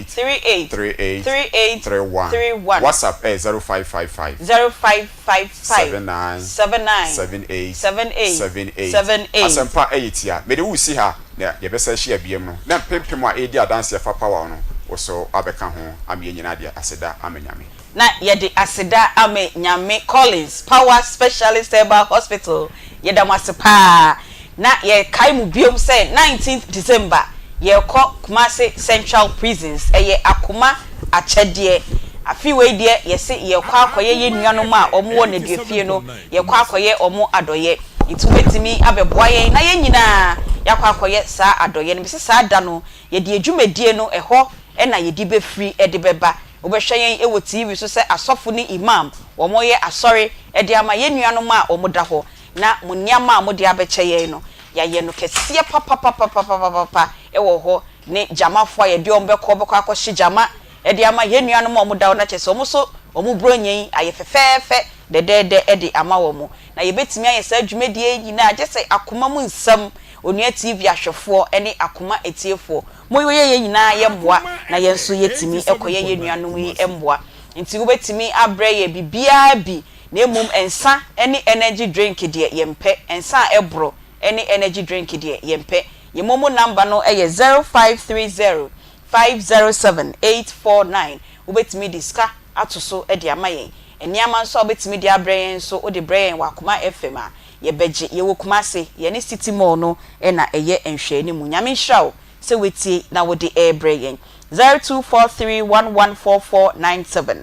38 31 WhatsApp 0555 79 78 asempa eyitia mede wusi ha na yebesa hia biem no na pempem a edi adanse fa power no woso abeka ho ame nyina dia aseda amenyame na yede aseda amenyame Collins Power Specialist Herbal Hospital yeda masepa na ye kai mu biom say 19th December ye ko Kumasi Central Prisons eye Akoma achede afi we die ye se ye kwa akoye ye nuanom a omo ne die fie no ye kwa akoye omo adoye itubetimi abeboa ye na ye nyina yakwa akoye sa adoye ne bisi sa da no ye die dwumadie no eho na ye di be free e de beba obehwe yen ewo TV so se asofo ni imam wo moye asori e de ama ye nuanom a omo da ho na munniama a mo de abeche yen no ya ye no kese papa ewo ho ne jamafo ye de ombekọ akọhye jama e de ama ye nuanom a omo da ho na chese omo so omo bronyen aye fefefe de e de ama wo mo na ye betimi aye sa dwumadie yi na agese Akoma mu nsam onua TV ahwefo ene Akoma etiefo moyo ye nyina ye mboa na ye nso yetimi ekoye ye nuanom yi emboa nti wo betimi abre ye bibia bi na emum ensa ene energy drink de yempe ensa ebro ene energy drink de yempe ye momo number no eye 0530 507 849 wo betimi diska atoso e de amayen eniama nso obetimi de abre yen so o de bre yen wa Akoma FM a ye beje ye wo Kumasi ye ne city mall no e na eye enhwe ni mu nyame hrawo se wetie na wo de airbre yen 0243114497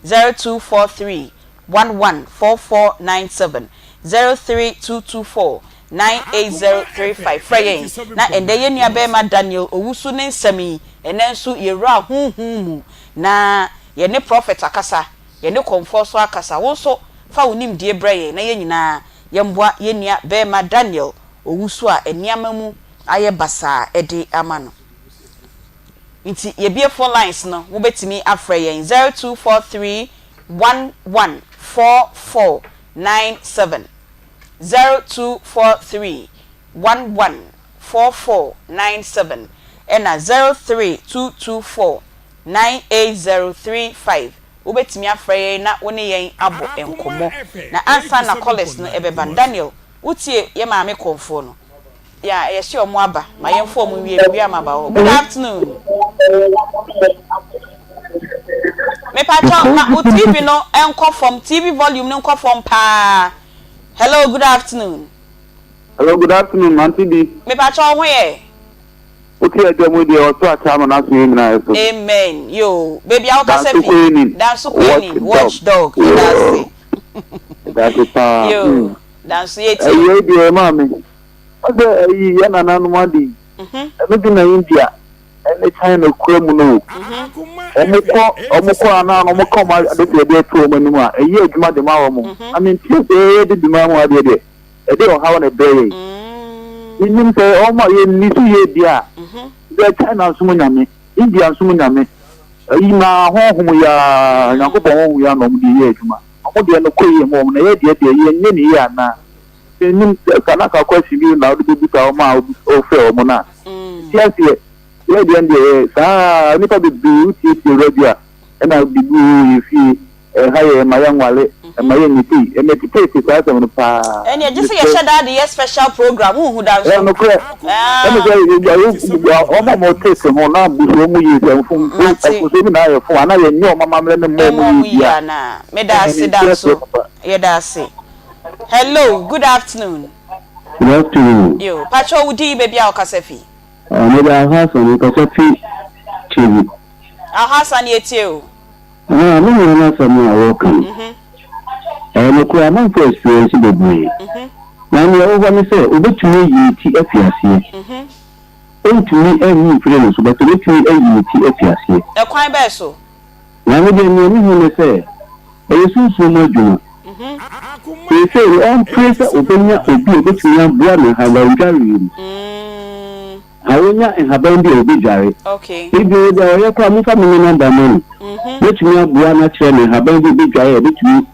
0243114497 03224 frayen na ende ye nua be ma Daniel owusu ne nsami enenso ye ra huhumu na ye ne prophet akasa ye ne comfort so akasa wo so fa wonim die breye na ye nyina yemboa ye nia Bema Daniel owusu a eniama mu aye basa ede amano nti ye bie phone lines no wo betimi afre yen 0243 114497 0243 114497 and 03224 98035 wo betimi afre yen na woni yen abo enkomo na answer na callers no ebeba Daniel utie ye maame konfo no ya ye omo aba ma ye mfo omo wie amaba o. Good afternoon. Me pacha ma TV no enko from TV volume no enko from pa. Hello, good afternoon. Hello, good afternoon, Aunty Bea. Me pacha ho ye. Okay, I tell you the auto achama na so yin na so. Amen. Yo, baby how ka say fi. Dance queen, watchdog. That's it. Yo, dance yeti. Ayi dey mama. Oda ayi ya na nanu madi. Eno bi na India. Ene China kwemu no. Omukọ ana omukọ ma de de to manu a eyi adwuma de ma wo mo. I mean tie de de ma mo ade de. E de o ha na be yi. Inim se o ma ye ni su ye dia. De China sumu nyame, India sumu nyame. Eyi na ho ya Yakobon ho ya no mo de ye adwuma. Omo de no koyi mo na ye de ye nye ni ya na. Enim kana ka kwasi bi na do bi ka o ma o fe o mo na. Tie yeah, the end sa ni pa bi uti radio na bi fi higher my young wale my young ti e me tete sa sa no pa and you just say share that the special program who dance no correct and you o mo tete mo na bu so mu yi se fun so mi na ye fun ana ye nyo mama me mo yi ya na me da se dance ye da se. Hello, good afternoon. Good afternoon. Yo pacho udi baby a okasefi. Maybe I have some coffee TV. Hassan yetio. No, no, some welcome. No kwa man for experience the boy. Na me over me say obetumi yi ti afiase. Ontumi eni friend so but obetumi yi ti afiase. E kwan be so. Na me de ni hu say e sunsun mo djuma. E say on pressure obenya obi obetumi abua me ha ba ngari. Awonya enhaban bi obi jare. Okay. Ibi da ya kwa mu family number mo. Betumi abua na kire me enhaban bi obi jare betumi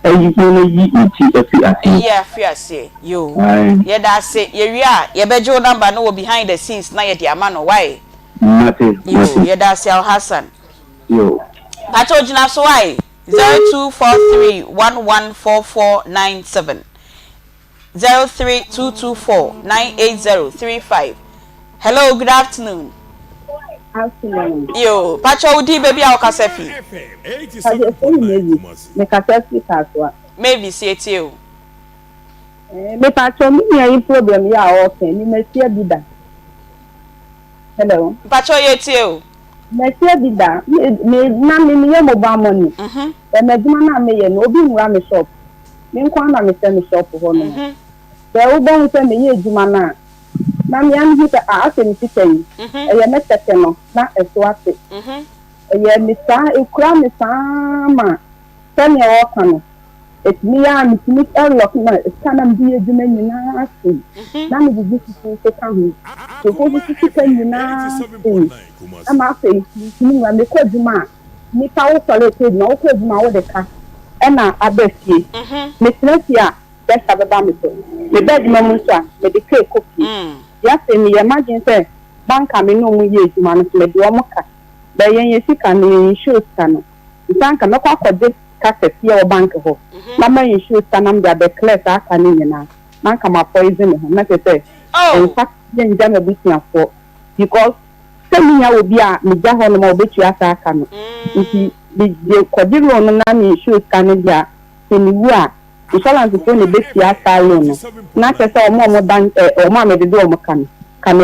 ayi no yi iti afi ase. Yeah, afi ase. Yo. Ye da se ye wi a ye bejo number no behind the scenes na ye di ama no why? Mate. Ye da se Al Hassan. Yo. Pato jina so why? 0243 114497 03224 98035. Hello, good afternoon. Afternoon. Yo, Pacho udi baby a okasefi. Me kasefi kaswa. Maybe see it you. Me Pacho me any problem ya okay. Ni me see bida. Hello. Pacho yet you. Me see bida. Me na me ye mobile money. E me duma na me ye no obi nwura me shop. Me nkwa na me se me shop ho no. Be wo bon se me ye duma na. Na me an hita ase mi tiken e me tete no na eso ate e me sa e kura me sa ma tani e woka no et mi ya mi mi lock na sana mbi eduma nyina ase na me bi so ka hu so ko bi tiken nyina ama ase mi wa me ko duma ni pa wo sole te na wo ko duma wo de ka e na abefie me tnafia ya sababa me so me bed mamu so me de cake cookie ya se mi imagine say banka me no mu ye juma no me de omoka ba yen sika ni show sano banka me kwa kode kase fie o bank ho na ma yen show sano am da class aka ni nyina banka ma poison ho na say in fact yen jam e busia for because say mi ya obi a me ja ho no ma obetu asa aka no nti de kode ro no na ni show sano dia se ni wu a insurance ko ne besi asa loan na pese omo dan omo me de do omo kan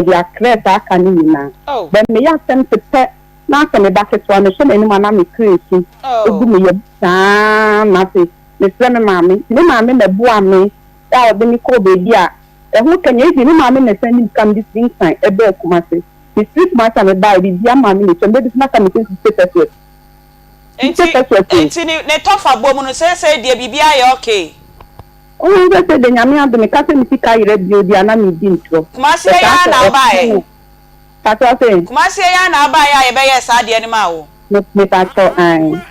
dia credit aka ni na ben me ya sem pepe na ka me ba ke so na so me ni ma na me create ogu me ye ta na se me se me maame na bua me ya o de mi ko baby a e hu kanya ifi ni maame na send kam this thing time e be kuma se the street master me buy bi dia maame ni so me this master me say enti ne tofa bom no say dia bibia ya okay o nge se de nyame ado me ka se mi sika ire bio dia na mi di ntro Kumasi ya na abaye Pato se Kumasi ya na abaye ye be yes ade ni ma wo me pato ai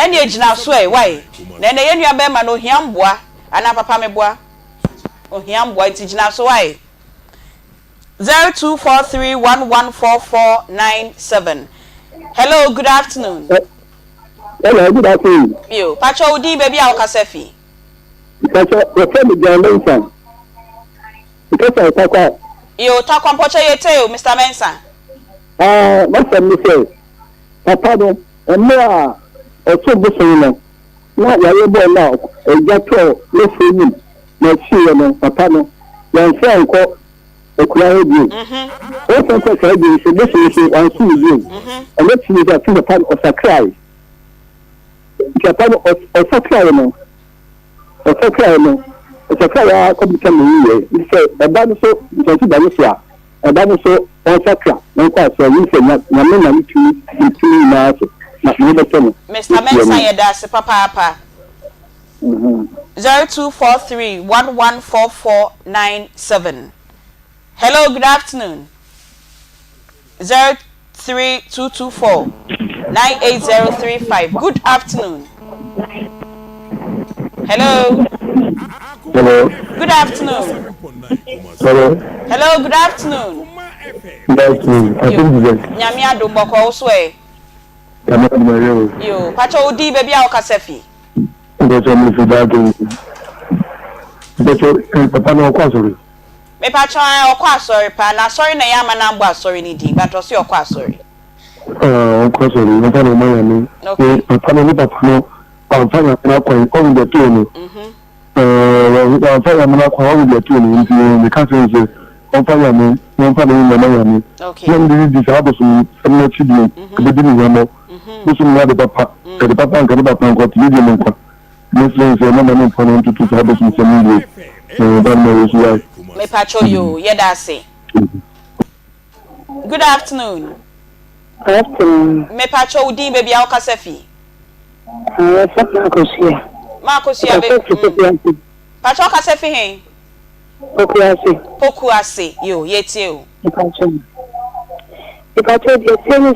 ene ejina so e why na ene ye nua be ma no hiamboa ana papa meboa o hiamboa enti jina so why 0243114497 Hello, good afternoon. Hello, good afternoon. Yo, Pacho Udi baby ao kasefi. Pacho, your friend John Benson. Because I talk. Yo, talk on Pocho Yete, Mr. Mensa. What's the mistake? Papa, and more or two business. Not your boy now. A jacko, let's see him. Let's see him, Papa. Your friend called. Okwari bi. O so so say bi so this is one see you. And let's see that the part of sacrifice. The part of sacrifice no. O sacrifice no. O sacrifice ko bi kan ni. He say e ba no so so ti ba no so a. E ba no so o sacrifice. No kwa so you say na me na ni tu na so. Na me be tell. Mr. Mensa ye da se papa. 0243114497 Hello, good afternoon. 03224-98035. Good afternoon. Hello. Hello. Good afternoon. Hello. Hello, good afternoon. Good afternoon. I think you Nyami adumboko oswe. Yo, Pacho Udi baby ao kasefi. Papa no kwa sorry. Me Pacho okwa sorry pa na sorry na ya ma na ngba sorry ni di but osi okwa sorry. Kwa sorry, papa no ma ni. Papa no papa no amfanya na kwa on the tune. Amfanya na kwa on the tune ni kasi nse. Amfanya ni na ni. Okay. Ndi di sababu sumna chidi kibidi ni yamo. Musu ni de papa. Ke papa ngani papa ngo tidi ni kwa. Musu nse na na kwa ntu sababu sumna ni. Me Pacho yo, yeda say. Good afternoon. Good afternoon. Me Pacho Udi baby ao kasefi. Makosia baby. Pacho kasefi hen. Pokuase. Yo, yeti yo. Pacho de tell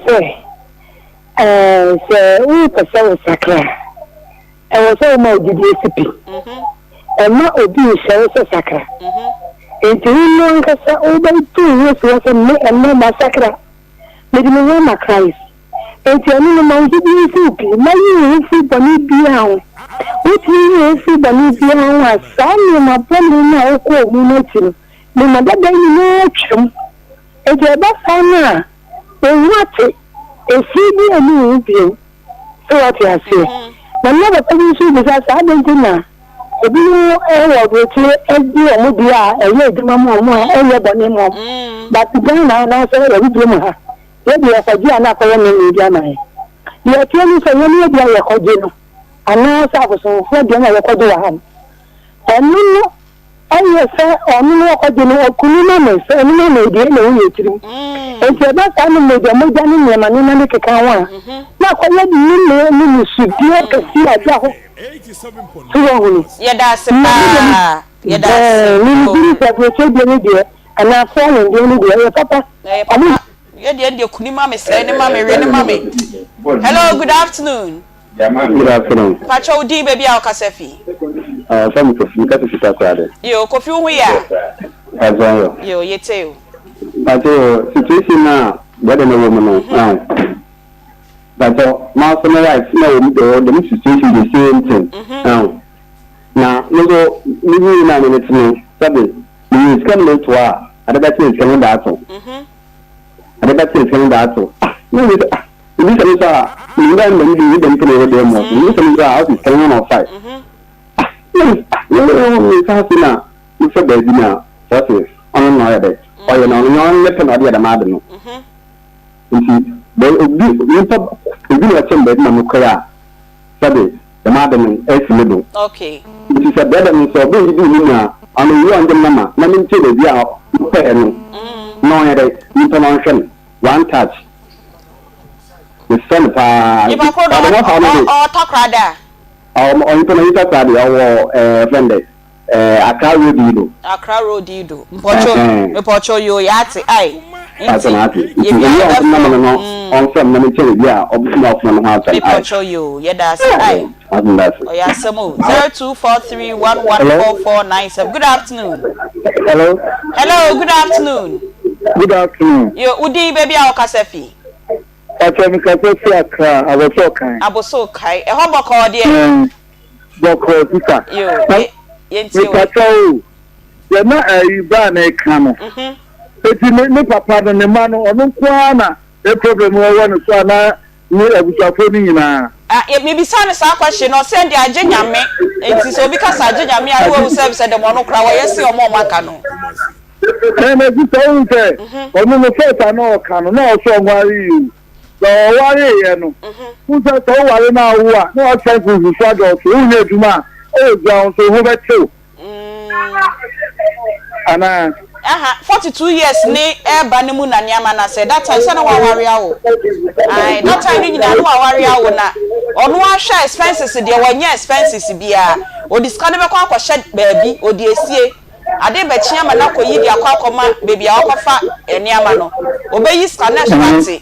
say we person sakra. I was so more DDCP. Emma obi share sakra. Enti no nkasa oba tu yesu so me emma masakra. Me di me ma Christ. Enti ani no man di yesu pi, ma yesu bani bia ho. Oti yesu bani bia ho asa ni ma bani na okọ mu na ti. Me ma dada ni na twem. Enti eba fa na ewate efi bi ani bi. So what you say? Na never tell you so because I don't know. Obi no ewo goti edi omudi a eye eduma mo eye boni mo but then na so e bi mo ha e bi afaji ana akoye me ni dia na e ye ti ni so ye ni dia ye koje no ana sa ko so fo dia na ye koje wa ha enu no eye se onu no koje no okunu na me se enu na me dia na wo ye tirim e ti ba sa no me dia mo ja ni me ma ni na ni keka wa na akoye di ni su dia ke si aja ho 87.9. Yeda se pa. Yeda se. Ni bi se ko che de ni de ana fa ni de ni de papa. Papa. Yede kuni ma me se ni ma me re ni ma me. Hello, good afternoon. Good afternoon. Pacho Udi baby ao kasefi. Some Kofi ka ti ta kwade. Yo, Kofi hu ya. Azayo. Yo, yete yo. Pato situation na bade na wo no. But now some right now the situation the same thing. Now no ni na ni tini sabe ni scan to a adabati scan that so. Adabati scan that so. No ni say ni na ni dem pele we dem mo. Ni say how is scan on side. No say na ni say be na that is on no ya be. O you know no let na dia da ma no. But obi na chembe na mukaya sabe the madam is middle. Okay. It is a better than so be ni na anu you and mama na min tele bia pe no no ya dey international one touch the son pa you ba ko do o takrada on to na takrada o friend Accra Road Ido mpocho yo yati ai on from na me tell ya obviously na from house I mpocho yo yeda say ai oya semo 0243114497 good afternoon hello good afternoon yo udi baby a okasefi Akemi kasefi Accra aboso kai e ho boko de boko sika yo yenti o ya na iba na ekano eti ne papa no ne ma no ono kwa na e problem wo no so na ni abusafo ni nyina me bi sa ne sa question no send the age nyame enti so bi ka sa age nyame a wo service de mo no kra wo yesi o mo maka no na bi so unte ono no feta no kano na o so ngwari yu so wari ye no unte to wari na wo a na o check with so do so unye duma o ground so ho beto ana 42 years ni eba ni mu na niama na say that time say na wa wari awo ai that time ni nyina no wa wari awo na ono a hwe expenses de wanya expenses bia o discount be kwa kwa shed baabi o de esie ade be chiama na koyi de akwa akoma baby a okofa niama no obeyi scanner shwati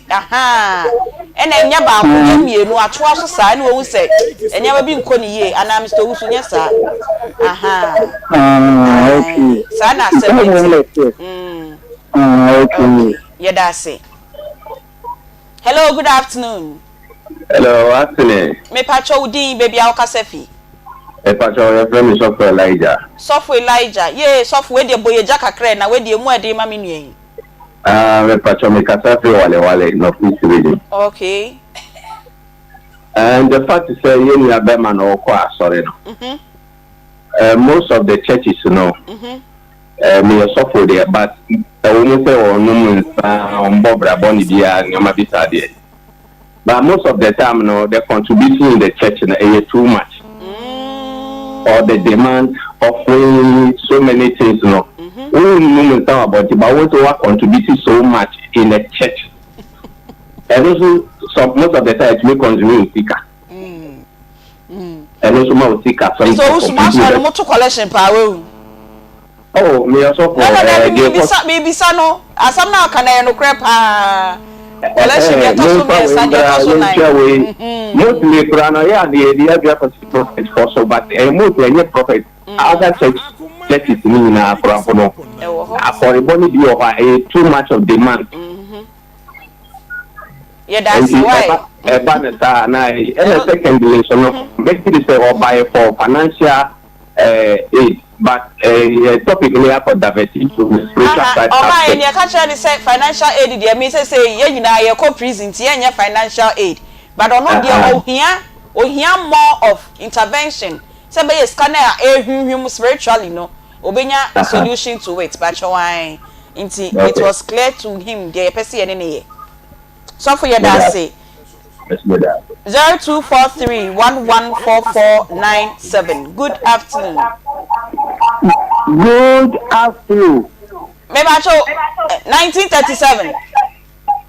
ena nya ba ko mienu atoa so saa ni wo se enya bi nko ni ye ana Mr. Wusu nya saa okay sana se okay yeda say hello good afternoon afternoon me pacho udi baby a okasefi pacho your friend Sofu Elijah ye Sofu we de boye jaka kre na we de mu ade ma menuen me pacho me kasafi wale no please reading okay and the fact is you need a bema no kwa sorry no most of the churches me Sofu there but we say no on bobra boni dia nyama bisade but most of the time no the contribution in the church is too much or the demand of so many things no we know about it but we to contribute so much in the church and also most of the time we consume sticker and also more sticker so no to collection power oh me also for bisa no asam na kana no crepa collection get to so many and get so nine mostly prana ya the idea prophet also but most any prophet other churches mean na for no for body be over too much of demand yeah that's why baneta na and secondly so no make it say or buy for financial aid but topic we have for diversity to spiritual side and you catch any say financial aid there mean say you na your co prison tie financial aid but no there ohia more of intervention say be scanner ehwhwem spiritually no obenya a solution to it but why it was clear to him the person ene so for your that say 0243114497 good afternoon maybe I show 1937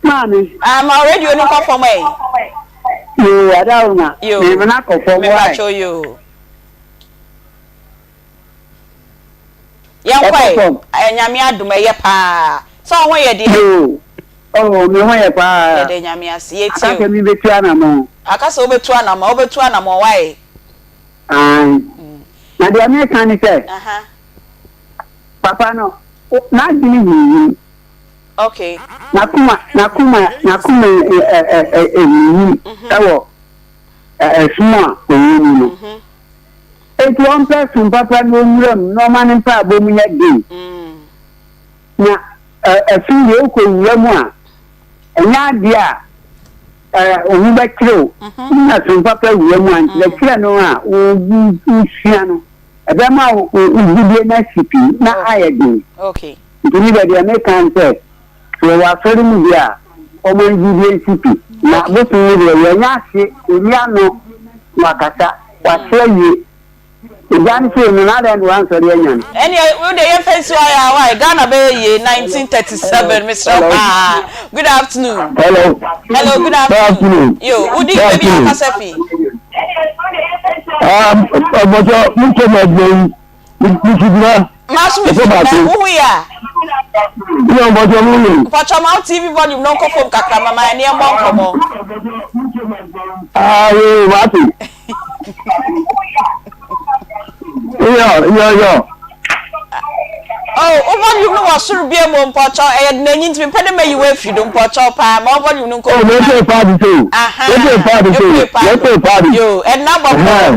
Mommy I'm already on call for me you I don't know you not call for me I show you yan kwai nyame adom eye pa so won ye de oh me won ye pa ye de nyame ase ye ti aka mi betu anamo akasa obetu anamo why na de American ni say papa no na gini ni okay na kuma ewo small oyini no it one person papa no muram no man pa abomu ya dey na afin ye ko muram a enya dia ohu ba kiro na sun papa muram a le kira no a o hia no ebe ma o gudie na sipi na ayedi okay ni be dia make kan say so wa fere mu dia o mo gudie sipi na bo tun ni ye nya se nya no wakata wa se ye Ghana say no na den wan sorry enyan. Any we dey face why Ghana be 1937 Mr. Good afternoon. Hello. Hello, good afternoon. Yo, Udi baby Akasefi. Obojo mko medley. Mkibira. Masu who ya? Yo obojo mu. Pacho ma TV volume no ko fom kakra mama ya ne mo nkomo. Yo, wati. Yo. Oh, over you know what should be a more pocho and nanny to pay me you if you don't pocho pa over you know. Oh, let's say party too. Let's say party. Yo, and number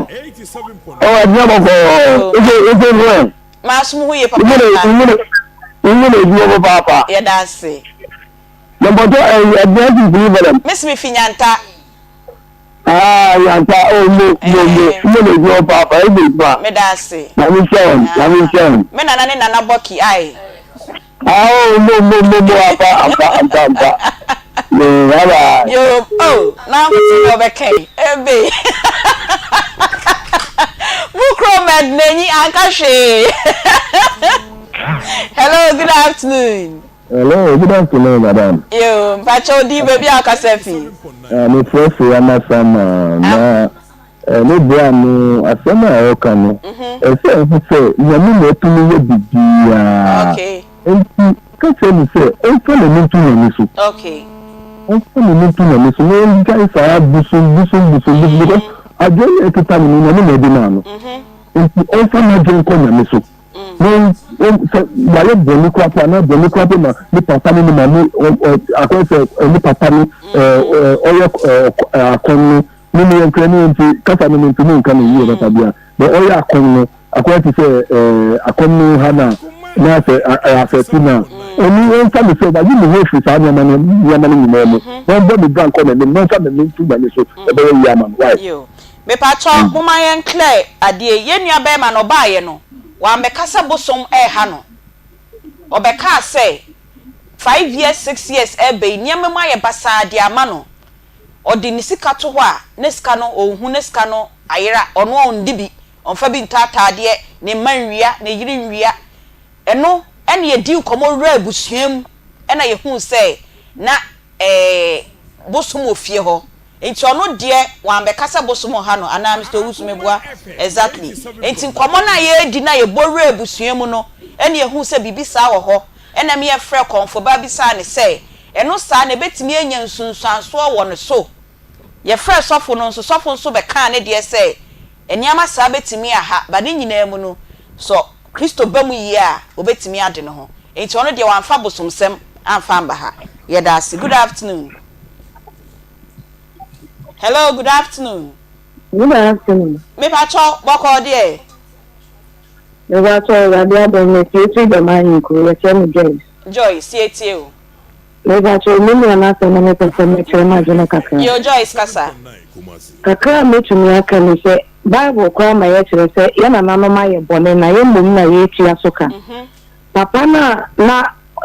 87. Oh, and number 4. Is it well? Masmu ye papa. You papa. Yeah, that's it. Number 2 and Miss me Finyanta. Yanta, no, papa, me dance. Let me show. Me na boki ai. No, papa. Yo, oh, now we okay. Ebe. Mukro medneni akashe. Hello, good afternoon. Hello, good afternoon, madam. Yo, Pacho di baby Akasefi. Me first na sama na no bra no asema e ka no. E say nyame na tumi ye bibia. Okay. Enti ka say me say e ka le ntu na so. Okay. E ka le ntu na so no guy sa busu adwene ekita me nyame na di na no. Enti e fa na dwen ko na me so. No, wale boni kwa na boni kwa na ni papa ni mama akwese ni papa ni oyo akonu ni ni enkrani nti kasa ni nti ni nkan ni yo tabia the oyo akonu akwese se akonu hana na se afetina oni enka mi se ba ni ho fi sa na mani ni mo won bo mi bank ko na ni mo sa me ntu ba ni so e be ya man why yo me pacho mo ma yen clear ade ye nua be ma no ba ye no wa mbekasa bosom ha no obeka say 5 years 6 years ebe niam ma ye basa de ama no odi ni sika to ho a ne sika no ohun ne sika no ayira ono ondi bi onfa bi ntata de ne manwia ne yiri nwia eno ene ye di komo ra busuam ena ye hu say na bosom ofie ho enti ono de wa mbekasa bosom ha no ana Mr. Usumebua exactly enti nkomo na ye di na ye boru abusuamu no ene ye hu se bibisa wo ho ena me ye frɛ konfo ba bisa ne se eno sa na betimi anya nsunsuanso wo no so ye frɛ sofo no nso sofo nso be kan ne de se eniama sa betimi aha ba ne nyina mu no so Kristo bamu yi a obetimi ade no ho enti ono de wa mfa bosomsem amfa mba ha ye da se good afternoon. Hello, good afternoon. Good afternoon. Me pacho boko de. Me pacho radio don me the man ko ya chemi Joyce. Joyce, CTO. Me pacho me na so na me pese me chema jona kakra. Yo Joyce kasa. Kakra me tumi aka me se Bible kwa ma ye kire se ya na no ma ye bone na ye mum na ye tia soka. Papa na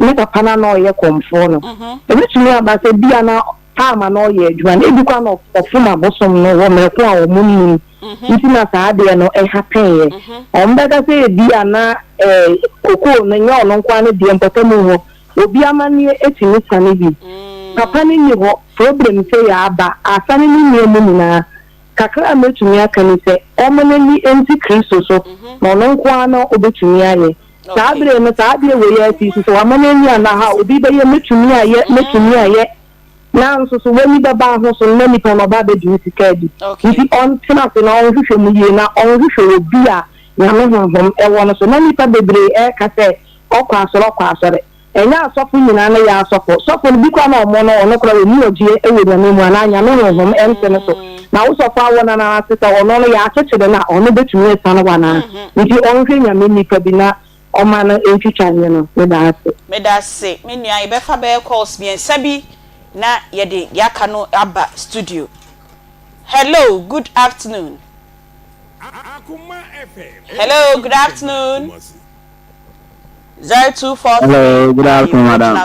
ne papa na no ye komfo no. E me tumi aba se bia na ama no ye adwan edukwa no ofuma bosom no wo me ko a omunni nti na saa de no e happen ye ombega se bia na koko na nya ono kwa ne de mpatamu ho obi amane etimi sane bi papa ni ho problem se ya aba asane ni niemu na kakra metumi aka ni se omane ni enti Kristo so na ono kwa no obetumi aye saa bre no saa de we ya ti so amane ni ana ha obi be ye metumi aye na nso wani baba ho so na nipa no ba be di sikadi nti on tina so na on hwehwe mu ye na on hwehwe obi a na me honhom e wono so na nipa bebre e ka se okwa asore enya asofo nyina na ya asofo sofo bi kwa na omo no ono kra we ni ogie e we na mu ana anya me honhom e nse no so na wo sofo awona na asita ono no ya akechede na ono betumi esa no wana nti on hwe nya me nipa bi na o ma na entwicha nye no me da se me nua e be fa be calls bien sabi na yede yaka no aba studio. Hello, good afternoon. Hello, good afternoon. 024. Hello, good afternoon, madam.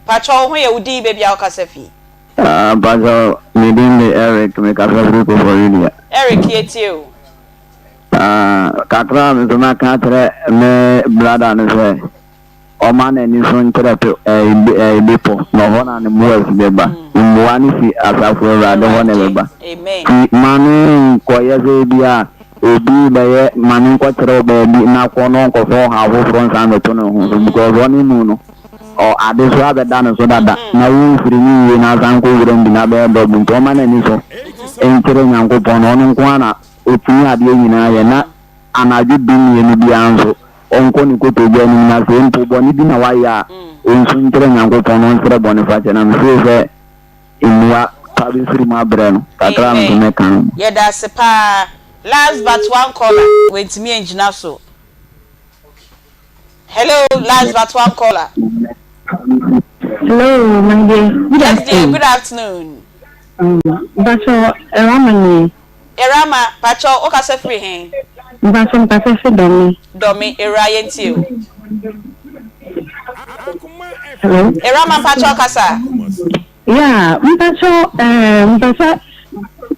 Pacho ho ye udi baby akasefi. Pacho me din Eric me ka for you. Eric yetio. kakra me so na ka tere me brother no say o man ni so ntere to bipo no ho na ne mo beba mo ani si asafo brother ho ne beba amen manu ko ye ze bia obi be manu ko tere be bi na ko no ko so ha wo front san to no ho because oni mu no o ade so abeda no so dada na wo firi ni na san ko wure ndi na be do bu to man ni so entere nyanko pono no nko ana otuni ade nyina ye na anaju dumi ni bi anzo onko ni ko to je ni na se mpo boni bi na wa ya onso entere nyanko pono nsere boni fa je na me se inwa tabi siri ma bre no kakra no me kan ye da se pa last but one caller wait me engineer so hello last but one caller hello my dear good afternoon Bacho Erama Pacho okase free hen Bacho mpase free domi era yenti o hello Erama Pacho okasa yeah mpacho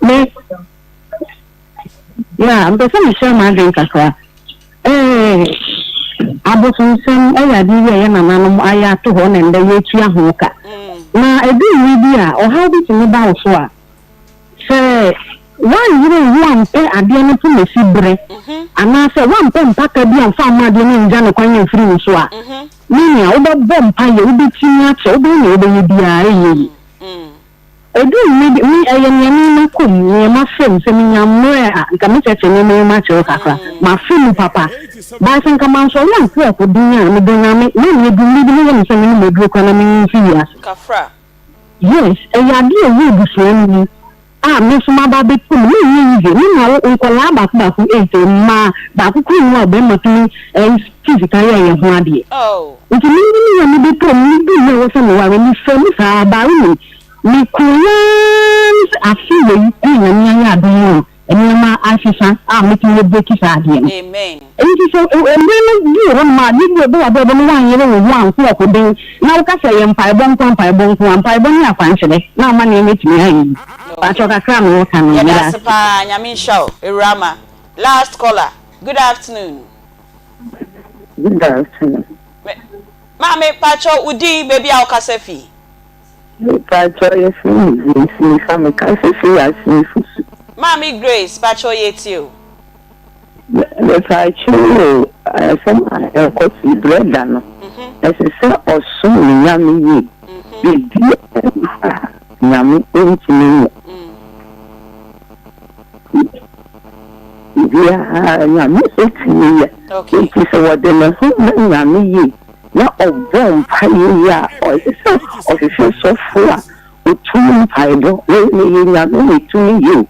me yeah mpase me share my drink kakra abosunsen eya di ye na nanom aya to ho na nda ye tua ho ka na ebi wi bia o how bi tini ba wo so a se wan yire wan pe ade no to me fibre ana se wan pe mpaka bi an fa ma de no nja no kwanya firi wo so a ni ya wo be bompa ye wo bi tini a che wo be ne wo be ye bia ye edu mi ayemi na kom ni ma fem se mi nyamre a nka me cheche ni ma che kakra ma fem papa ba san ka man so yan ko dunya mi dunya mi ni du mi ni se mi me du ko na mi fi ya kafra yes e ya di e wi bu so ni me so ma ba be tum ni na nko la ba ku ma ba ku ku ni obe ma tu physical ya ho ade nti ni ya mi be tum ni bi ni wo se mi wa ni fe mi sa ba ni mi kuyans afiwe ni ya do eni ma afisa mi ti le beki sa ade amen enti so eni ni ro ma ni do wa do no wan yere wo wan ko den na wo ka se ye mpa bon ni afan chede na ma ni metimi ayi pa cho ka kra no ka no ya spa nyame show Erama last caller good afternoon mame pacho udi baby a okasa fi pacho yes ni fami ka se fi asi Mami Grace, Pacho Yetio. The Pacho, some I got the bread done. As a sir or soon, Yami, Yami, into Yami, it's me. Okay, it is what the Yami, not a bomb pioneer or official so full. Between Pibo, Yami, to you.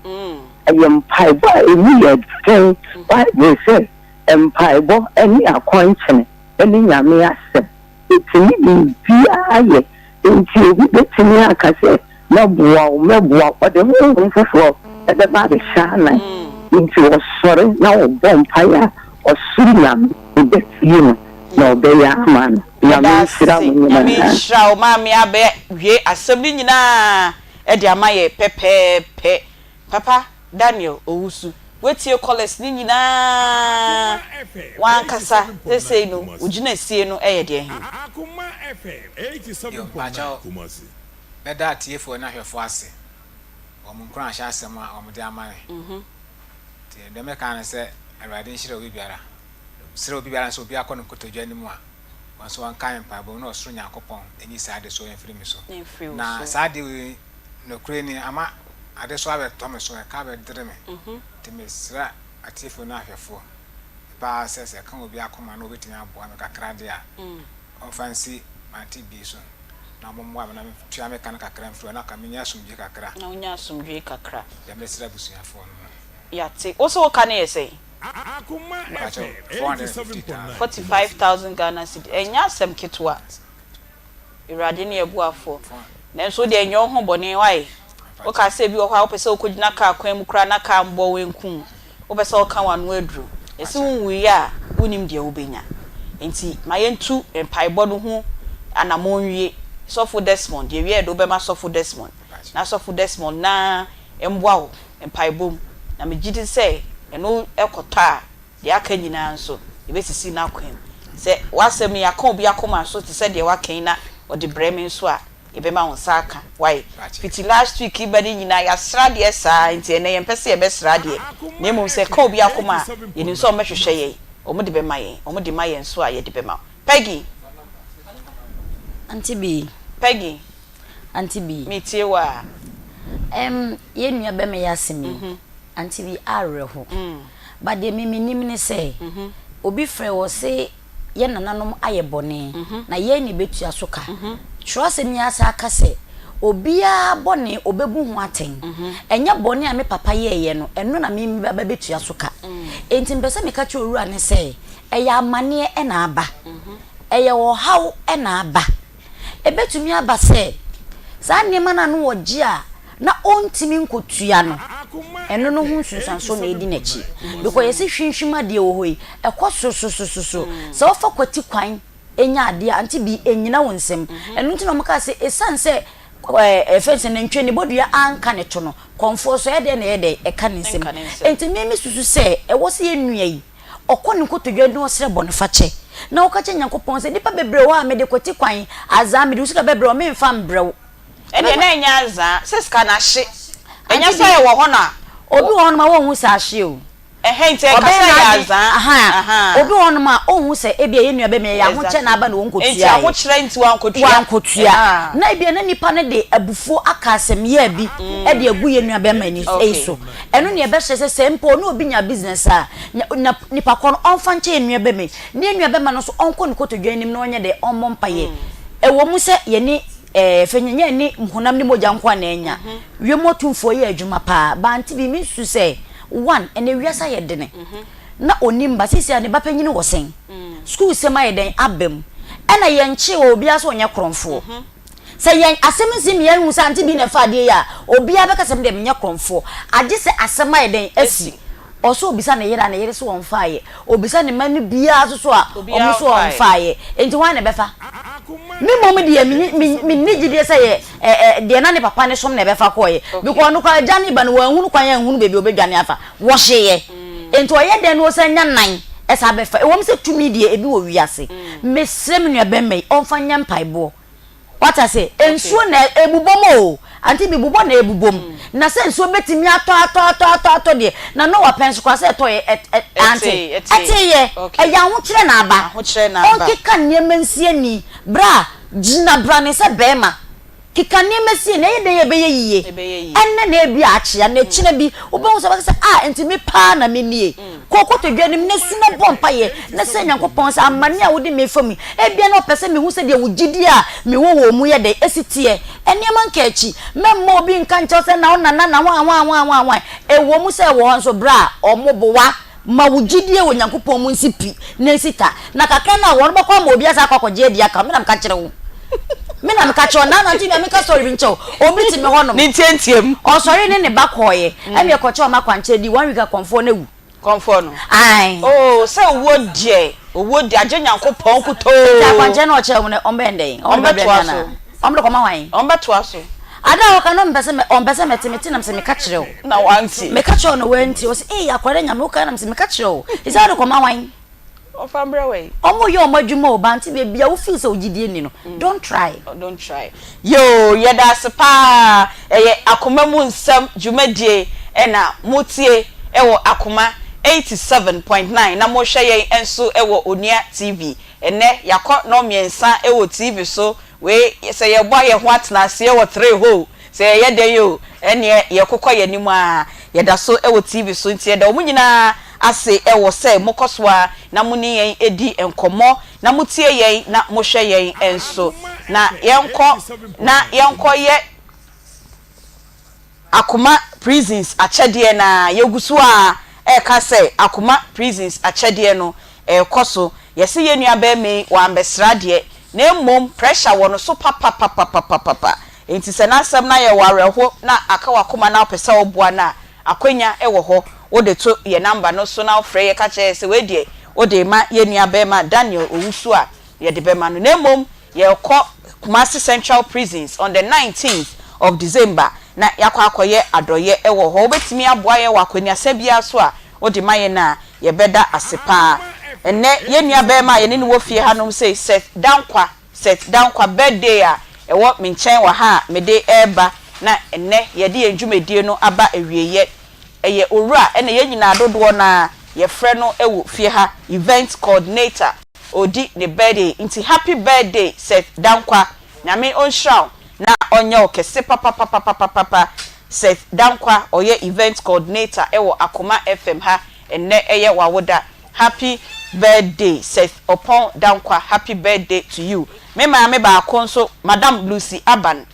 I am Pibo, a weird thing. Why they say, and Pibo, any acquaintance, any Yami asset. It's me, P.I. Until we get to me, I can say, no, but the whole for at the body shine into a sorry, now vampire or Surinam, who gets you. No, they are man. Yami shraw mami abe wie asebni nyina e dia maye pepepe papa Daniel Owusu wetie college ni nyina wan kasa say no ugina sie no eye de Akoma FM 87.9 Kumasi na da tiefo na hwefo ase omun kran ahya asema omde amane ti de me kan se awade nhire obi biara sire obi biara so obi akono kotodwa ni mu a wanso wan kan pa bo no osro nyakopon enyi saade so enfiri mi so na saade no kreni ama ade so abe to me so e ka be dere me ti me sira atifo na ahwefo ba sese kan obi akoma no obetimi aboa me kakra de a ofansi Aunty Bea so na mommo amana me tua me kan kakra mfiro na ka me nya sumdwe kakra na unya sumdwe kakra ya me sira busuafo no ya ti oso ka na yesey Akoma FM 45,000 Ghana cedi enya sem ketwa irade ne ebuafo na so de enyo ho bone wai o ka se bi o kwa opese okogina ka kwan mu kra na ka mbo wenku o pese o ka wanu adru ese wunwi a unim de obenya enti mayentu empaibo no ho anamonwie sofo Desmond de wie do be ma sofo Desmond na sofo Desmond na emboa wo empaibom na me gidi say eno ekota de aka nyina nso ebesisi na kwen se wasem ya ka obi akoma so te se de wakan na odi breme nso a ebema won saka why fiti last week ibani nyina ya sra de sa nti ene yempese ye besra de na emu se ka obi akoma ye nso o mehwehwe ye o mo de bema ye o mo de ma ye nso a ye de bema Peggy Aunty Bea Aunty Bea metie wa ye nua be me yasemi Aunty Bea areho but de me nim ne say obi frɛ wo se ye nananom ayebone na ye ni betua so ka trust me asa aka se obia bone obebu ho aten enya bone a me papa ye no eno na me ba betua so ka enti mpese me ka che owura ne se eya amane e na aba eya wo haw e na aba ebetumi aba se za nneema na no wogi a na ontimi nkotua no eno no hu sunsanso na edi nachi because yesi hwinhwima de wo hoi ekoso so so ofa kwati kwan enya ade Aunty Bea enyina wonsem eno nti no maka se esanse efense na ntwe ne bodua anka ne to no konfo so yede na yede eka ne nsem enti memi susu se ewo se yenua yi okọ ne kotodwa no sere bone fache na okache nyankopon se dipa bebre wa me de kwati kwan azam de usika bebre o me mfa mbrew ene na enya aza seska na hye enya so ye wo ho na obi ho no ma wo hu sa hye o nti kasa ya aza obi ho no ma o hu se ebia ye nua be me ya ho che na aba na wo nkotua enti aho kire nti wa nkotua na ebia na nipa ne de abufu aka asem ye bi e de agu ye nua be ma ni so eno ne be hye se mpo na obi nya business a nipa kon onfa nche ye nua be me ne nua be ma no so onko ne kotodwa nim na onye de onmo mpaye e wo mu se ye ni fenyenye ni mhonam ni moja nkwa na enya wiemotumfo ye adwuma pa ba Aunty Bea mi su se one ene wiasa ye dene na onimba sisi ane ba panyini wosen school sema ye den abem ena ye nche obi aso onye kromfo se ye asem nsim ye hu sa Aunty Bea na fa de ya obi abekasem de menye kromfo age se asema ye den asi oso obisa na yera na yere so wonfaaye obisa ne manu bia so a omo so wonfaaye enti wan na befa mi mom de mi nigide say de na ne papa ne som na befa koye because no kwa jani ba no wanhunu kwan ya nhunu bebi obedwane afa wo hyeye enti oye de no sanya nan esa befa e wom se tumi de ebi wo wiase mesrem nua bemai onfa nya mpaebo what I say ensuo na ebubomo Aunty Bea bubo na ebubom na se ensuo betimi ato de na no wa penso kwa se to aunty etiye eya ho kire na aba onki kan nyemansie ni bra jina bra ne se bema kika nyemansie na yede ye beye yiye enne na ebi achia na chine bi obo so ba se enti me pa na me nie kokoto dwanim na suna bompa ye na se nyankopon se amane a wodi me fami ebia na opese me hu se de wugidi a me wo mu ye de esitie eniema nka achi memmo obi nka nche se na na wa ewo mu se wo nso bra omobowa ma wugidi e wo nyankopon mu nsipi na sika na kakra na wo no bokwa ma obi asa akwakoje dia ka me na mka kire wo me na mka cho na Aunty Bea meka sorry bincho obi ti me hono ni tientiem o sorry ne bakoye e me koche o makwanche di 1 week konfo na wu konfo no ai oh se owo de aje nyankopon kuto ta kwanche na o che mo ombende ombetwa so omdo koma wan ombetwa so ada o kana mpese metimeti na mse meka kire o na wanti meka kire no wanti o se akware nya me o kana mse meka kire o isa do koma wan o fambra way omo yo madwuma o ba Aunty Bea bia wo feel so ogidie ni no don't try yo yeda spa Akoma mu nsam dwumadie na mutie ewo Akoma 87.9 na mo hwe yen enso ewo Onia TV ene yakọ no miensa ewo TV so we se ye boa ye ho atena se ewo 3 ho se ye de yo ene ye kokọ ye nimu a ye da so ewo TV so ntie da omunyina ase ewo se mokoswa na muni yen edi enkomo na mutie yen na mo hwe yen enso na yenko ye Akoma prisons achede na yegusu a ka se Akoma prisons achede no koso yesi ye nua ba me wa ambesra de na mom pressure wono so papa enti se na asem na ye wareho na aka Akoma na opesa obua na akwanya ewo ho wo de to ye number no so na ofre ye ka che se we die wo de ma ye nua ba ma Daniel Owusu a ye de be ma no na mom ye ko Kumasi Central Prisons on the 19th of December na yakwa akoye adoye ewo ho obetimi aboa ye wakwani asabia so a odi maye na ye beda asepa enne ye nua be ma ye ne wo fie hanom say set down kwa birthday a ewo menchen wa ha me de eba na enne ye de enjumedie no aba ewieye eye owura ene ye nyina dodo na ye frɛ no ewo fie ha event coordinator odi ne birthday inti happy birthday set down kwa nyame onhraw na onye okese papa set down kwa oye event coordinator ewo Akoma FM ha enne eye wawoda happy birthday set upon down kwa happy birthday to you me ba konso Madam Lucy Aban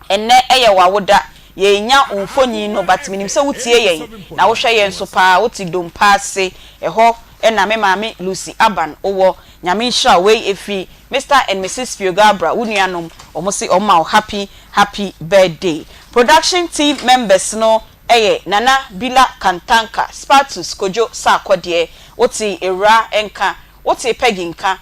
enne eye wawoda ye nya umfonyi no but minim se wutie yen na wo hwe yen so pa woti dompa se eho ena me maame Lucy Aban owo nyame hwa we efi Mr and Mrs Fiogabra unuanom omosi oma happy birthday production team members no eye Nana Bila Kantanka Spatus Kojo Sakwade woti Era enka woti Peginka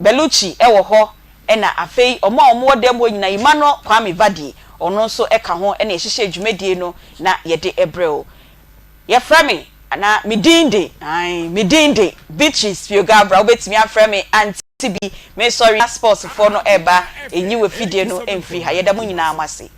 Beluchi ewo ho ena afei omo dem nyina Imano Kwame Vadi ono so eka ho ena ehihye adwumadie no na yede ebreo ye frame ana midinde bitches Fiogabra obetimi aframe Aunty Bea me sorry sports for no eba enyi we fidie no emfiri ha yeda mu nyina amase